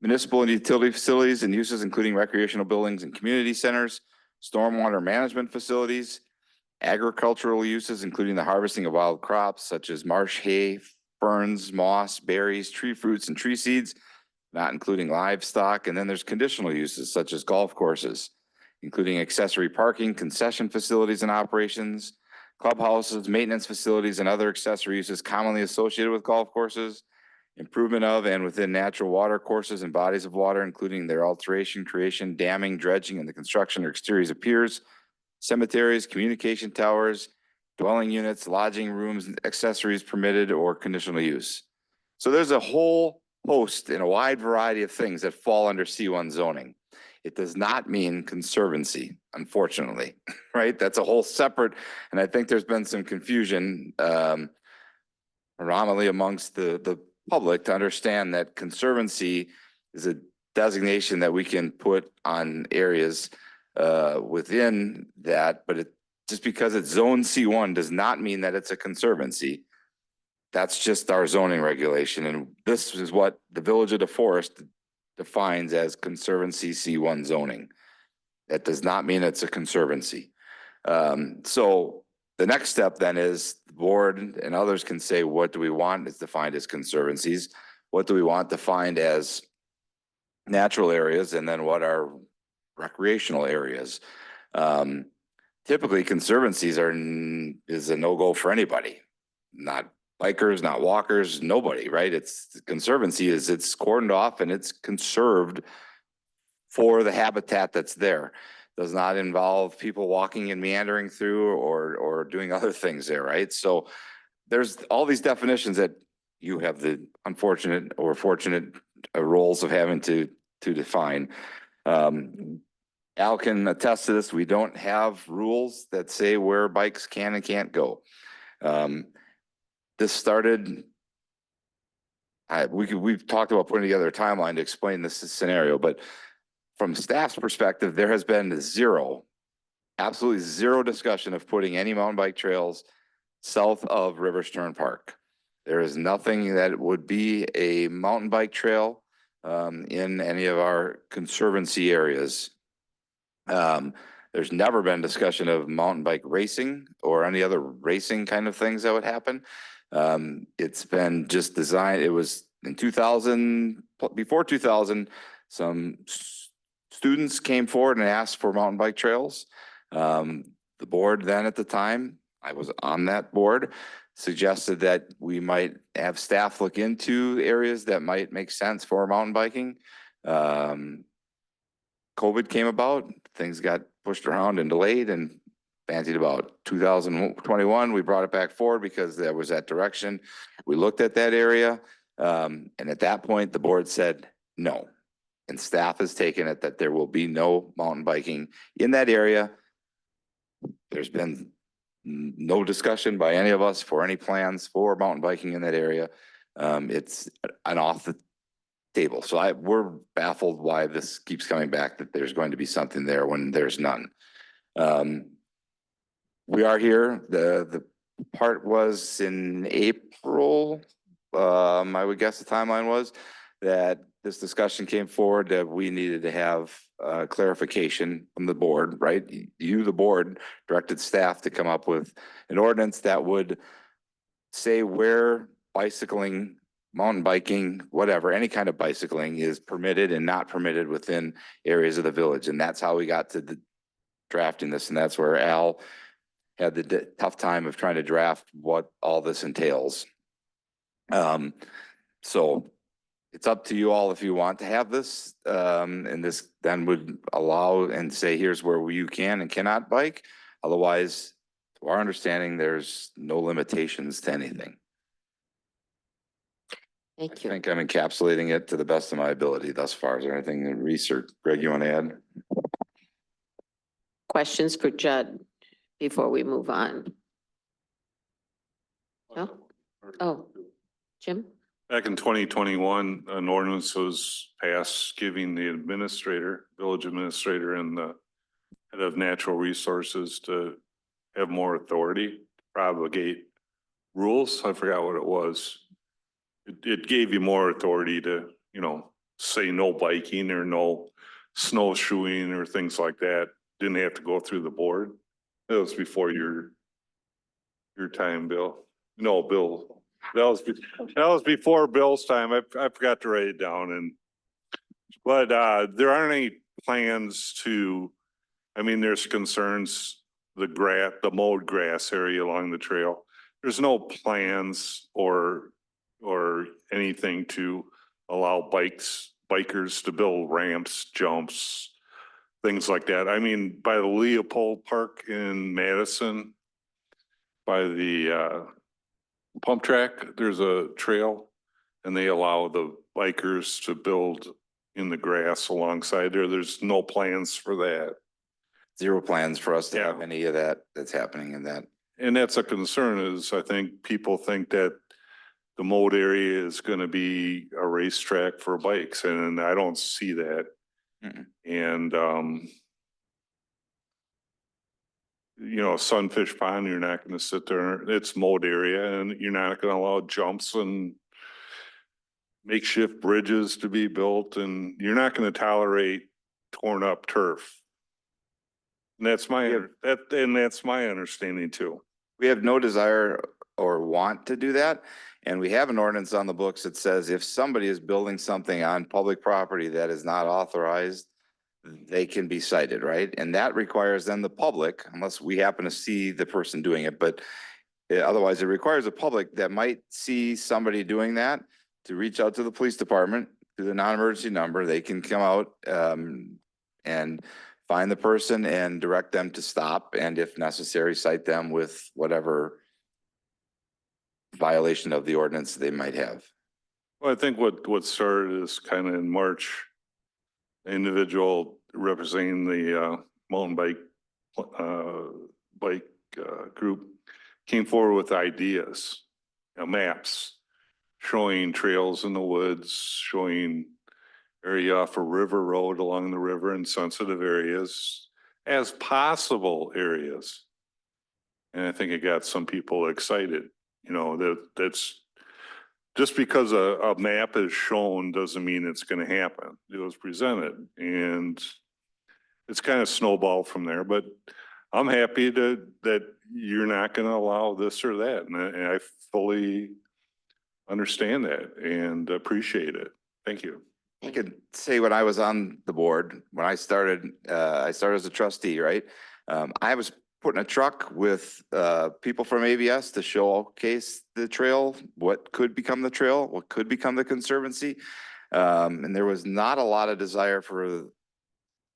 Municipal and utility facilities and uses, including recreational buildings and community centers, stormwater management facilities, agricultural uses, including the harvesting of wild crops such as marsh hay, ferns, moss, berries, tree fruits, and tree seeds, not including livestock. And then there's conditional uses such as golf courses, including accessory parking, concession facilities and operations, clubhouses, maintenance facilities, and other accessory uses commonly associated with golf courses, improvement of and within natural water courses and bodies of water, including their alteration, creation, damming, dredging, and the construction or exteriors of piers, cemeteries, communication towers, dwelling units, lodging rooms, and accessories permitted or conditional use. So there's a whole host and a wide variety of things that fall under C1 zoning. It does not mean conservancy, unfortunately, right? That's a whole separate, and I think there's been some confusion, predominantly amongst the public to understand that conservancy is a designation that we can put on areas within that, but just because it's zone C1 does not mean that it's a conservancy. That's just our zoning regulation, and this is what the Village of DeForest defines as conservancy C1 zoning. That does not mean it's a conservancy. So the next step then is the board and others can say, what do we want is defined as conservancies? What do we want defined as natural areas? And then what are recreational areas? Typically conservancies is a no-go for anybody, not bikers, not walkers, nobody, right? It's conservancy is it's cordoned off and it's conserved for the habitat that's there. Does not involve people walking and meandering through or doing other things there, right? So there's all these definitions that you have the unfortunate or fortunate roles of having to define. Al can attest to this. We don't have rules that say where bikes can and can't go. This started, we've talked about putting together a timeline to explain this scenario, but from staff's perspective, there has been absolutely zero discussion of putting any mountain bike trails south of River Stern Park. There is nothing that would be a mountain bike trail in any of our conservancy areas. There's never been discussion of mountain bike racing or any other racing kind of things that would happen. It's been just designed, it was in 2000, before 2000, some students came forward and asked for mountain bike trails. The board then at the time, I was on that board, suggested that we might have staff look into areas that might make sense for mountain biking. COVID came about, things got pushed around and delayed, and fancied about 2021, we brought it back forward because there was that direction. We looked at that area, and at that point, the board said no. And staff has taken it that there will be no mountain biking in that area. There's been no discussion by any of us for any plans for mountain biking in that area. It's an off the table. So we're baffled why this keeps coming back, that there's going to be something there when there's none. We are here. The part was in April. I would guess the timeline was that this discussion came forward that we needed to have clarification from the board, right? You, the board, directed staff to come up with an ordinance that would say where bicycling, mountain biking, whatever, any kind of bicycling is permitted and not permitted within areas of the village. And that's how we got to the drafting this. And that's where Al had the tough time of trying to draft what all this entails. So it's up to you all if you want to have this, and this then would allow and say, here's where you can and cannot bike. Otherwise, to our understanding, there's no limitations to anything. Thank you. I think I'm encapsulating it to the best of my ability thus far. Is there anything in research, Greg, you want to add? Questions for Judd before we move on? No? Oh, Jim? Back in 2021, an ordinance was passed giving the administrator, village administrator and the head of natural resources to have more authority to promulgate rules. I forgot what it was. It gave you more authority to, say no biking or no snowshoeing or things like that. Didn't have to go through the board. That was before your time, Bill. No, Bill. That was before Bill's time. I forgot to write it down, but there aren't any plans to. I mean, there's concerns the mowed grass area along the trail. There's no plans or anything to allow bikers to build ramps, jumps, things like that. I mean, by the Leopold Park in Madison, by the pump track, there's a trail, and they allow the bikers to build in the grass alongside there. There's no plans for that. Zero plans for us to have any of that that's happening in that. And that's a concern, is I think people think that the mode area is gonna be a racetrack for bikes, and I don't see that. And, you know, Sunfish Pond, you're not gonna sit there, it's mode area, and you're not gonna allow jumps and makeshift bridges to be built, and you're not gonna tolerate torn up turf. And that's my, that's my understanding too. We have no desire or want to do that. And we have an ordinance on the books that says if somebody is building something on public property that is not authorized, they can be cited, right? And that requires then the public, unless we happen to see the person doing it, but otherwise it requires the public that might see somebody doing that to reach out to the police department, to the non-emergency number. They can come out and find the person and direct them to stop, and if necessary, cite them with whatever violation of the ordinance they might have. Well, I think what started is kind of in March, individual representing the mountain bike group came forward with ideas, maps showing trails in the woods, showing area off a river road along the river and sensitive areas as possible areas. And I think it got some people excited, you know, that's just because a map is shown doesn't mean it's going to happen. It was presented and it's kind of snowballed from there, but I'm happy that you're not going to allow this or that. And I fully understand that and appreciate it. Thank you. I could say when I was on the board, when I started as a trustee, right? I was put in a truck with people from ABS to showcase the trail, what could become the trail, what could become the conservancy. And there was not a lot of desire for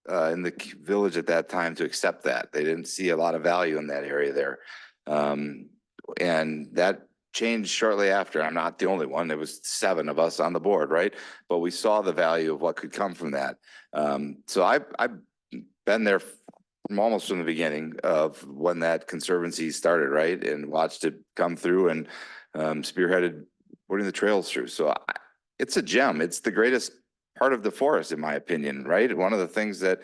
in the village at that time to accept that. They didn't see a lot of value in that area there. And that changed shortly after. I'm not the only one. There was 7 of us on the board, right? But we saw the value of what could come from that. So I've been there from almost from the beginning of when that conservancy started, right? And watched it come through and spearheaded putting the trails through. So it's a gem. It's the greatest part of the forest, in my opinion, right? One of the things that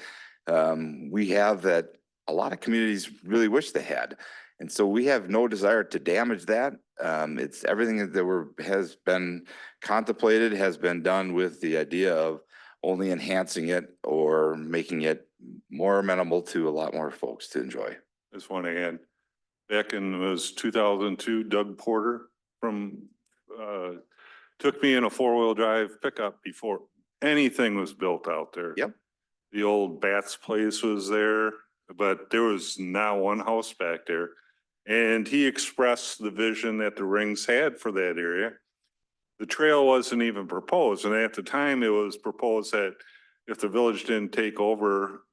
we have that a lot of communities really wish they had. And so we have no desire to damage that. It's everything that has been contemplated has been done with the idea of only enhancing it or making it more amenable to a lot more folks to enjoy. I just want to add, back in, it was 2002, Doug Porter took me in a 4-wheel drive pickup before anything was built out there. Yep. The old Bats place was there, but there was not one house back there. And he expressed the vision that the Rings had for that area. The trail wasn't even proposed. And at the time it was proposed that if the village didn't take over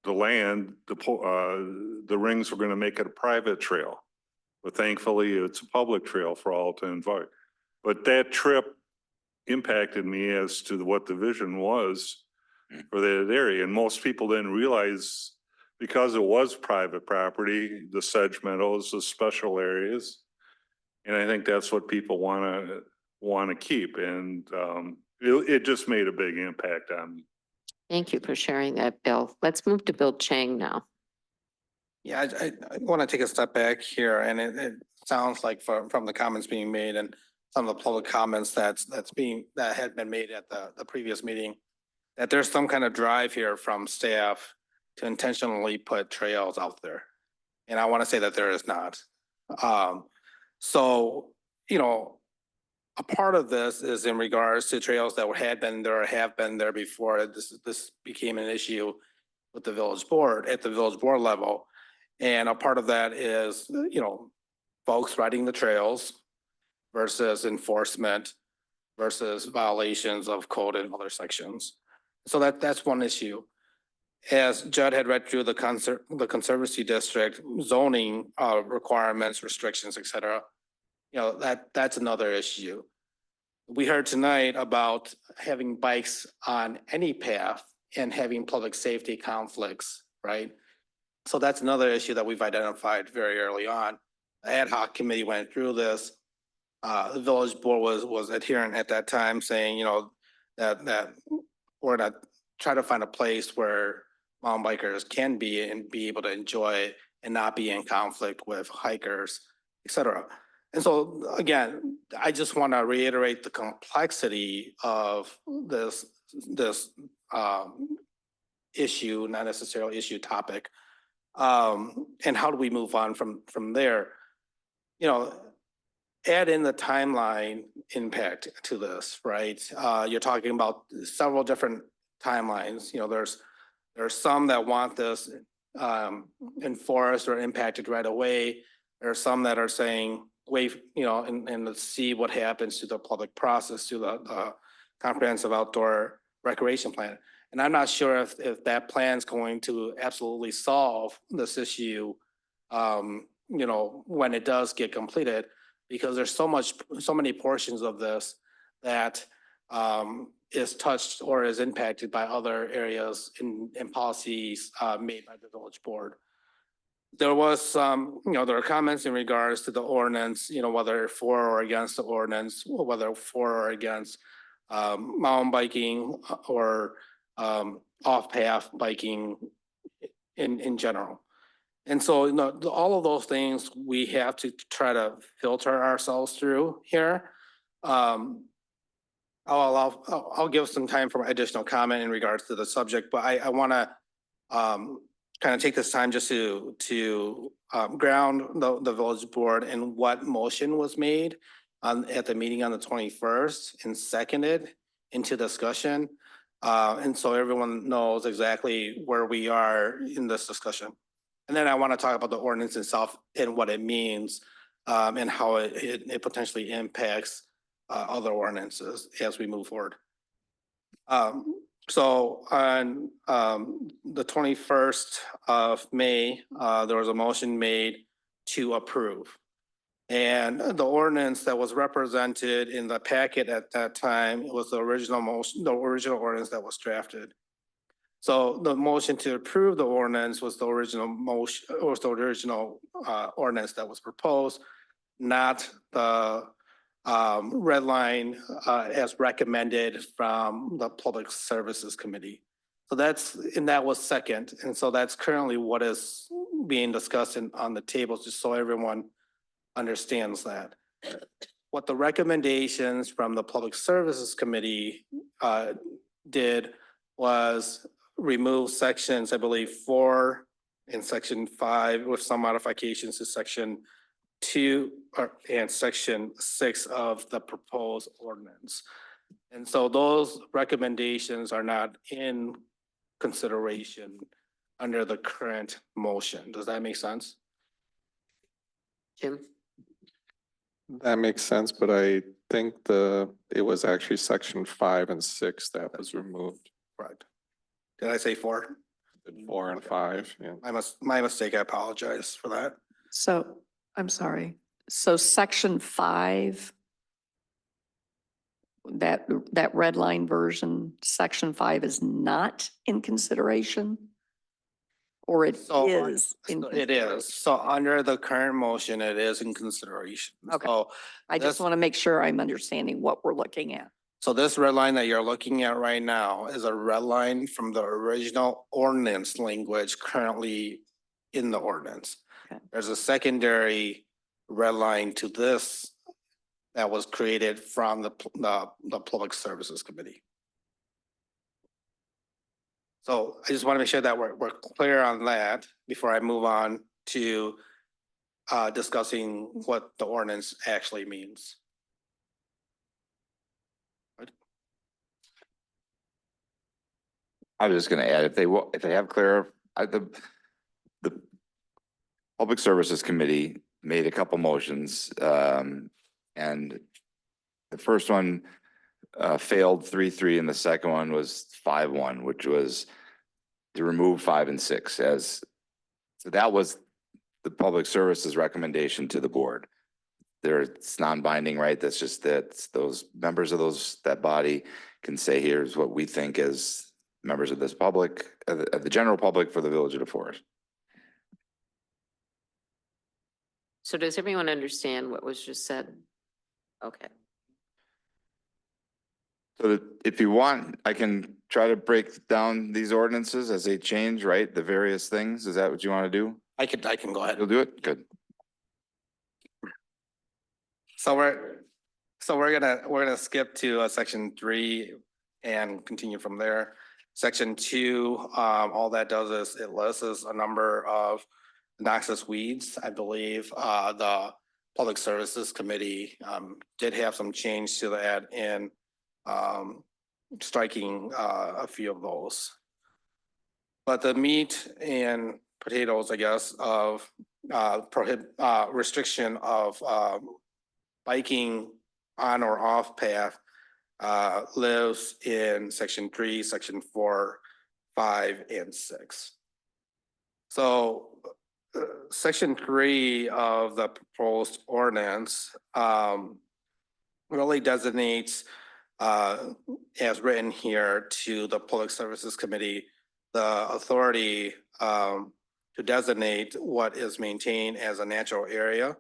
the land, the Rings were going to make it a private trail. But thankfully it's a public trail for all to enjoy. But that trip impacted me as to what the vision was for that area. And most people didn't realize, because it was private property, the sedge meadows, the special areas. And I think that's what people want to keep. And it just made a big impact on me. Thank you for sharing that, Bill. Let's move to Bill Chang now. Yeah, I want to take a step back here, and it sounds like from the comments being made and some of the public comments that had been made at the previous meeting, that there's some kind of drive here from staff to intentionally put trails out there. And I want to say that there is not. So, you know, a part of this is in regards to trails that had been there or have been there before this became an issue with the village board, at the village board level. And a part of that is, you know, folks riding the trails versus enforcement versus violations of code and other sections. So that's one issue. As Judd had read through the Conservancy District zoning requirements, restrictions, et cetera, you know, that's another issue. We heard tonight about having bikes on any path and having public safety conflicts, right? So that's another issue that we've identified very early on. The ad hoc committee went through this. the village board was adherent at that time, saying, that we're gonna try to find a place where mountain bikers can be and be able to enjoy and not be in conflict with hikers, et cetera. And so, again, I just want to reiterate the complexity of this issue, not necessarily issue, topic. And how do we move on from there? Add in the timeline impact to this, right? You're talking about several different timelines. There's some that want this enforced or impacted right away. There are some that are saying, wait, and let's see what happens to the public process, to the comprehensive outdoor recreation plan. And I'm not sure if that plan is going to absolutely solve this issue, when it does get completed, because there's so many portions of this that is touched or is impacted by other areas in policies made by the village board. There was some, there are comments in regards to the ordinance, whether for or against the ordinance, whether for or against mountain biking or off-path biking in general. And so, all of those things we have to try to filter ourselves through here. I'll give some time for additional comment in regards to the subject, but I want to kind of take this time just to ground the village board in what motion was made at the meeting on the 21st and seconded into discussion. And so everyone knows exactly where we are in this discussion. And then I want to talk about the ordinance itself and what it means and how it potentially impacts other ordinances as we move forward. So on the 21st of May, there was a motion made to approve. And the ordinance that was represented in the packet at that time was the original motion, the original ordinance that was drafted. So the motion to approve the ordinance was the original motion, or was the original ordinance that was proposed, not the red line as recommended from the Public Services Committee. So that was second. And so that's currently what is being discussed on the table, just so everyone understands that. What the recommendations from the Public Services Committee did was remove sections, I believe, 4 and section 5 with some modifications to section 2 and section 6 of the proposed ordinance. And so those recommendations are not in consideration under the current motion. Does that make sense? Jim? That makes sense, but I think it was actually section 5 and 6 that was removed. Right. Did I say 4? 4 and 5, yeah. My mistake, I apologize for that. So, I'm sorry. So section 5, that red line version, section 5 is not in consideration? Or it So, is? It is. So under the current motion, it is in consideration. Okay. So I just this- want to make sure I'm understanding what we're looking at. So this red line that you're looking at right now is a red line from the original ordinance language currently in the ordinance. Okay. There's a secondary red line to this that was created from the Public Services Committee. So I just want to make sure that we're clear on that before I move on to discussing what the ordinance actually means. I was just gonna add, if they have clear, the Public Services Committee made a couple motions, and the first one failed 3-3, and the second one was 5-1, which was to remove 5 and 6 so that was the Public Services recommendation to the board. It's non-binding, right? That's just that those members of that body can say, here's what we think as members of this public, of the general public for the Village of DeForest. So does everyone understand what was just said? Okay. So if you want, I can try to break down these ordinances as they change, right? The various things. Is that what you want to do? I can go ahead. You'll do it? Good. So we're gonna skip to section 3 and continue from there. Section 2, all that does is it lists a number of noxious weeds. I believe the Public Services Committee did have some change to that in striking a few of those. But the meat and potatoes, I guess, of restriction of biking on or off path lives in section 3, section 4, 5, and 6. So section 3 of the proposed ordinance really designates, as written here, to the Public Services Committee the authority to designate what is maintained as a natural area,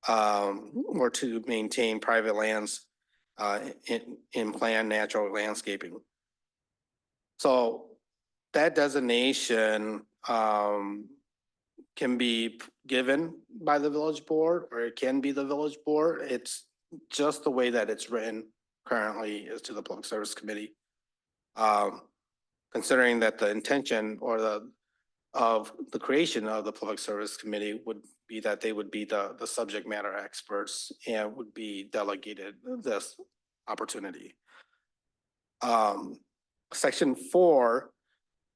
or to maintain private lands in planned natural landscaping. So that designation can be given by the village board, or it can be the village board. It's just the way that it's written currently is to the Public Service Committee. Considering that the intention or of the creation of the Public Service Committee would be that they would be the subject matter experts and would be delegated this opportunity. Section 4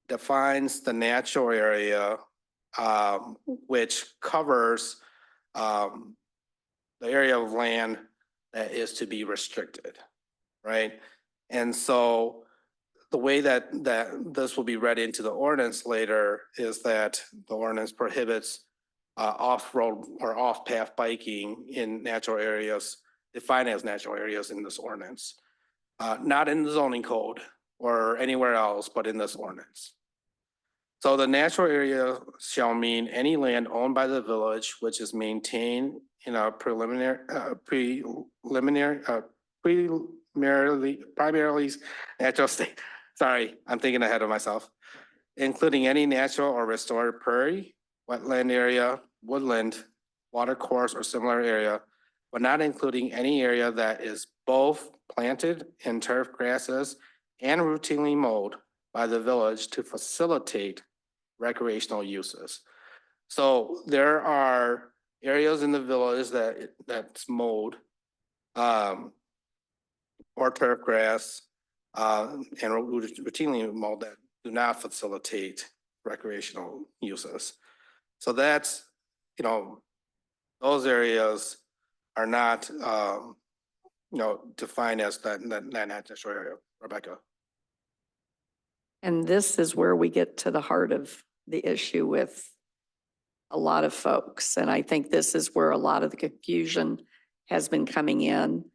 defines the natural area, which covers the area of land that is to be restricted, right? And so the way that this will be read into the ordinance later is that the ordinance prohibits off-road or off-path biking in natural areas, defined as natural areas in this ordinance. Not in the zoning code or anywhere else, but in this ordinance. So the natural area shall mean any land owned by the village which is maintained in a primarily natural state. Sorry, I'm thinking ahead of myself. Including any natural or restored prairie, wetland area, woodland, water course, or similar area, but not including any area that is both planted in turf grasses and routinely mowed by the village to facilitate recreational uses. So there are areas in the village that's mowed or turf grass and routinely mowed that do not facilitate recreational uses. So that's, those areas are not, defined as that natural area. Rebecca. And this is where we get to the heart of the issue with a lot of folks. And I think this is where a lot of the confusion has been coming in,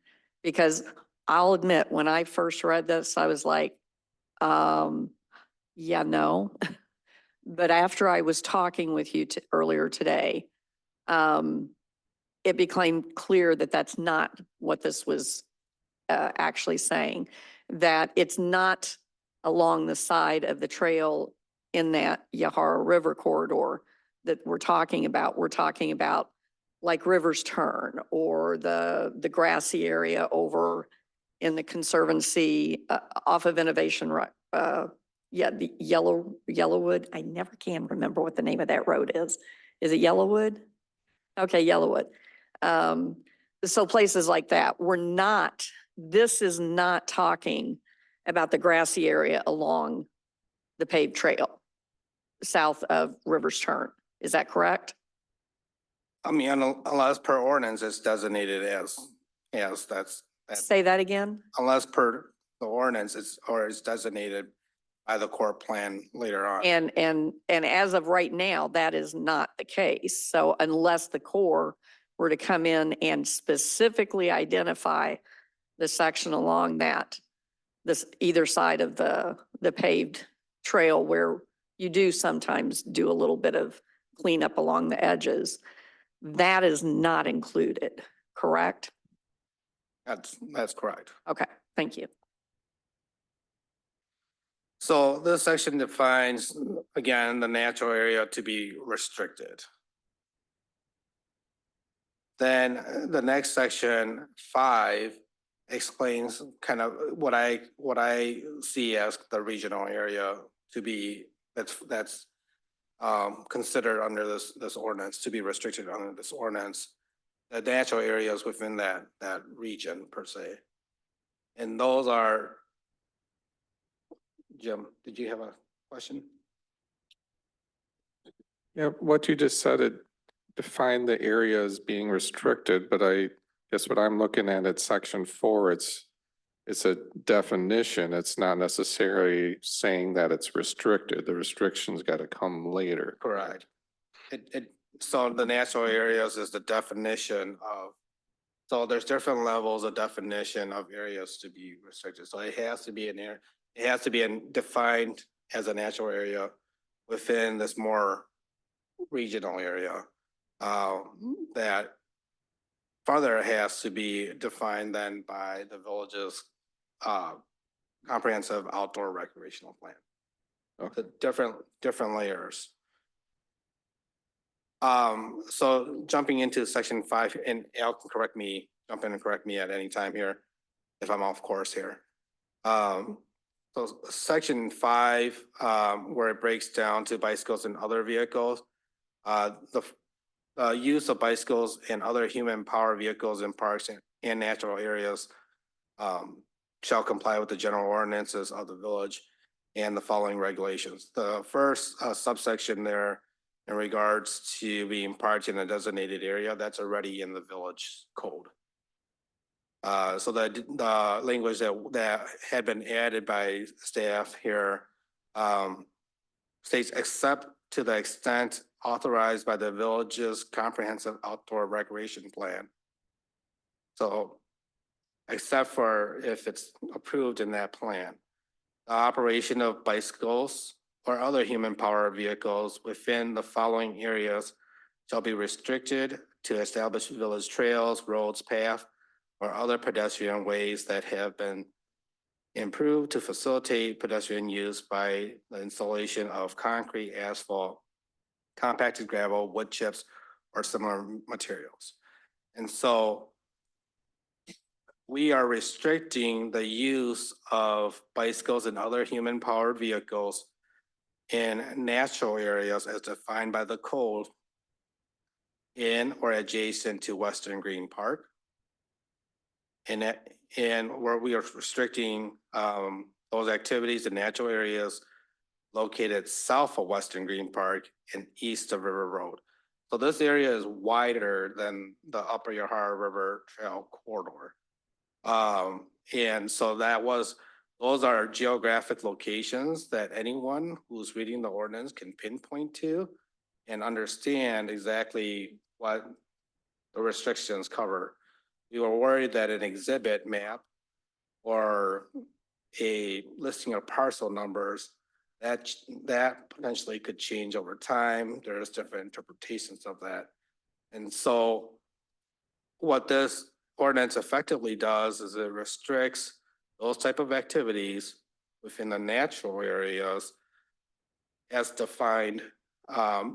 because I'll admit, when I first read this, I was like, yeah, no. But after I was talking with you earlier today, it became clear that that's not what this was actually saying, that it's not along the side of the trail in that Yahara River corridor that we're talking about. We're talking about like River's Turn or the grassy area over in the Conservancy off of Innovation, the Yellowwood. I never can remember what the name of that road is. Is it Yellowwood? Okay, Yellowwood. So places like that, this is not talking about the grassy area along the paved trail south of River's Turn. Is that correct? I mean, unless per ordinance it's designated as that's. Say that again? Unless per the ordinance it's designated by the court plan later on. And as of right now, that is not the case. So unless the Corps were to come in and specifically identify the section along this either side of the paved trail where you do sometimes do a little bit of cleanup along the edges, that is not included, correct? That's correct. Okay, thank you. So this section defines, again, the natural area to be restricted. Then the next section, 5, explains kind of what I see as the regional area to be, that's considered under this ordinance, to be restricted under this ordinance. The natural areas within that region per se. And those are, Jim, did you have a question? Yeah, what you just said, it defined the area as being restricted, but I guess what I'm looking at section 4, it's a definition. It's not necessarily saying that it's restricted. The restrictions got to come later. Correct. So the natural areas is the definition of, so there's different levels of definition of areas to be restricted. So it has to be an area, it has to be defined as a natural area within this more regional area. That further has to be defined then by the village's comprehensive outdoor recreational plan. The different layers. So jumping into section 5, and Al can jump in and correct me at any time here if I'm off course here. So section 5, where it breaks down to bicycles and other vehicles, the use of bicycles and other human powered vehicles in parks and natural areas shall comply with the general ordinances of the village and the following regulations. The first subsection there in regards to being parked in a designated area, that's already in the village code. So the language that had been added by staff here states, except to the extent authorized by the village's comprehensive outdoor recreation plan. So except for if it's approved in that plan, the operation of bicycles or other human powered vehicles within the following areas shall be restricted to establish village trails, roads, paths, or other pedestrian ways that have been improved to facilitate pedestrian use by the installation of concrete, asphalt, compacted gravel, wood chips, or similar materials. And so we are restricting the use of bicycles and other human powered vehicles in natural areas as defined by the code in or adjacent to Western Green Park. And where we are restricting those activities in natural areas located south of Western Green Park and east of River Road. So this area is wider than the Upper Yahara River Trail corridor. And so those are geographic locations that anyone who's reading the ordinance can pinpoint to and understand exactly what the restrictions cover. We were worried that an exhibit map or a listing of parcel numbers, that potentially could change over time. There's different interpretations of that. And so what this ordinance effectively does is it restricts those type of activities within the natural areas as defined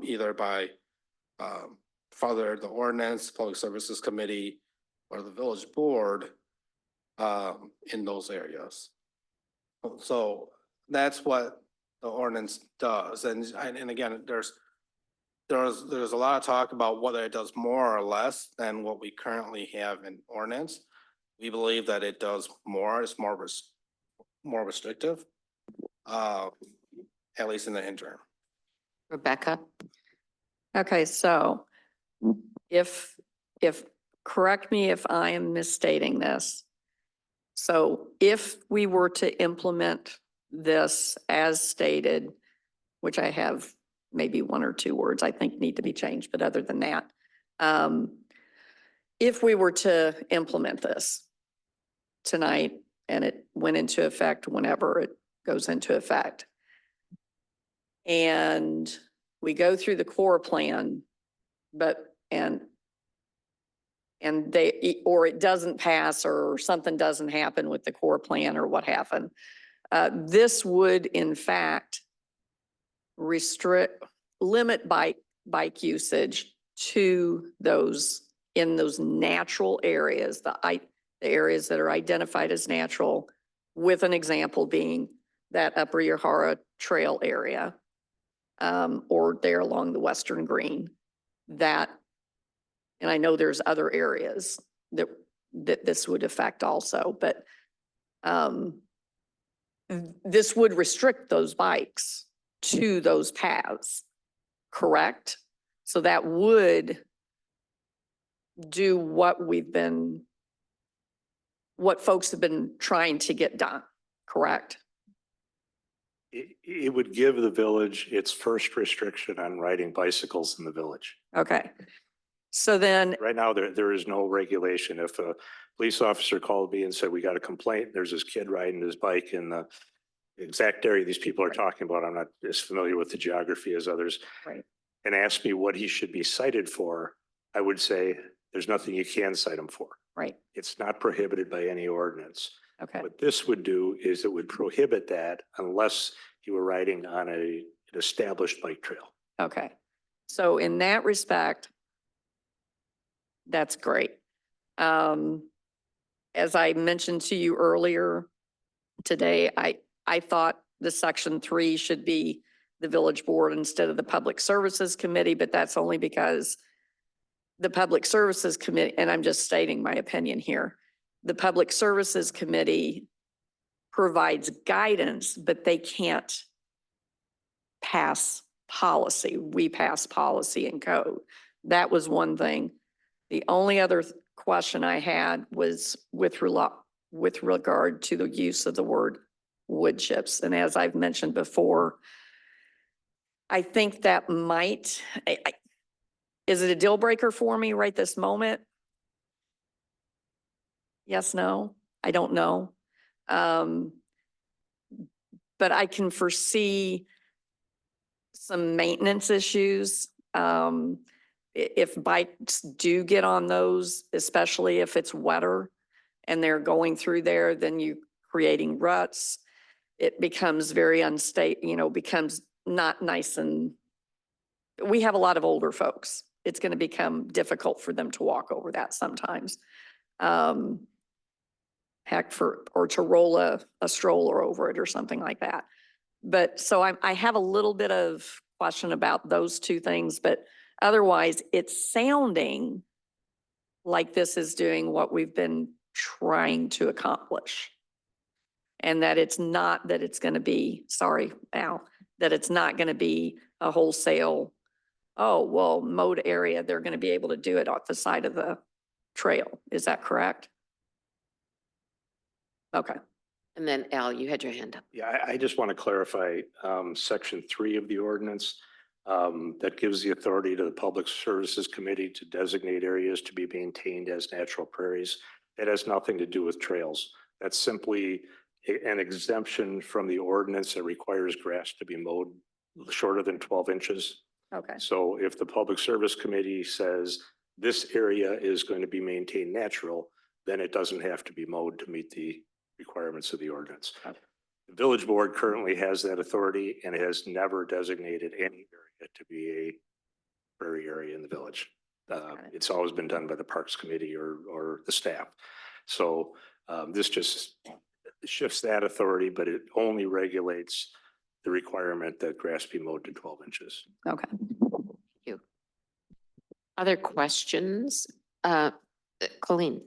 either by further the ordinance, Public Services Committee, or the village board in those areas. So that's what the ordinance does. And again, there's a lot of talk about whether it does more or less than what we currently have in ordinance. We believe that it does more, it's more restrictive, at least in the interim. Rebecca? Okay, so if, correct me if I am misstating this. So if we were to implement this as stated, which I have maybe 1 or 2 words I think need to be changed, but other than that, if we were to implement this tonight and it went into effect whenever it goes into effect, and we go through the core plan, and and or it doesn't pass, or something doesn't happen with the core plan or what happened. This would in fact limit bike usage to those, in those natural areas, the areas that are identified as natural, with an example being that Upper Yahara Trail area, or there along the Western Green. That, and I know there's other areas that this would affect also, but this would restrict those bikes to those paths, correct? So that would do what folks have been trying to get done, correct? It would give the village its first restriction on riding bicycles in the village. Okay. So then, Right now, there is no regulation. If a police officer called me and said, we got a complaint, there's this kid riding his bike in the exact area these people are talking about, I'm not as familiar with the geography as others. Right. And asked me what he should be cited for, I would say, there's nothing you can cite him for. right, It's not prohibited by any ordinance. okay, What this would do is it would prohibit that unless you were riding on an established bike trail. okay. So in that respect, that's great. As I mentioned to you earlier today, I thought the section 3 should be the village board instead of the Public Services Committee, but that's only because the Public Services Committee, and I'm just stating my opinion here, the Public Services Committee provides guidance, but they can't pass policy. We pass policy and code. That was one thing. The only other question I had was with regard to the use of the word wood chips. And as I've mentioned before, I think that might, is it a deal breaker for me right this moment? Yes, no, I don't know. But I can foresee some maintenance issues. If bikes do get on those, especially if it's wetter and they're going through there, then you creating ruts. It becomes very unstable, becomes not nice, and we have a lot of older folks. It's going to become difficult for them to walk over that sometimes. Heck, or to roll a stroller over it or something like that. But so I have a little bit of question about those two things, but otherwise it's sounding like this is doing what we've been trying to accomplish. And that it's not that it's going to be, sorry, Al, that it's not going to be a wholesale, oh, well, mode area, they're going to be able to do it off the side of the trail. Is that correct? Okay. And then Al, you had your hand up. Yeah, I just want to clarify, section 3 of the ordinance, that gives the authority to the Public Services Committee to designate areas to be maintained as natural prairies. It has nothing to do with trails. That's simply an exemption from the ordinance that requires grass to be mowed shorter than 12 inches. Okay. So if the Public Service Committee says this area is going to be maintained natural, then it doesn't have to be mowed to meet the requirements of the ordinance. Okay. The village board currently has that authority and has never designated any area to be a prairie area in the village. It's always been done by the Parks Committee or the staff. So this just shifts that authority, but it only regulates the requirement that grass be mowed to 12 inches. Okay. Thank you. Other questions? Colleen?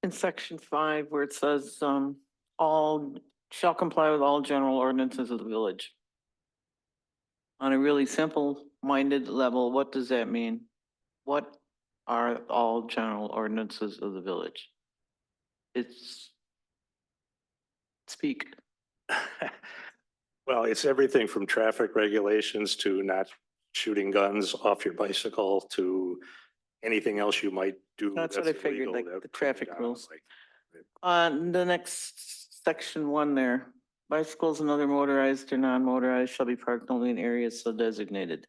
In section 5, where it says, all shall comply with all general ordinances of the village. On a really simple-minded level, what does that mean? What are all general ordinances of the village? Speak. Well, it's everything from traffic regulations to not shooting guns off your bicycle to anything else you might do. That's what I figured, illegal like that the traffic put down, rules. like- The next section 1 there, bicycles and other motorized or non-motorized shall be parked only in areas so designated.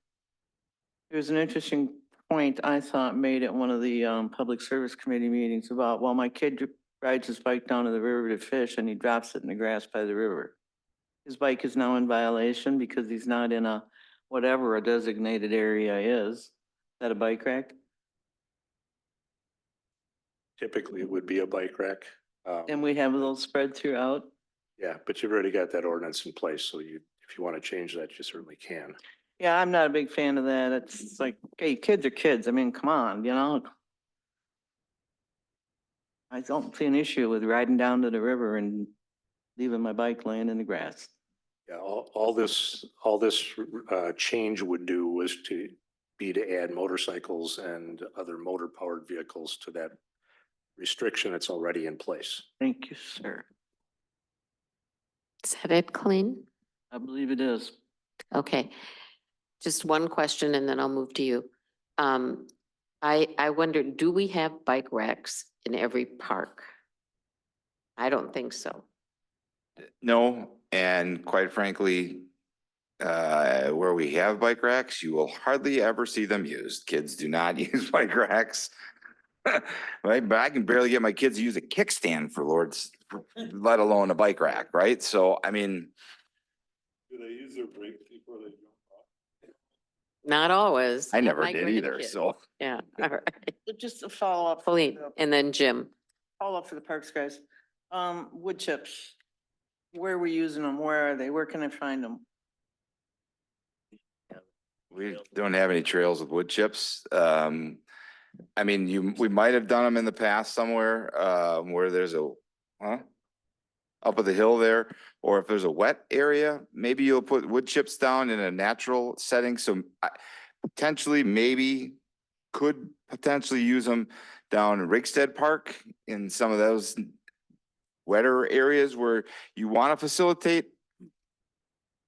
There's an interesting point I thought made at one of the public service committee meetings about, well, my kid rides his bike down to the river to fish and he drops it in the grass by the river. His bike is now in violation because he's not in a, whatever a designated area is. Is that a bike rack? Typically, it would be a bike rack. And we have those spread throughout? Yeah, but you've already got that ordinance in place, so if you want to change that, you certainly can. Yeah, I'm not a big fan of that. It's like, hey, kids are kids. I mean, come on, you know? I don't see an issue with riding down to the river and leaving my bike laying in the grass. Yeah, all this change would do was to add motorcycles and other motor powered vehicles to that restriction that's already in place. Thank you, sir. Is that it, Colleen? I believe it is. Okay. Just one question and then I'll move to you. I wonder, do we have bike racks in every park? I don't think so. No, and quite frankly, where we have bike racks, you will hardly ever see them used. Kids do not use bike racks. Right, but I can barely get my kids to use a kickstand for Lord's, let alone a bike rack, right? So, I mean, Do they use their brakes before they jump off? Not always. I Not never my did either, grandkids. so. Yeah, all right. Just a follow-up. Colleen, and then Jim. Follow-up for the parks guys. Wood chips. Where are we using them? Where are they? Where can I find them? We don't have any trails with wood chips. I mean, we might have done them in the past somewhere, where there's a, up at the hill there, or if there's a wet area, maybe you'll put wood chips down in a natural setting. So potentially, maybe could potentially use them down in Rigstead Park in some of those wetter areas where you want to facilitate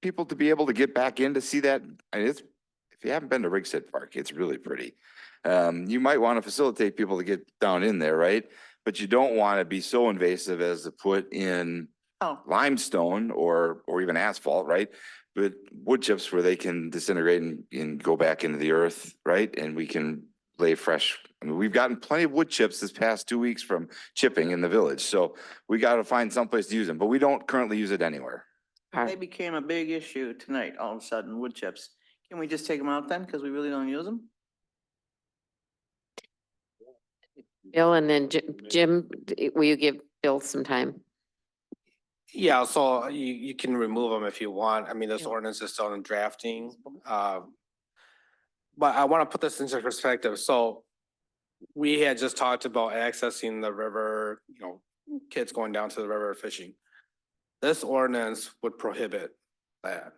people to be able to get back in to see that. I mean, if you haven't been to Rigstead Park, it's really pretty. You might want to facilitate people to get down in there, right? But you don't want to be so invasive as to put in limestone or even asphalt, right? But wood chips where they can disintegrate and go back into the earth, right? And we can lay fresh. I mean, we've gotten plenty of wood chips this past 2 weeks from chipping in the village. So we got to find someplace to use them, but we don't currently use it anywhere. They became a big issue tonight, all of a sudden, wood chips. Can we just take them out then? Because we really don't use them? Bill and then Jim, will you give Bill some time? Yeah, so you can remove them if you want. I mean, this ordinance is still in drafting. But I want to put this into perspective. So we had just talked about accessing the river, you know, kids going down to the river fishing. This ordinance would prohibit that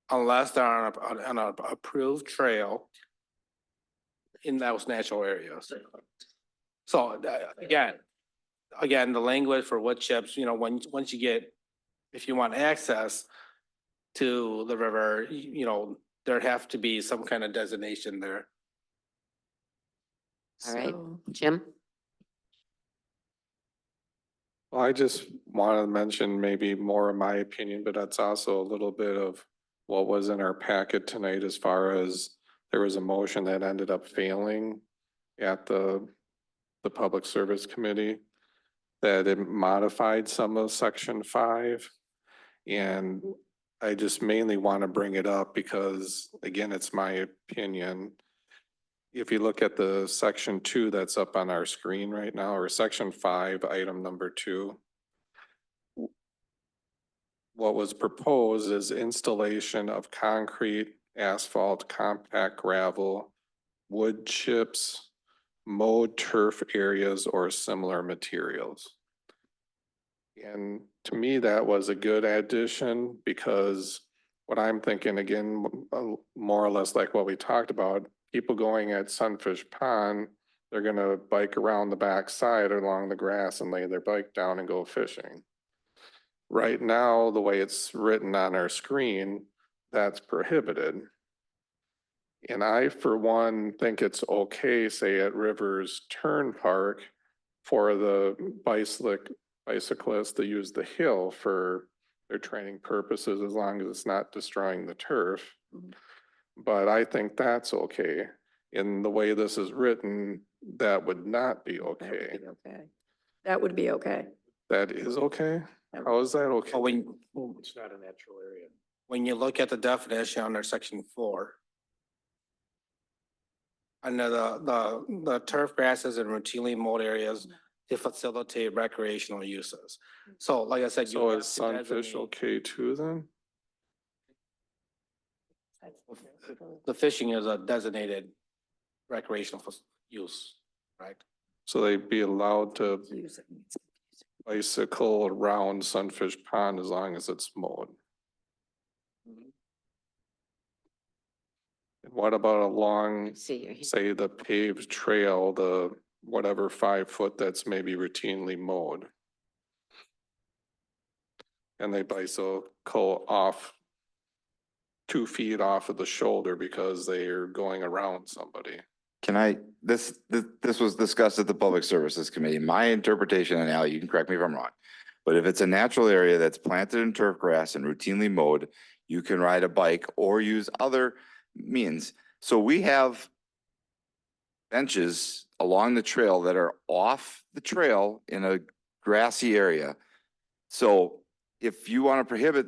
unless they're on an approved trail in those natural areas. So again, the language for wood chips, you know, once you get, if you want access to the river, you know, there'd have to be some kind of designation there. All right, Jim? Well, I just want to mention maybe more of my opinion, but that's also a little bit of what was in our packet tonight as far as there was a motion that ended up failing at the Public Service Committee, that it modified some of Section 5. And I just mainly want to bring it up because, again, it's my opinion. If you look at the Section 2 that's up on our screen right now, or Section 5, item number 2, what was proposed is installation of concrete, asphalt, compact gravel, wood chips, mowed turf areas, or similar materials. And to me, that was a good addition because what I'm thinking, again, more or less like what we talked about, people going at Sunfish Pond, they're gonna bike around the backside along the grass and lay their bike down and go fishing. Right now, the way it's written on our screen, that's prohibited. And I, for one, think it's okay, say at Rivers Turn Park, for the bicyclists to use the hill for their training purposes, as long as it's not destroying the turf. But I think that's okay. in the way this is written, that would not be That would okay. be okay. That would be okay. That is okay? That How is that okay? But It's not a natural area. when you look at the definition under section 4, under the turf grasses and routinely mowed areas to facilitate recreational uses. So like I said. you So have is to sunfish designate- okay too then? The fishing is a designated recreational use, right? So they'd be allowed to bicycle around Sunfish Pond as long as it's mowed? And what about along, See your hand. say, the paved trail, the whatever 5 foot that's maybe routinely mowed? And they bicycle off 2 feet off of the shoulder because they are going around somebody. Can I, this was discussed at the Public Services Committee. My interpretation, and Al, you can correct me if I'm wrong. But if it's a natural area that's planted in turf grass and routinely mowed, you can ride a bike or use other means. So we have benches along the trail that are off the trail in a grassy area. So if you want to prohibit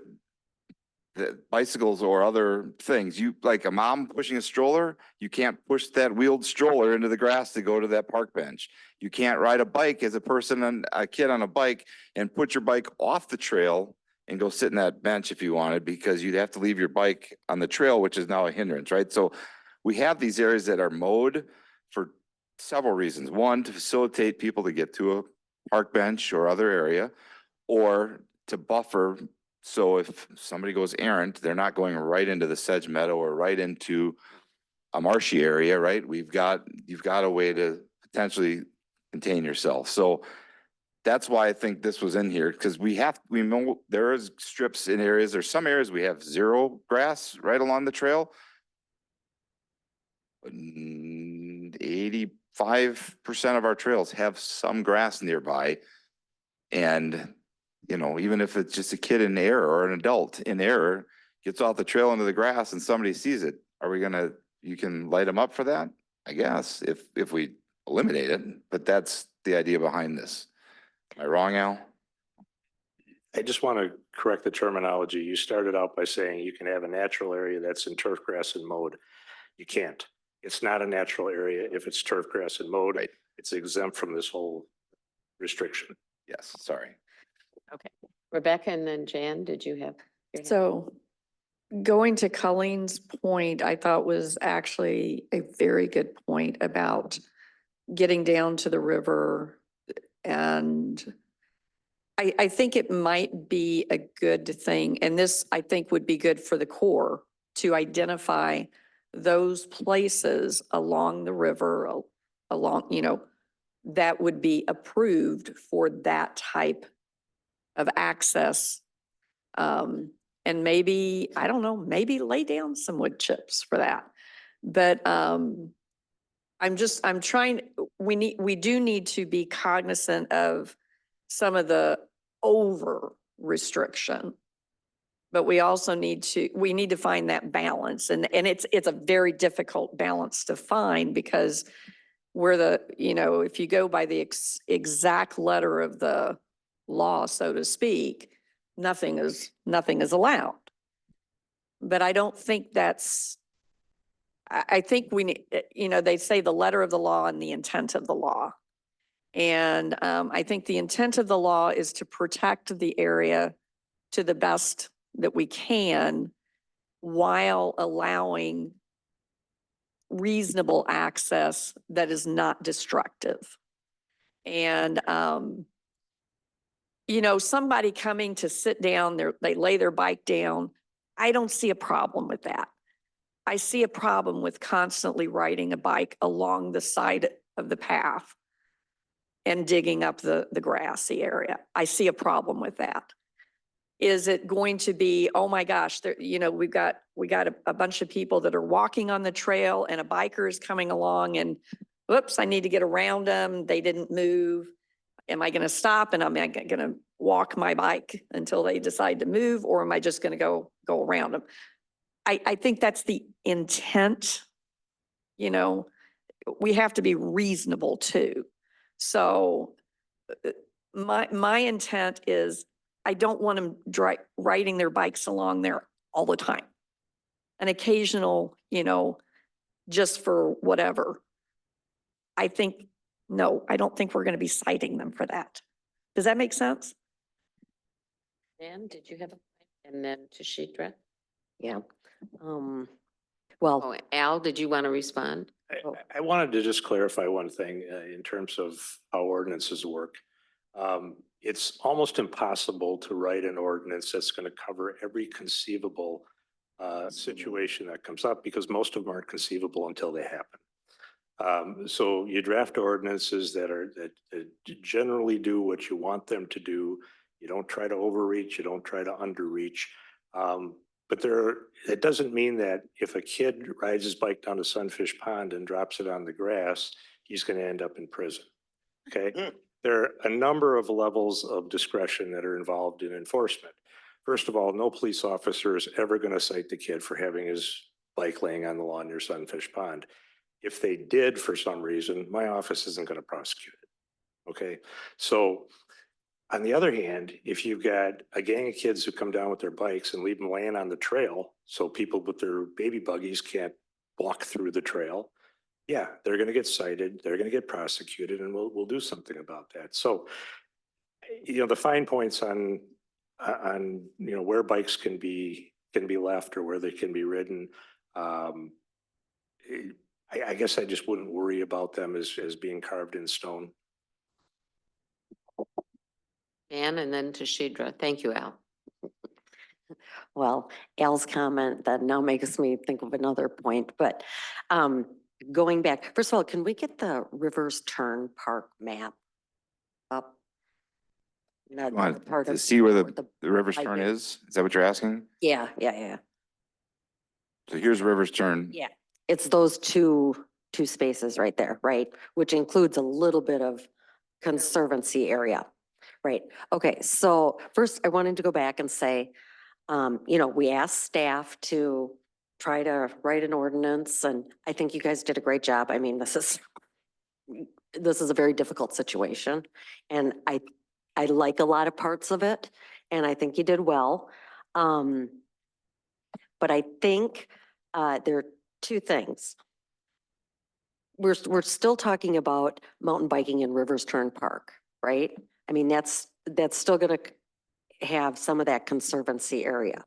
the bicycles or other things, you, like a mom pushing a stroller, you can't push that wheeled stroller into the grass to go to that park bench. You can't ride a bike as a person and a kid on a bike and put your bike off the trail and go sit in that bench if you wanted, because you'd have to leave your bike on the trail, which is now a hindrance, right? So we have these areas that are mowed for several reasons. One, to facilitate people to get to a park bench or other area, or to buffer. So if somebody goes errant, they're not going right into the sedge meadow or right into a marshy area, right? You've got a way to potentially contain yourself. So that's why I think this was in here, because we know there is strips in areas, there's some areas we have zero grass right along the trail. 85% of our trails have some grass nearby. And, you know, even if it's just a kid in error or an adult in error gets off the trail into the grass and somebody sees it, you can light them up for that? I guess, if we eliminate it, but that's the idea behind this. Am I wrong, Al? I just want to correct the terminology. You started out by saying you can have a natural area that's in turf grass and mowed. You can't. It's not a natural area if it's turf grass and mowed. Right. It's exempt from this whole restriction. Yes, sorry. Okay. Rebecca and then Jan, did you have? your hand? So going to Colleen's point, I thought was actually a very good point about getting down to the river. And I think it might be a good thing, and this I think would be good for the Corps to identify those places along the river, along, that would be approved for that type of access. And maybe, I don't know, maybe lay down some wood chips for that. But I'm trying, we do need to be cognizant of some of the over restriction. But we also need to find that balance, and it's a very difficult balance to find, because if you go by the exact letter of the law, so to speak, nothing is allowed. But I don't think I think we need, they say the letter of the law and the intent of the law. And I think the intent of the law is to protect the area to the best that we can, while allowing reasonable access that is not destructive. And, somebody coming to sit down there, they lay their bike down. I don't see a problem with that. I see a problem with constantly riding a bike along the side of the path and digging up the grassy area. I see a problem with that. Is it going to be, oh my gosh, we got a bunch of people that are walking on the trail and a biker is coming along and, whoops, I need to get around them. They didn't move. Am I going to stop and am I going to walk my bike until they decide to move, or am I just going to go around them? I think that's the intent, you know, we have to be reasonable too. So my intent is I don't want them riding their bikes along there all the time. An occasional, you know, just for whatever. I think, no, I don't think we're going to be citing them for that. Does that make sense? Dan, did you have a, and then Tashidra? Yeah. Well, Oh, Al, did you want to respond? I wanted to just clarify one thing in terms of how ordinances work. It's almost impossible to write an ordinance that's going to cover every conceivable situation that comes up because most of them aren't conceivable until they happen. So you draft ordinances that generally do what you want them to do. You don't try to overreach, you don't try to underreach. But it doesn't mean that if a kid rides his bike down to Sunfish Pond and drops it on the grass, he's going to end up in prison. Okay. There are a number of levels of discretion that are involved in enforcement. First of all, no police officer is ever going to cite the kid for having his bike laying on the lawn near Sunfish Pond. If they did for some reason, my office isn't going to prosecute it. Okay. So on the other hand, if you've got a gang of kids who come down with their bikes and leave them laying on the trail so people with their baby buggies can't walk through the trail, yeah, they're going to get cited, they're going to get prosecuted, and we'll do something about that. So, you know, the fine points on you know where bikes can be left or where they can be ridden. I guess I just wouldn't worry about them as being carved in stone. Dan and then Tashidra. Thank you, Al. well, Al's comment that now makes me think of another point, but going back, first of all, can we get the Rivers Turn Park map up? Not You want the part to of- see where or the Rivers I Turn do. is? Is that what you're asking? Yeah, yeah, yeah. So here's Rivers Turn. Yeah, it's those two spaces right there, right? Which includes a little bit of conservancy area. Right, okay, so first I wanted to go back and say, you know, we asked staff to try to write an ordinance and I think you guys did a great job. I mean, this is a very difficult situation. And I like a lot of parts of it and I think you did well. But I think there are two things. We're still talking about mountain biking in Rivers Turn Park, right? I mean, that's still gonna have some of that conservancy area.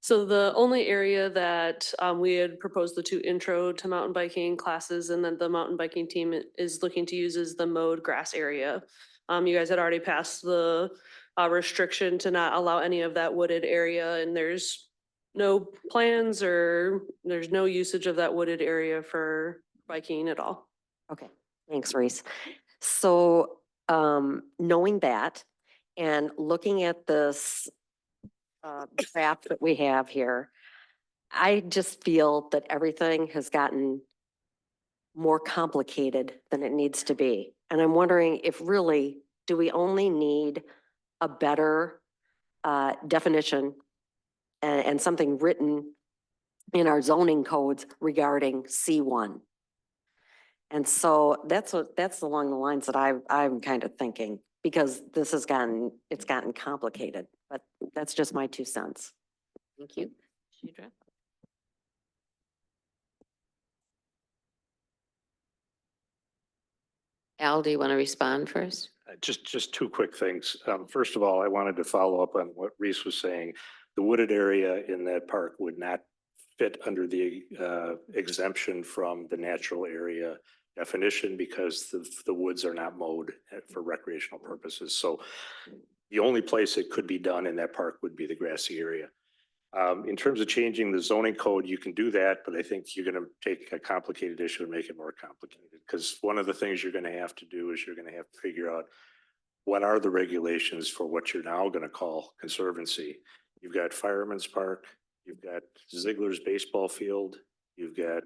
So the only area that we had proposed the 2 intro to mountain biking classes and then the mountain biking team is looking to use is the mowed grass area. You guys had already passed the restriction to not allow any of that wooded area and there's no plans or there's no usage of that wooded area for biking at all. Okay, thanks, Reese. So knowing that and looking at this draft that we have here, I just feel that everything has gotten more complicated than it needs to be. And I'm wondering if really, do we only need a better definition and something written in our zoning codes regarding C1? And so that's along the lines that I'm kind of thinking, because this has it's gotten complicated, but that's just my 2 cents. Thank you. Tashidra? Al, do you want to respond first? Just 2 quick things. First of all, I wanted to follow up on what Reese was saying. The wooded area in that park would not fit under the exemption from the natural area definition because the woods are not mowed for recreational purposes. So the only place it could be done in that park would be the grassy area. In terms of changing the zoning code, you can do that, but I think you're going to take a complicated issue and make it more complicated. Because one of the things you're going to have to do is you're going to have to figure out what are the regulations for what you're now going to call conservancy. You've got Fireman's Park, you've got Ziegler's baseball field, you've got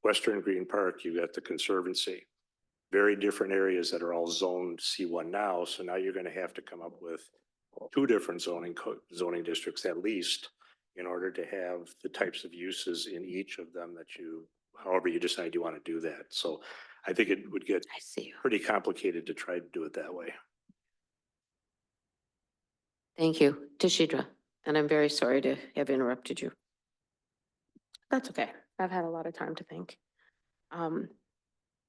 Western Green Park, you've got the conservancy. Very different areas that are all zoned C1 now. So now you're going to have to come up with 2 different zoning districts at least in order to have the types of uses in each of them that you however you decide you want to do that. So I think it would get I see. pretty complicated to try to do it that way. Thank you, Tashidra. And I'm very sorry to have interrupted you. That's okay. I've had a lot of time to think.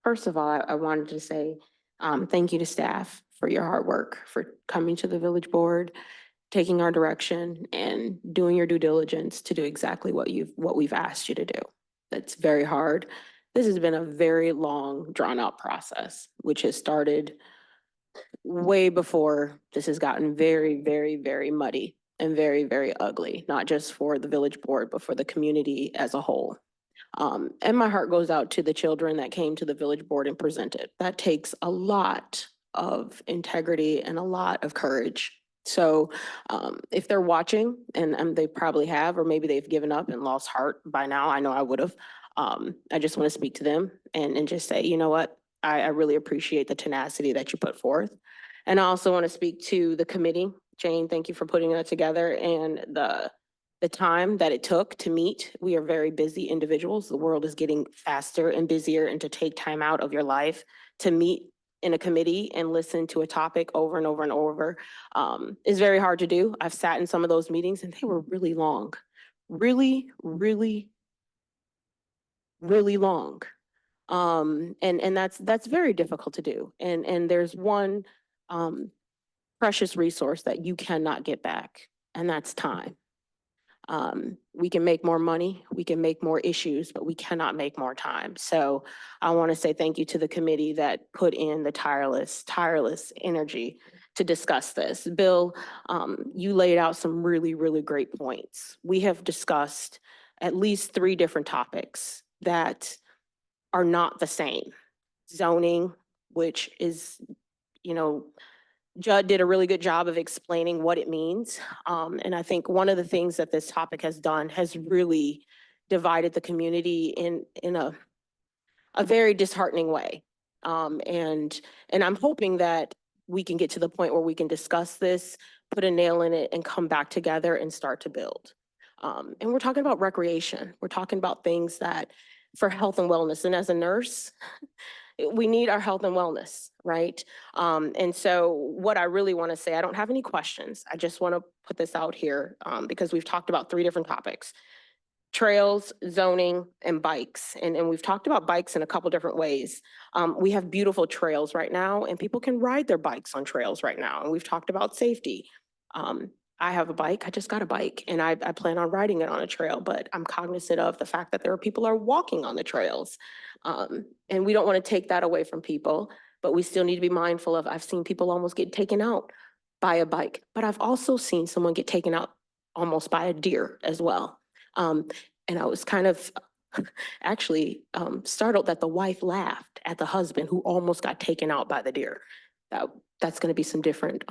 First of all, I wanted to say, thank you to staff for your hard work, for coming to the village board, taking our direction and doing your due diligence to do exactly what we've asked you to do. That's very hard. This has been a very long, drawn out process, which has started way before this has gotten very, very, very muddy and very, very ugly, not just for the village board, but for the community as a whole. And my heart goes out to the children that came to the village board and presented. That takes a lot of integrity and a lot of courage. So if they're watching, and they probably have, or maybe they've given up and lost heart by now, I know I would have. I just want to speak to them and just say, you know what? I really appreciate the tenacity that you put forth. And I also want to speak to the committee. Jane, thank you for putting that together and the time that it took to meet. We are very busy individuals. The world is getting faster and busier, and to take time out of your life to meet in a committee and listen to a topic over and over and over is very hard to do. I've sat in some of those meetings and they were really long, really, really, really long. And that's very difficult to do. And there's one precious resource that you cannot get back, and that's time. We can make more money, we can make more issues, but we cannot make more time. So I want to say thank you to the committee that put in the tireless energy to discuss this. Bill, you laid out some really, really great points. We have discussed at least 3 different topics that are not the same. Zoning, which is, Judd did a really good job of explaining what it means. And I think one of the things that this topic has done has really divided the community in a very disheartening way. And I'm hoping that we can get to the point where we can discuss this, put a nail in it, and come back together and start to build. And we're talking about recreation. We're talking about things that for health and wellness. And as a nurse, we need our health and wellness, right? And so what I really want to say, I don't have any questions. I just want to put this out here because we've talked about 3 different topics: trails, zoning, and bikes. And we've talked about bikes in a couple different ways. We have beautiful trails right now, and people can ride their bikes on trails right now. And we've talked about safety. I have a bike. I just got a bike, and I plan on riding it on a trail, but I'm cognizant of the fact that there are people are walking on the trails. And we don't want to take that away from people, but we still need to be mindful of, I've seen people almost get taken out by a bike, but I've also seen someone get taken out almost by a deer as well. And I was kind of actually startled that the wife laughed at the husband who almost got taken out by the deer. That's going to be some different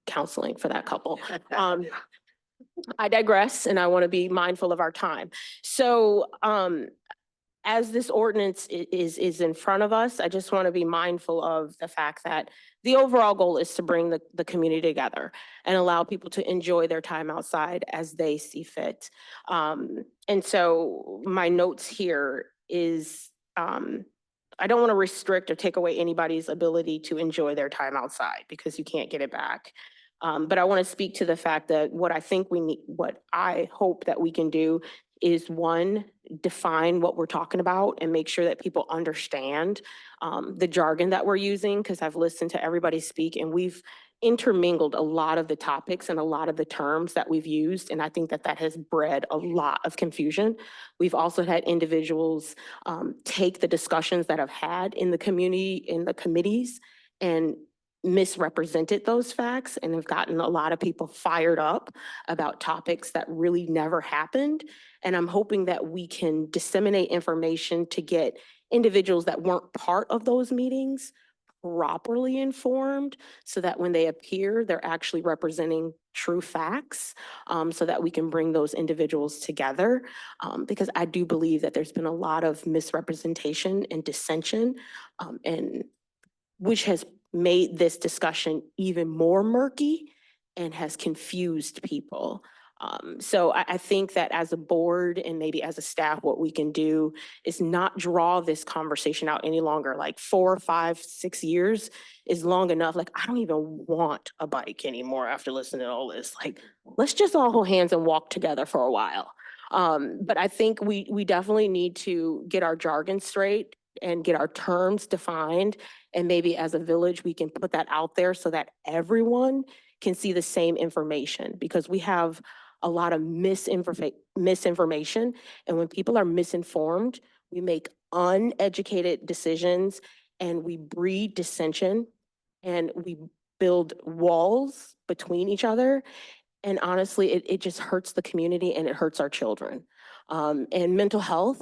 counseling for that couple. I digress, and I want to be mindful of our time. So as this ordinance is in front of us, I just want to be mindful of the fact that the overall goal is to bring the community together and allow people to enjoy their time outside as they see fit. And so my notes here is, I don't want to restrict or take away anybody's ability to enjoy their time outside because you can't get it back. But I want to speak to the fact that what I think we need, what I hope that we can do is, 1, define what we're talking about and make sure that people understand the jargon that we're using, because I've listened to everybody speak and we've intermingled a lot of the topics and a lot of the terms that we've used. And I think that that has bred a lot of confusion. We've also had individuals take the discussions that I've had in the community, in the committees, and misrepresented those facts and have gotten a lot of people fired up about topics that really never happened. And I'm hoping that we can disseminate information to get individuals that weren't part of those meetings properly informed so that when they appear, they're actually representing true facts, so that we can bring those individuals together. Because I do believe that there's been a lot of misrepresentation and dissension, and which has made this discussion even more murky and has confused people. So I think that as a board and maybe as a staff, what we can do is not draw this conversation out any longer. Like 4, 5, 6 years is long enough. Like, I don't even want a bike anymore after listening to all this. Like, let's just all hold hands and walk together for a while. But I think we definitely need to get our jargon straight and get our terms defined. And maybe as a village, we can put that out there so that everyone can see the same information, because we have a lot of misinformation. And when people are misinformed, we make uneducated decisions and we breed dissension and we build walls between each other. And honestly, it just hurts the community and it hurts our children. And mental health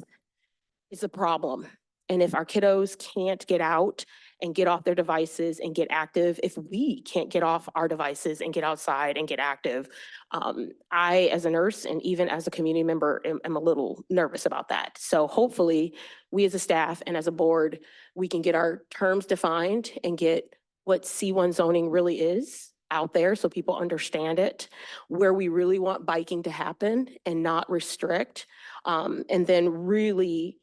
is a problem. And if our kiddos can't get out and get off their devices and get active, if we can't get off our devices and get outside and get active, I, as a nurse and even as a community member, am a little nervous about that. So hopefully we as a staff and as a board, we can get our terms defined and get what C1 zoning really is out there so people understand it, where we really want biking to happen and not restrict, and then really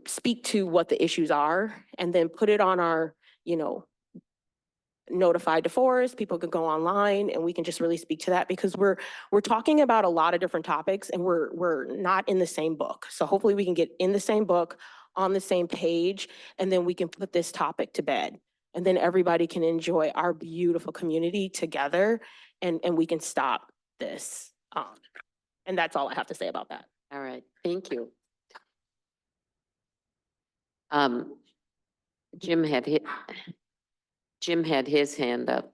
speak to what the issues are and then put it on our, notified DeForest. People can go online and we can just really speak to that, because we're talking about a lot of different topics and we're not in the same book. So hopefully we can get in the same book, on the same page, and then we can put this topic to bed. And then everybody can enjoy our beautiful community together and we can stop this. And that's all I have to say about that. All right, thank you. Jim had his hand up.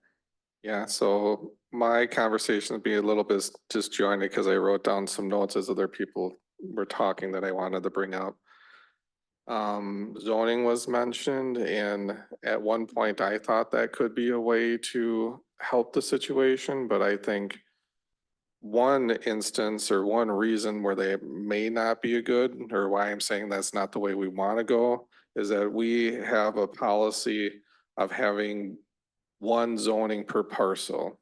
Yeah, so my conversation would be a little bit disjointed because I wrote down some notes as other people were talking that I wanted to bring up. Zoning was mentioned, and at one point I thought that could be a way to help the situation, but I think one instance or one reason where they may not be a good, or why I'm saying that's not the way we want to go, is that we have a policy of having one zoning per parcel.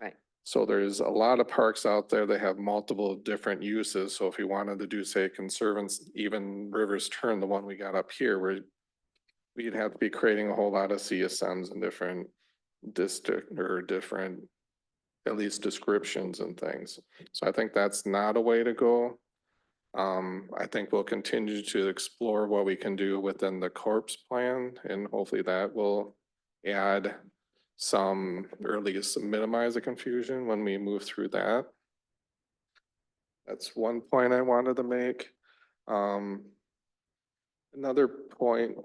Right. So there's a lot of parks out there that have multiple different uses. So if you wanted to do, say, conservance, even Rivers Turn, the one we got up here, where we'd have to be creating a whole lot of CSMs in different district or different, at least descriptions and things. So I think that's not a way to go. I think we'll continue to explore what we can do within the corpse plan, and hopefully that will add some, or at least minimize the confusion when we move through that. That's one point I wanted to make. Another point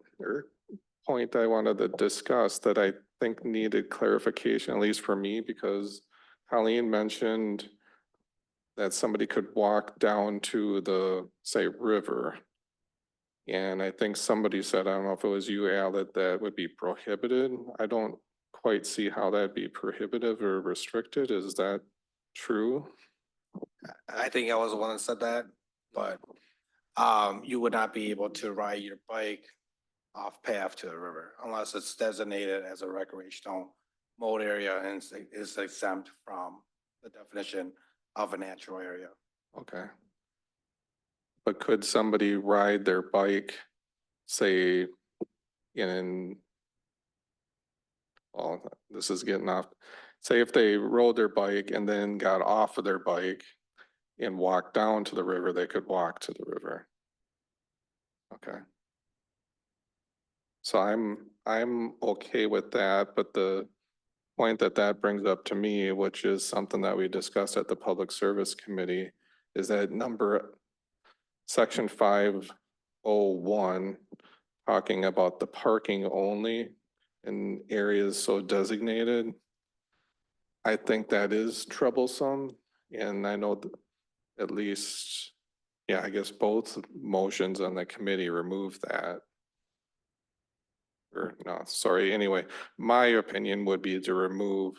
I wanted to discuss that I think needed clarification, at least for me, because Colleen mentioned that somebody could walk down to the, say, river. And I think somebody said, I don't know if it was you, Al, that would be prohibited. I don't quite see how that'd be prohibitive or restricted. Is that true? I think I was the one that said that, but you would not be able to ride your bike off path to the river unless it's designated as a recreational mode area and is exempt from the definition of a natural area. Okay. But could somebody ride their bike, say, well, this is getting off, say if they rode their bike and then got off of their bike and walked down to the river, they could walk to the river. Okay. So I'm okay with that, but the point that brings up to me, which is something that we discussed at the Public Service Committee, is that section 501, talking about the parking only in areas so designated. I think that is troublesome, and I know that at least, I guess both motions on the committee remove that. Or no, sorry, anyway, my opinion would be to remove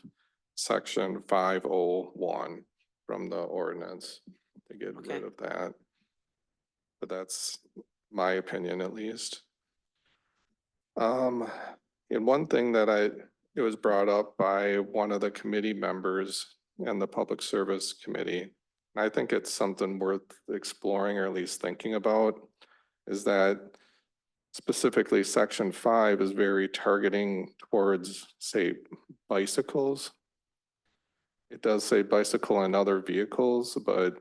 section 501 from the ordinance to get rid of that. But that's my opinion, at least. And one thing that it was brought up by one of the committee members and the Public Service Committee. And I think it's something worth exploring or at least thinking about, is that specifically Section 5 is very targeting towards, say, bicycles. It does say bicycle and other vehicles, but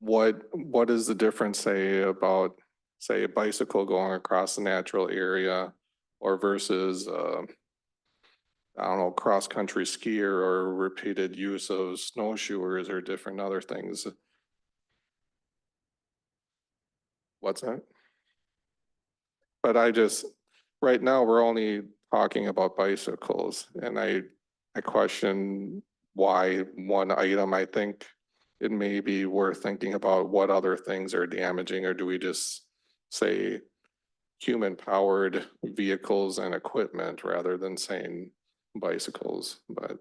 what is the difference, say, about, say, a bicycle going across a natural area or versus, I don't know, cross-country skier or repeated use of snowshoers or different other things? What's that? But right now, we're only talking about bicycles, and I question why one item. I think it may be worth thinking about what other things are damaging, or do we just say human-powered vehicles and equipment rather than saying bicycles? But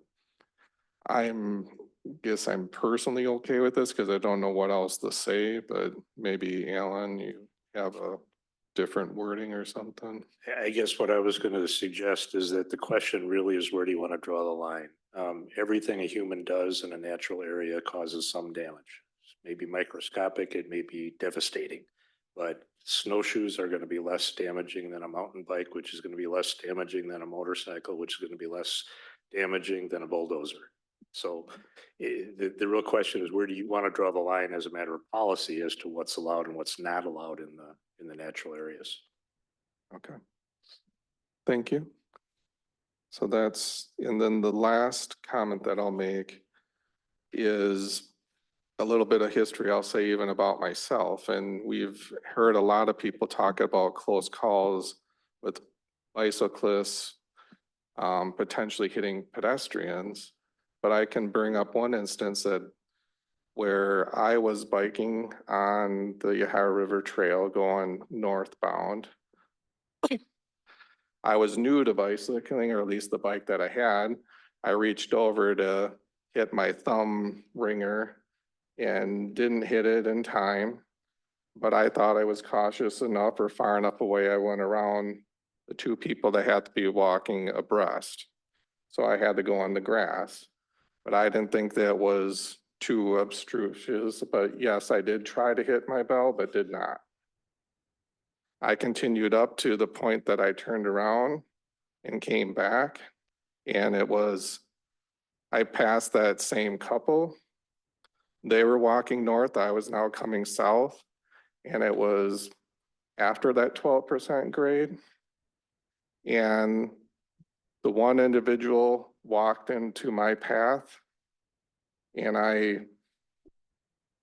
guess I'm personally okay with this because I don't know what else to say, but maybe Alan, you have a different wording or something. I guess what I was going to suggest is that the question really is, where do you want to draw the line? Everything a human does in a natural area causes some damage. Maybe microscopic, it may be devastating, but snowshoes are going to be less damaging than a mountain bike, which is going to be less damaging than a motorcycle, which is going to be less damaging than a bulldozer. So the real question is, where do you want to draw the line as a matter of policy as to what's allowed and what's not allowed in the natural areas? Okay. Thank you. So and then the last comment that I'll make is a little bit of history, I'll say, even about myself. And we've heard a lot of people talk about close calls with bicyclists potentially hitting pedestrians. But I can bring up one instance where I was biking on the Yahara River Trail going northbound. I was new to bicycling, or at least the bike that I had. I reached over to hit my thumb ringer and didn't hit it in time. But I thought I was cautious enough or far enough away. I went around the two people that had to be walking abreast. So I had to go on the grass. But I didn't think that was too obtrusive. But yes, I did try to hit my bell, but did not. I continued up to the point that I turned around and came back. And I passed that same couple. They were walking north. I was now coming south. And it was after that 12% grade. And the one individual walked into my path, and I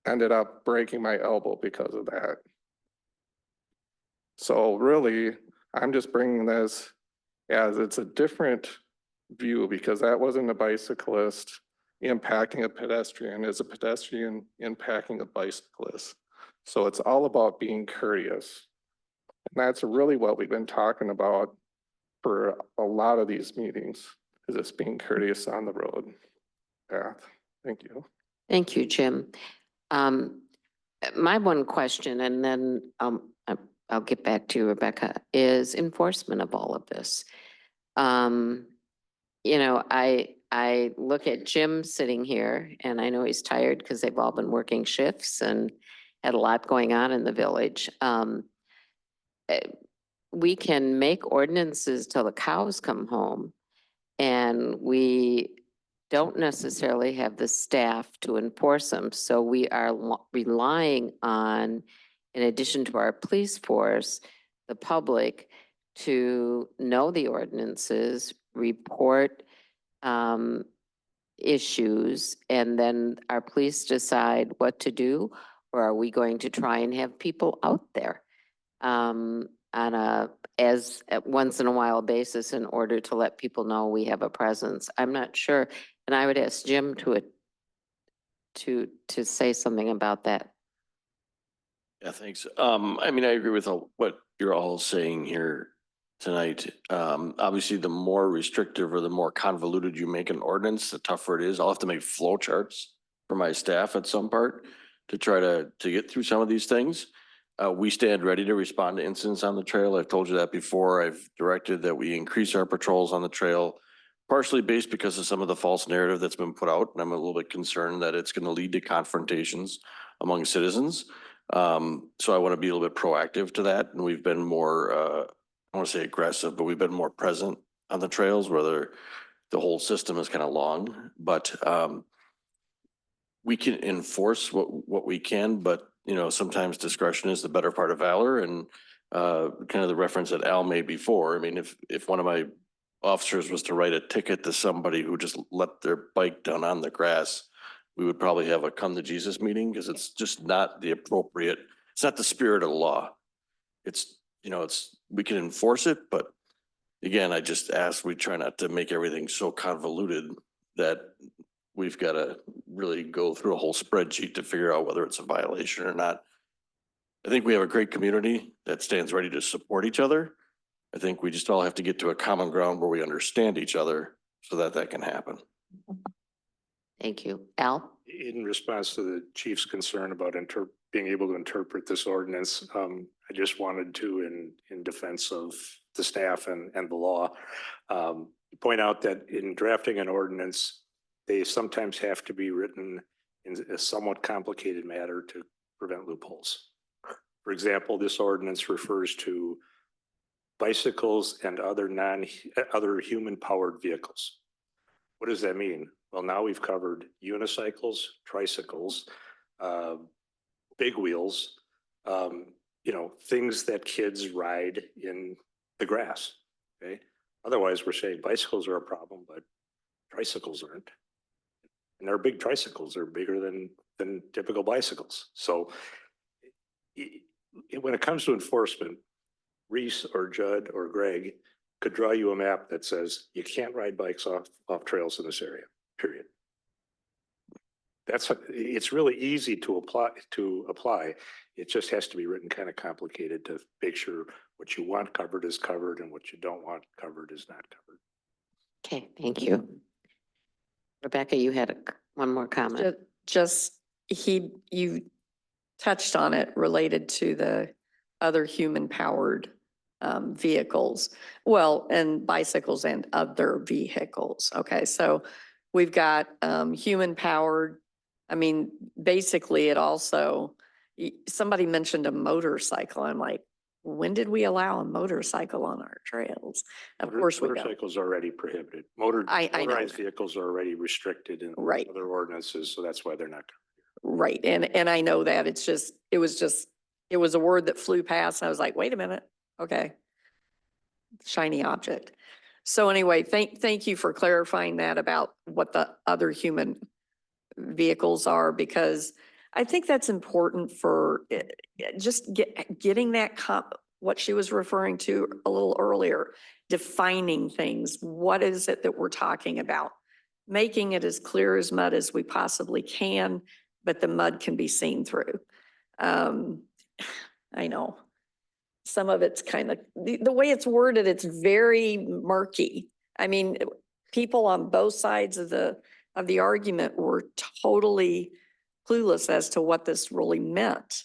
ended up breaking my elbow because of that. So really, I'm just bringing this as it's a different view, because that wasn't a bicyclist impacting a pedestrian, it's a pedestrian impacting a bicyclist. So it's all about being courteous. And that's really what we've been talking about for a lot of these meetings, is just being courteous on the road path. Thank you. Thank you, Jim. My one question, and then I'll get back to you, Rebecca, is enforcement of all of this. You know, I look at Jim sitting here, and I know he's tired because they've all been working shifts and had a lot going on in the village. We can make ordinances till the cows come home, and we don't necessarily have the staff to enforce them. So we are relying on, in addition to our police force, the public to know the ordinances, report issues, and then our police decide what to do, or are we going to try and have people out there on a once in a while basis in order to let people know we have a presence? I'm not sure, and I would ask Jim to say something about that. Yeah, thanks. I mean, I agree with what you're all saying here tonight. Obviously, the more restrictive or the more convoluted you make an ordinance, the tougher it is. I'll have to make flow charts for my staff at some part to try to get through some of these things. We stand ready to respond to incidents on the trail. I've told you that before. I've directed that we increase our patrols on the trail. partially based because of some of the false narrative that's been put out, and I'm a little bit concerned that it's gonna lead to confrontations among citizens. So I want to be a little bit proactive to that, and we've been more, I don't want to say aggressive, but we've been more present on the trails, whether the whole system is kind of long, but we can enforce what we can, but you know, sometimes discretion is the better part of valor, and kind of the reference that Al made before. I mean, if one of my officers was to write a ticket to somebody who just let their bike down on the grass, we would probably have a come to Jesus meeting, because it's just not the appropriate, it's not the spirit of the law. It's, you know, we can enforce it, but again, I just ask, we try not to make everything so convoluted that we've got to really go through a whole spreadsheet to figure out whether it's a violation or not. I think we have a great community that stands ready to support each other. I think we just all have to get to a common ground where we understand each other so that that can happen. Thank you. Al? In response to the chief's concern about being able to interpret this ordinance, I just wanted to, in defense of the staff and the law, point out that in drafting an ordinance, they sometimes have to be written in a somewhat complicated manner to prevent loopholes. For example, this ordinance refers to bicycles and other human-powered vehicles. What does that mean? Well, now we've covered unicycles, tricycles, big wheels, you know, things that kids ride in the grass, okay? Otherwise, we're saying bicycles are a problem, but tricycles aren't. And they're big tricycles, they're bigger than typical bicycles. So when it comes to enforcement, Reese or Judd or Greg could draw you a map that says you can't ride bikes off trails in this area, period. It's really easy to apply. It just has to be written kind of complicated to make sure what you want covered is covered and what you don't want covered is not covered. Okay, thank you. Rebecca, you had one more comment. You touched on it related to the other human-powered vehicles. Well, and bicycles and other vehicles. Okay, so we've got human-powered. I mean, basically it also, somebody mentioned a motorcycle. I'm like, when did we allow a motorcycle on our trails? Of course we don't. Motorcycles are already prohibited. I know. Motorized vehicles are already restricted in Right. other ordinances, so that's why they're not. Right, and I know that it was a word that flew past and I was like, wait a minute, okay. Shiny object. So anyway, thank you for clarifying that about what the other human vehicles are, because I think that's important for just getting that what she was referring to a little earlier, defining things. What is it that we're talking about? Making it as clear as mud as we possibly can, but the mud can be seen through. I know some of it's kind of, the way it's worded, it's very murky. I mean, people on both sides of the argument were totally clueless as to what this really meant.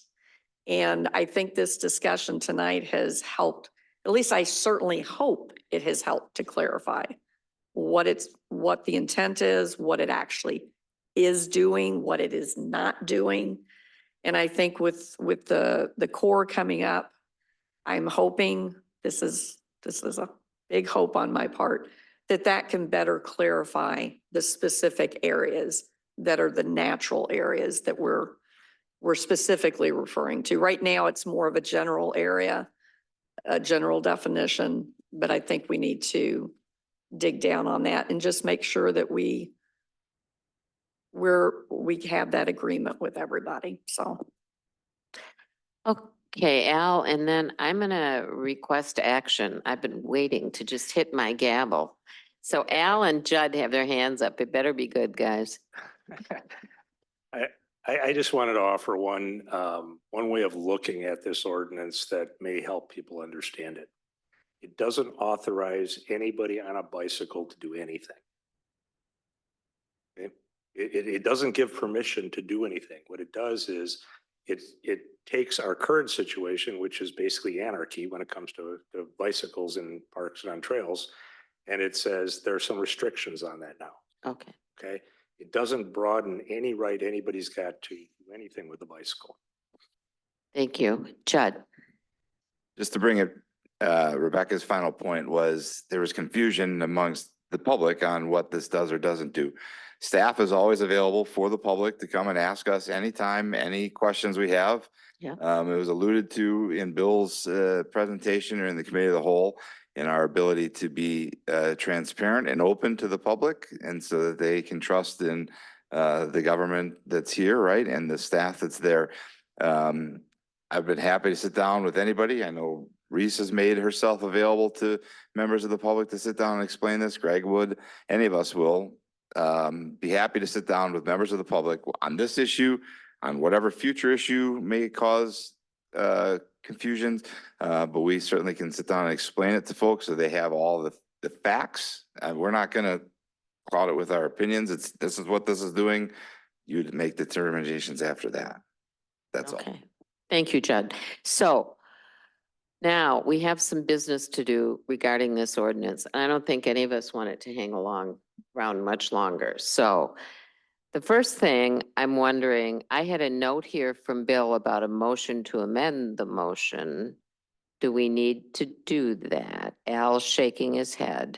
And I think this discussion tonight has helped, at least I certainly hope it has helped to clarify what the intent is, what it actually is doing, what it is not doing. And I think with the core coming up, I'm hoping, this is a big hope on my part, that can better clarify the specific areas that are the natural areas that we're specifically referring to. Right now, it's more of a general area, a general definition, but I think we need to dig down on that and just make sure that we have that agreement with everybody, so. Okay, Al, and then I'm gonna request action. I've been waiting to just hit my gavel. So Al and Judd have their hands up. It better be good, guys. I just wanted to offer one way of looking at this ordinance that may help people understand it. It doesn't authorize anybody on a bicycle to do anything. Okay? It doesn't give permission to do anything. What it does is it takes our current situation, which is basically anarchy when it comes to bicycles in parks and on trails, And it says there are some restrictions on that now, Okay. okay? It doesn't broaden any right anybody's got to do anything with a bicycle. Thank you. Judd? Just to bring it, Rebecca's final point was there was confusion amongst the public on what this does or doesn't do. Staff is always available for the public to come and ask us anytime, any questions we have. Yeah. It was alluded to in Bill's presentation or in the committee of the whole, in our ability to be transparent and open to the public, and so that they can trust in the government that's here, right, and the staff that's there. I've been happy to sit down with anybody. I know Reese has made herself available to members of the public to sit down and explain this. Greg would, any of us will be happy to sit down with members of the public on this issue, on whatever future issue may cause confusions. But we certainly can sit down and explain it to folks so they have all the facts. We're not gonna cloud it with our opinions. This is what this is doing. You'd make determinations after that. That's all. Okay. Thank you, Judd. So now we have some business to do regarding this ordinance. I don't think any of us want it to hang around much longer. So the first thing I'm wondering, I had a note here from Bill about a motion to amend the motion. Do we need to do that? Al's shaking his head.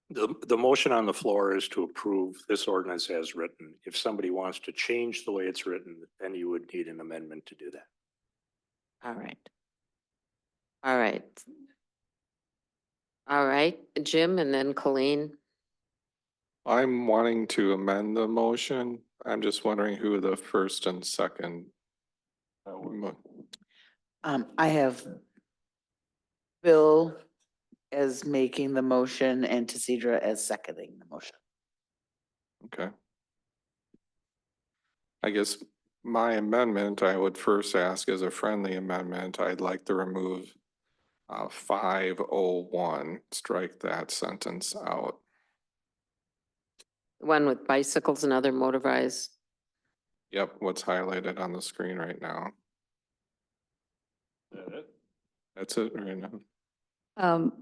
The motion on the floor is to approve this ordinance as written. If somebody wants to change the way it's written, then you would need an amendment to do that. All right. All right. All right, Jim, and then Colleen. I'm wanting to amend the motion. I'm just wondering who the first and second. I have Bill as making the motion and Tasidra as seconding the motion. Okay. I guess my amendment, I would first ask as a friendly amendment, I'd like to remove 501, strike that sentence out. One with bicycles and other motorized. Yep, what's highlighted on the screen right now. That's it right now.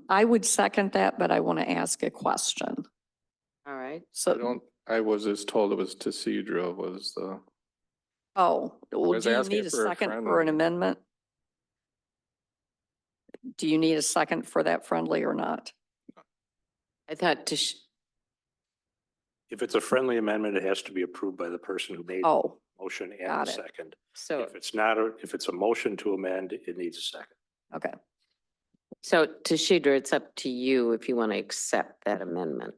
I would second that, but I want to ask a question. All right. So, I was just told it was Tasidra was the. well, was do you asking need a for a second for an friendly. amendment? Do you need a second for that friendly or not? I thought If it's a friendly amendment, it has to be approved by the person who made the Oh, motion and got the it. second. so. If it's not, if it's a motion to amend, it needs a second. okay. So Tashidra, it's up to you if you want to accept that amendment.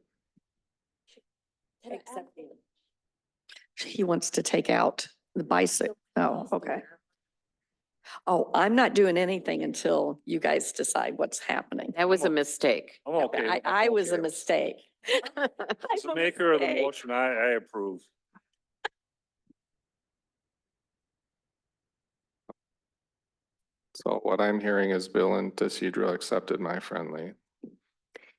He wants to take out the bicycle. Oh, okay. Oh, I'm not doing anything until you guys decide what's happening. That was a mistake. I'm okay. I was a mistake. As the maker of the motion, I approve. So what I'm hearing is Bill and Tasidra accepted my friendly.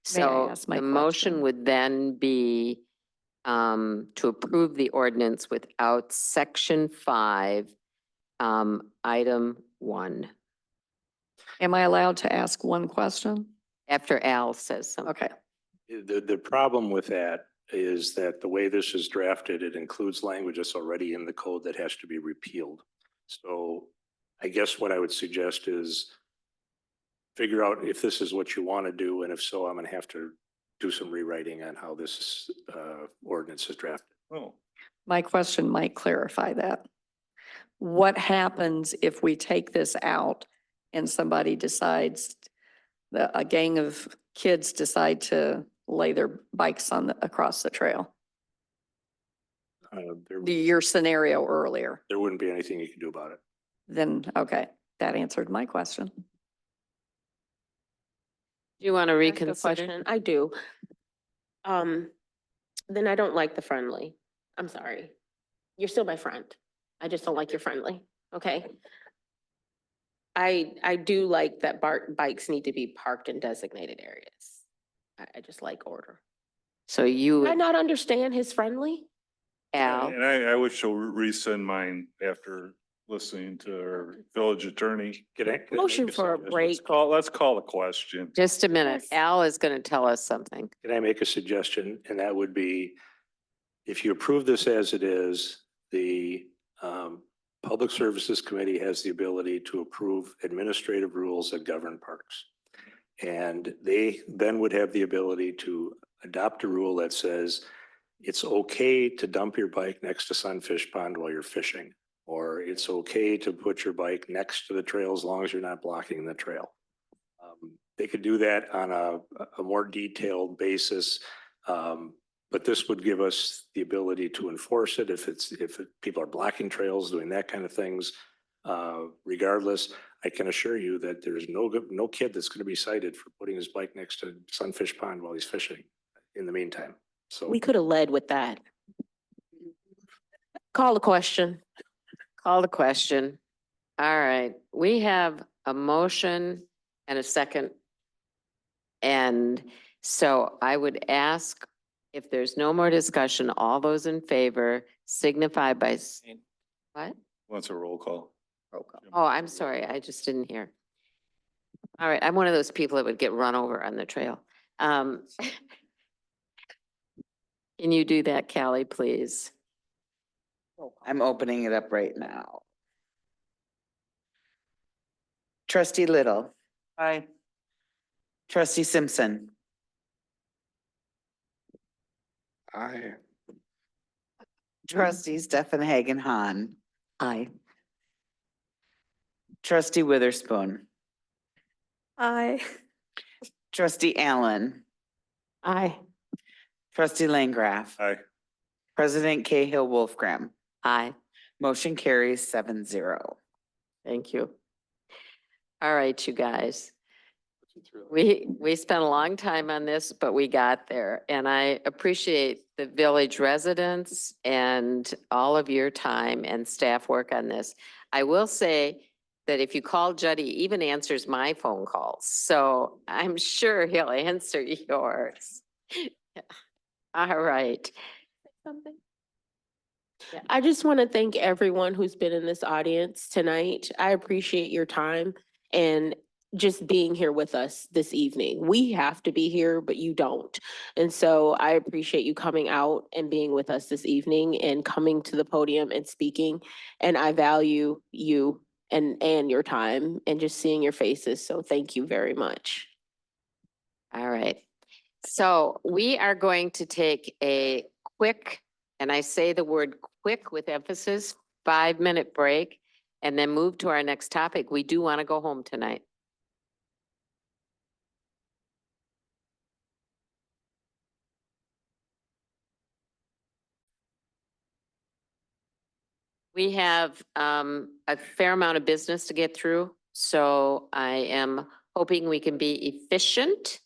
So ask my the motion question? would then be to approve the ordinance without section 5, item 1. Am I allowed to ask one question? After Al says something. Okay. The problem with that is that the way this is drafted, it includes language that's already in the code that has to be repealed. So I guess what I would suggest is figure out if this is what you want to do, and if so, I'm gonna have to do some rewriting on how this ordinance is drafted. Oh. My question might clarify that. What happens if we take this out and somebody decides, a gang of kids decide to lay their bikes across the trail? Your scenario earlier, There wouldn't be anything you can do about it. then, okay, that answered my question. Do you want to Ask a reconsider? question? I do. Then I don't like the friendly. I'm sorry. You're still my friend. I just don't like your friendly, okay? I do like that bikes need to be parked in designated areas. I just like order. So you, Did I not understand his friendly? Al, And I would show resend mine after listening to our village attorney. Motion for a break. Let's call the question. Just a minute. Yes. Al is going to tell us something. Can I make a suggestion? And that would be, if you approve this as it is, the Public Services Committee has the ability to approve administrative rules that govern parks. And they then would have the ability to adopt a rule that says it's okay to dump your bike next to Sunfish Pond while you're fishing, or it's okay to put your bike next to the trail as long as you're not blocking the trail. They could do that on a more detailed basis. But this would give us the ability to enforce it if people are blocking trails, doing that kind of things. Regardless, I can assure you that there's no kid that's going to be cited for putting his bike next to Sunfish Pond while he's fishing in the meantime. So We could have led with that. Call the question. Call the question. All right, we have a motion and a second. And so I would ask, if there's no more discussion, all those in favor signify by, what? What's a roll call? Oh, I'm sorry, I just didn't hear. All right, I'm one of those people that would get run over on the trail. Can you do that, Callie, please? I'm opening it up right now. Trustee Little, Aye. trustee Simpson, I, trustee Stefan Hagan Han, Aye. trustee Witherspoon, Aye. trustee Allen, Aye. trustee Langraff, Aye. president Cahill Wolfgram. Aye. Motion carries 7-0. Thank you. All right, you guys. We spent a long time on this, but we got there. And I appreciate the village residents and all of your time and staff work on this. I will say that if you call Juddy, he even answers my phone calls. So I'm sure he'll answer yours. All right. Something? I just want to thank everyone who's been in this audience tonight. I appreciate your time and just being here with us this evening. We have to be here, but you don't. And so I appreciate you coming out and being with us this evening and coming to the podium and speaking. And I value you and your time and just seeing your faces. So thank you very much. All right. So we are going to take a quick, and I say the word quick with emphasis, 5-minute break, and then move to our next topic. We do want to go home tonight. We have a fair amount of business to get through, so I am hoping we can be efficient.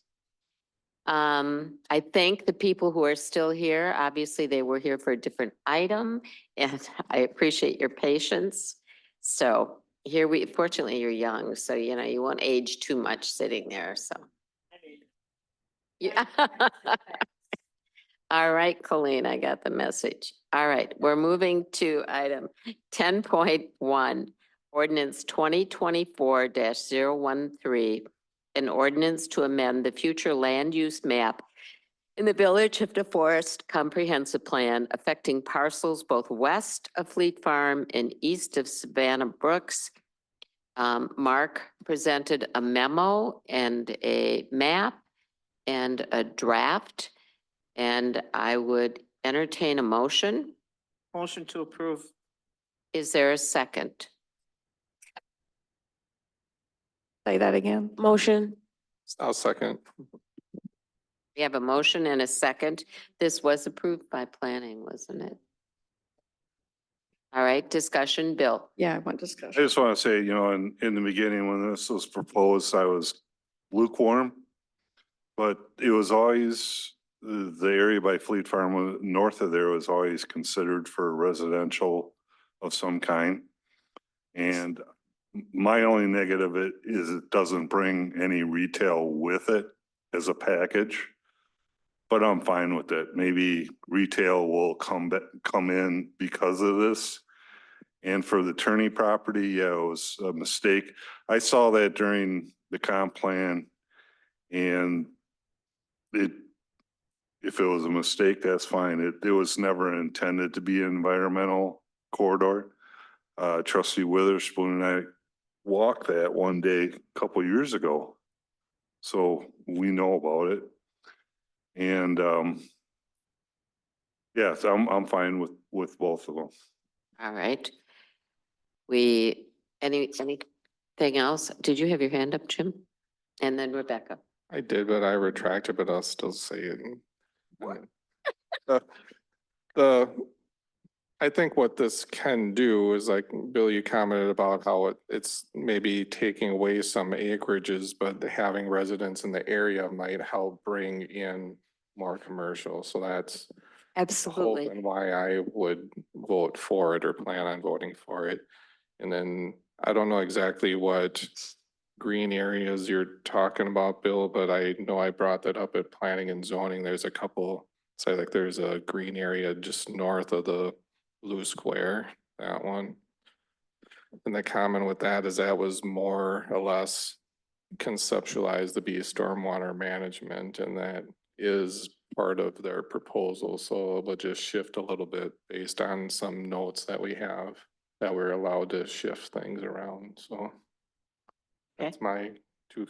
I thank the people who are still here. Obviously, they were here for a different item, and I appreciate your patience. So here fortunately, you're young, so you know, you won't age too much sitting there, so. Yeah. All right, Colleen, I got the message. All right, we're moving to item 10.1, ordinance 2024-013, an ordinance to amend the future land use map in the Village of DeForest Comprehensive Plan affecting parcels both west of Fleet Farm and east of Savannah Brooks. Mark presented a memo and a map and a draft. And I would entertain a motion. Motion to approve. Is there a second? Say that again. Motion. I'll second. We have a motion and a second. This was approved by planning, wasn't it? All right, discussion, Bill. Yeah, I want I discussion. just want to say, you know, in the beginning, when this was proposed, I was lukewarm. But it was always, the area by Fleet Farm, north of there was always considered for residential of some kind. And my only negative is it doesn't bring any retail with it as a package. But I'm fine with it. Maybe retail will come in because of this. And for the Turney property, yeah, it was a mistake. I saw that during the comp plan. And if it was a mistake, that's fine. It was never intended to be an environmental corridor. Trustee Witherspoon and I walked that one day a couple years ago. So we know about it. And, yes, I'm fine with both of them. All right. Anything else? Did you have your hand up, Jim? And then Rebecca. I did, but I retracted, but I'll still say it. I think what this can do is like, Bill, you commented about how it's maybe taking away some acreages, but having residents in the area might help bring in more commercial. So that's Absolutely. hope and why I would vote for it or plan on voting for it. And then I don't know exactly what green areas you're talking about, Bill, but I know I brought that up at planning and zoning. There's a couple, say like there's a green area just north of the blue square, that one. And the comment with that is that was more or less conceptualized to be stormwater management, and that is part of their proposal. So it will just shift a little bit based on some notes that we have that we're allowed to shift things around. So that's my two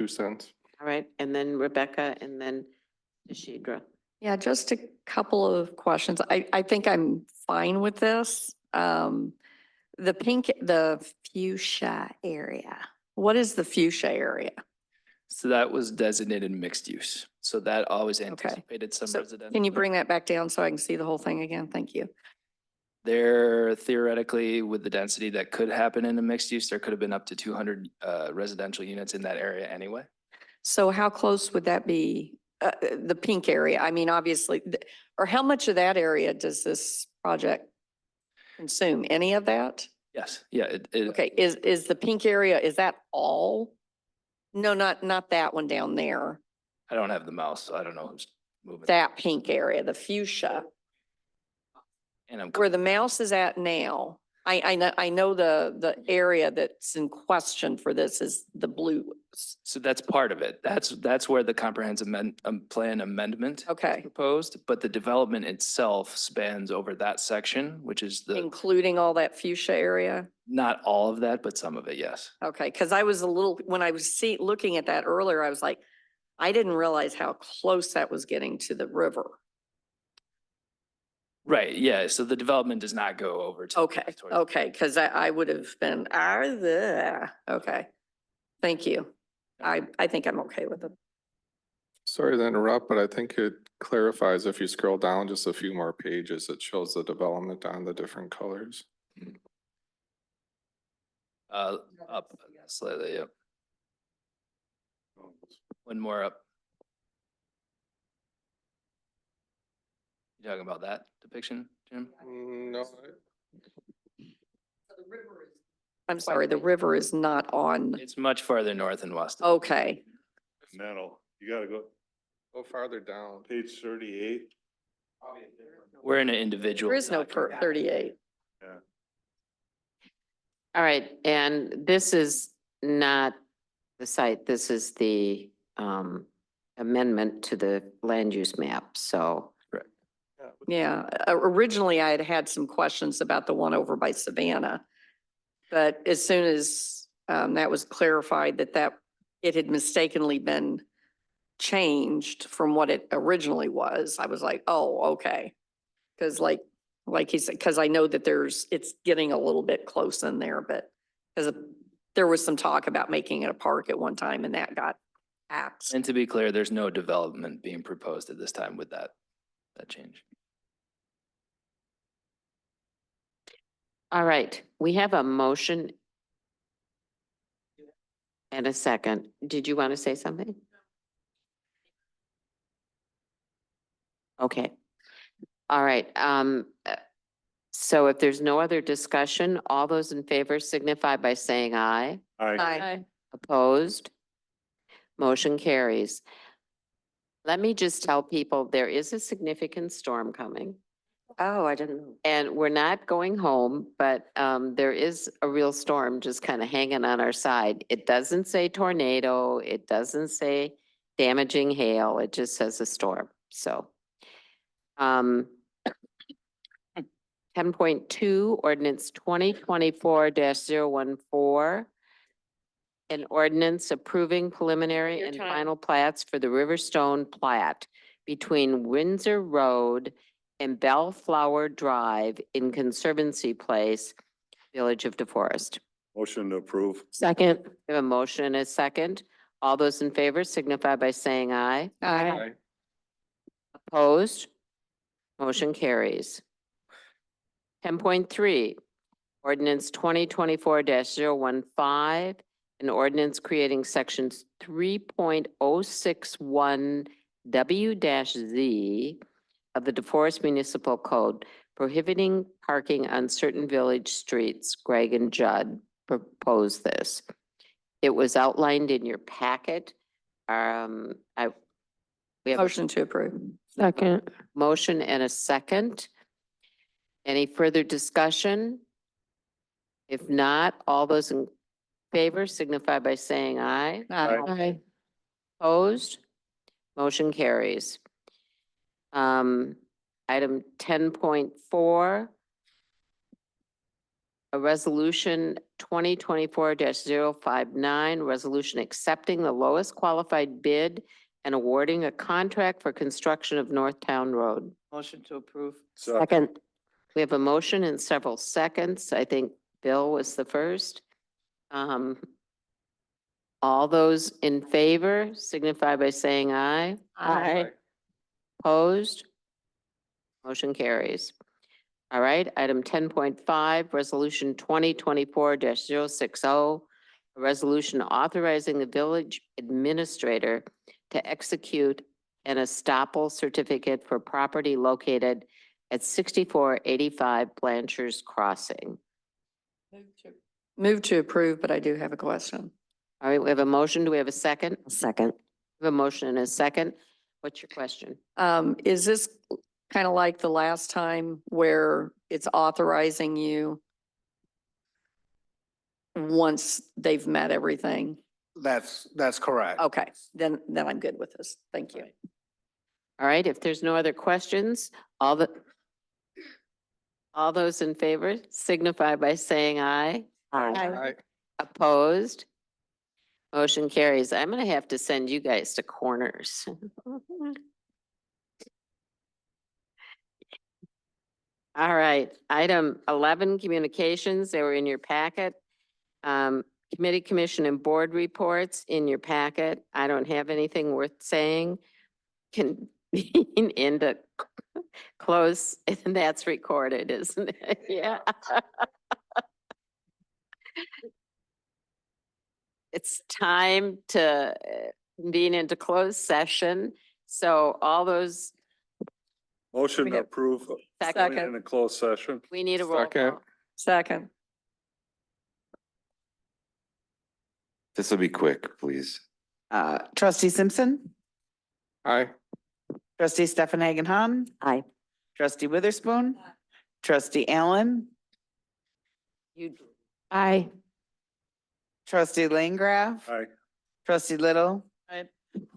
cents. All right. And then Rebecca and then Deshidra. Yeah, just a couple of questions. I think I'm fine with this. The fuchsia area. What is the fuchsia area? So that was designated mixed use. So that always Okay. anticipated some So residential. can you bring that back down so I can see the whole thing again? Thank you. There theoretically, with the density that could happen in a mixed use, there could have been up to 200 residential units in that area anyway. So how close would that be? The pink area? I mean, obviously, or how much of that area does this project consume? Any of that? Yes, yeah. Okay, is the pink area, is that all? No, not that one down there. I don't have the mouse, so I don't know who's moving. That pink area, the fuchsia, And I'm where the mouse is at now. I know the area that's in question for this is the blue. So that's part of it. That's where the comprehensive plan amendment is Okay, proposed, but the development itself spans over that section, which is including all that fuchsia area? not all of that, but some of it, yes. Okay, because I was when I was looking at that earlier, I was like, I didn't realize how close that was getting to the river. Right, yeah, so the development does not go over to. Okay, okay, because I would have been, okay. Thank you. I think I'm okay with it. Sorry to interrupt, but I think it clarifies if you scroll down just a few more pages, it shows the development on the different colors. Up slightly, yep. One more up. You talking about that depiction, Jim? No. I'm sorry, the river is not on, It's much farther north and west. okay. Nettle, you gotta go Go farther down. page 38. We're in an individual. There is no document. 38. All right. And this is not the site. This is the amendment to the land use map. So Yeah, originally I had some questions about the one over by Savannah. But as soon as that was clarified that it had mistakenly been changed from what it originally was, I was like, oh, okay. Because like he said, because I know that it's getting a little bit close in there, but because there was some talk about making it a park at one time and that got axed. And to be clear, there's no development being proposed at this time with that change. all right, we have a motion and a second. Did you want to say something? Okay. All right. So if there's no other discussion, all those in favor signify by saying aye. Aye. Opposed? Motion carries. Let me just tell people, there is a significant storm coming. Oh, I didn't know. And we're not going home, but there is a real storm just kind of hanging on our side. It doesn't say tornado, it doesn't say damaging hail, it just says a storm, so. 10.2, ordinance 2024-014. An ordinance approving preliminary Your and time. final plats for the Riverstone plat between Windsor Road and Bellflower Drive in Conservancy Place, Village of DeForest. Motion to approve. Second. We have a motion and a second. All those in favor signify by saying aye. Aye. Opposed? Motion carries. 10.3, ordinance 2024-015, an ordinance creating sections 3.061 W-Z of the DeForest Municipal Code prohibiting parking on certain village streets. Greg and Judd proposed this. It was outlined in your packet. We have a Motion to approve. second. Motion and a second. Any further discussion? If not, all those in favor signify by saying aye. Aye. Opposed? Motion carries. Item 10.4. A resolution 2024-059, resolution accepting the lowest qualified bid and awarding a contract for construction of North Town Road. Motion to approve. Second. We have a motion in several seconds. I think Bill was the first. All those in favor signify by saying aye. Aye. Opposed? Motion carries. All right, item 10.5, resolution 2024-060, a resolution authorizing the village administrator to execute an estoppel certificate for property located at 6485 Blanchard's Crossing. Move to approve, but I do have a question. All right, we have a motion. Do we have a second? Second. We have a motion and a second. What's your question? Is this kind of like the last time where it's authorizing you once they've met everything? That's correct. Okay, then I'm good with this. Thank you. All right, if there's no other questions, all those in favor signify by saying aye. Aye. Opposed? Motion carries. I'm gonna have to send you guys to corners. All right, item 11, communications, they were in your packet. Committee, commission, and board reports in your packet. I don't have anything worth saying. Convene into close, and that's recorded, isn't it? Yeah. It's time to convene into closed session. So all those, Motion We to have- approve. Second. In a closed session. we need a roll Second. call. Second. This will be quick, please. Trustee Simpson, Aye. trustee Stefan Hagenhan, Aye. trustee Witherspoon, trustee Allen, Aye. trustee Langraff, Aye. trustee Little, Aye.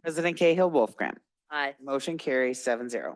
President Cahill Wolfgram. Aye. Motion carries 7-0.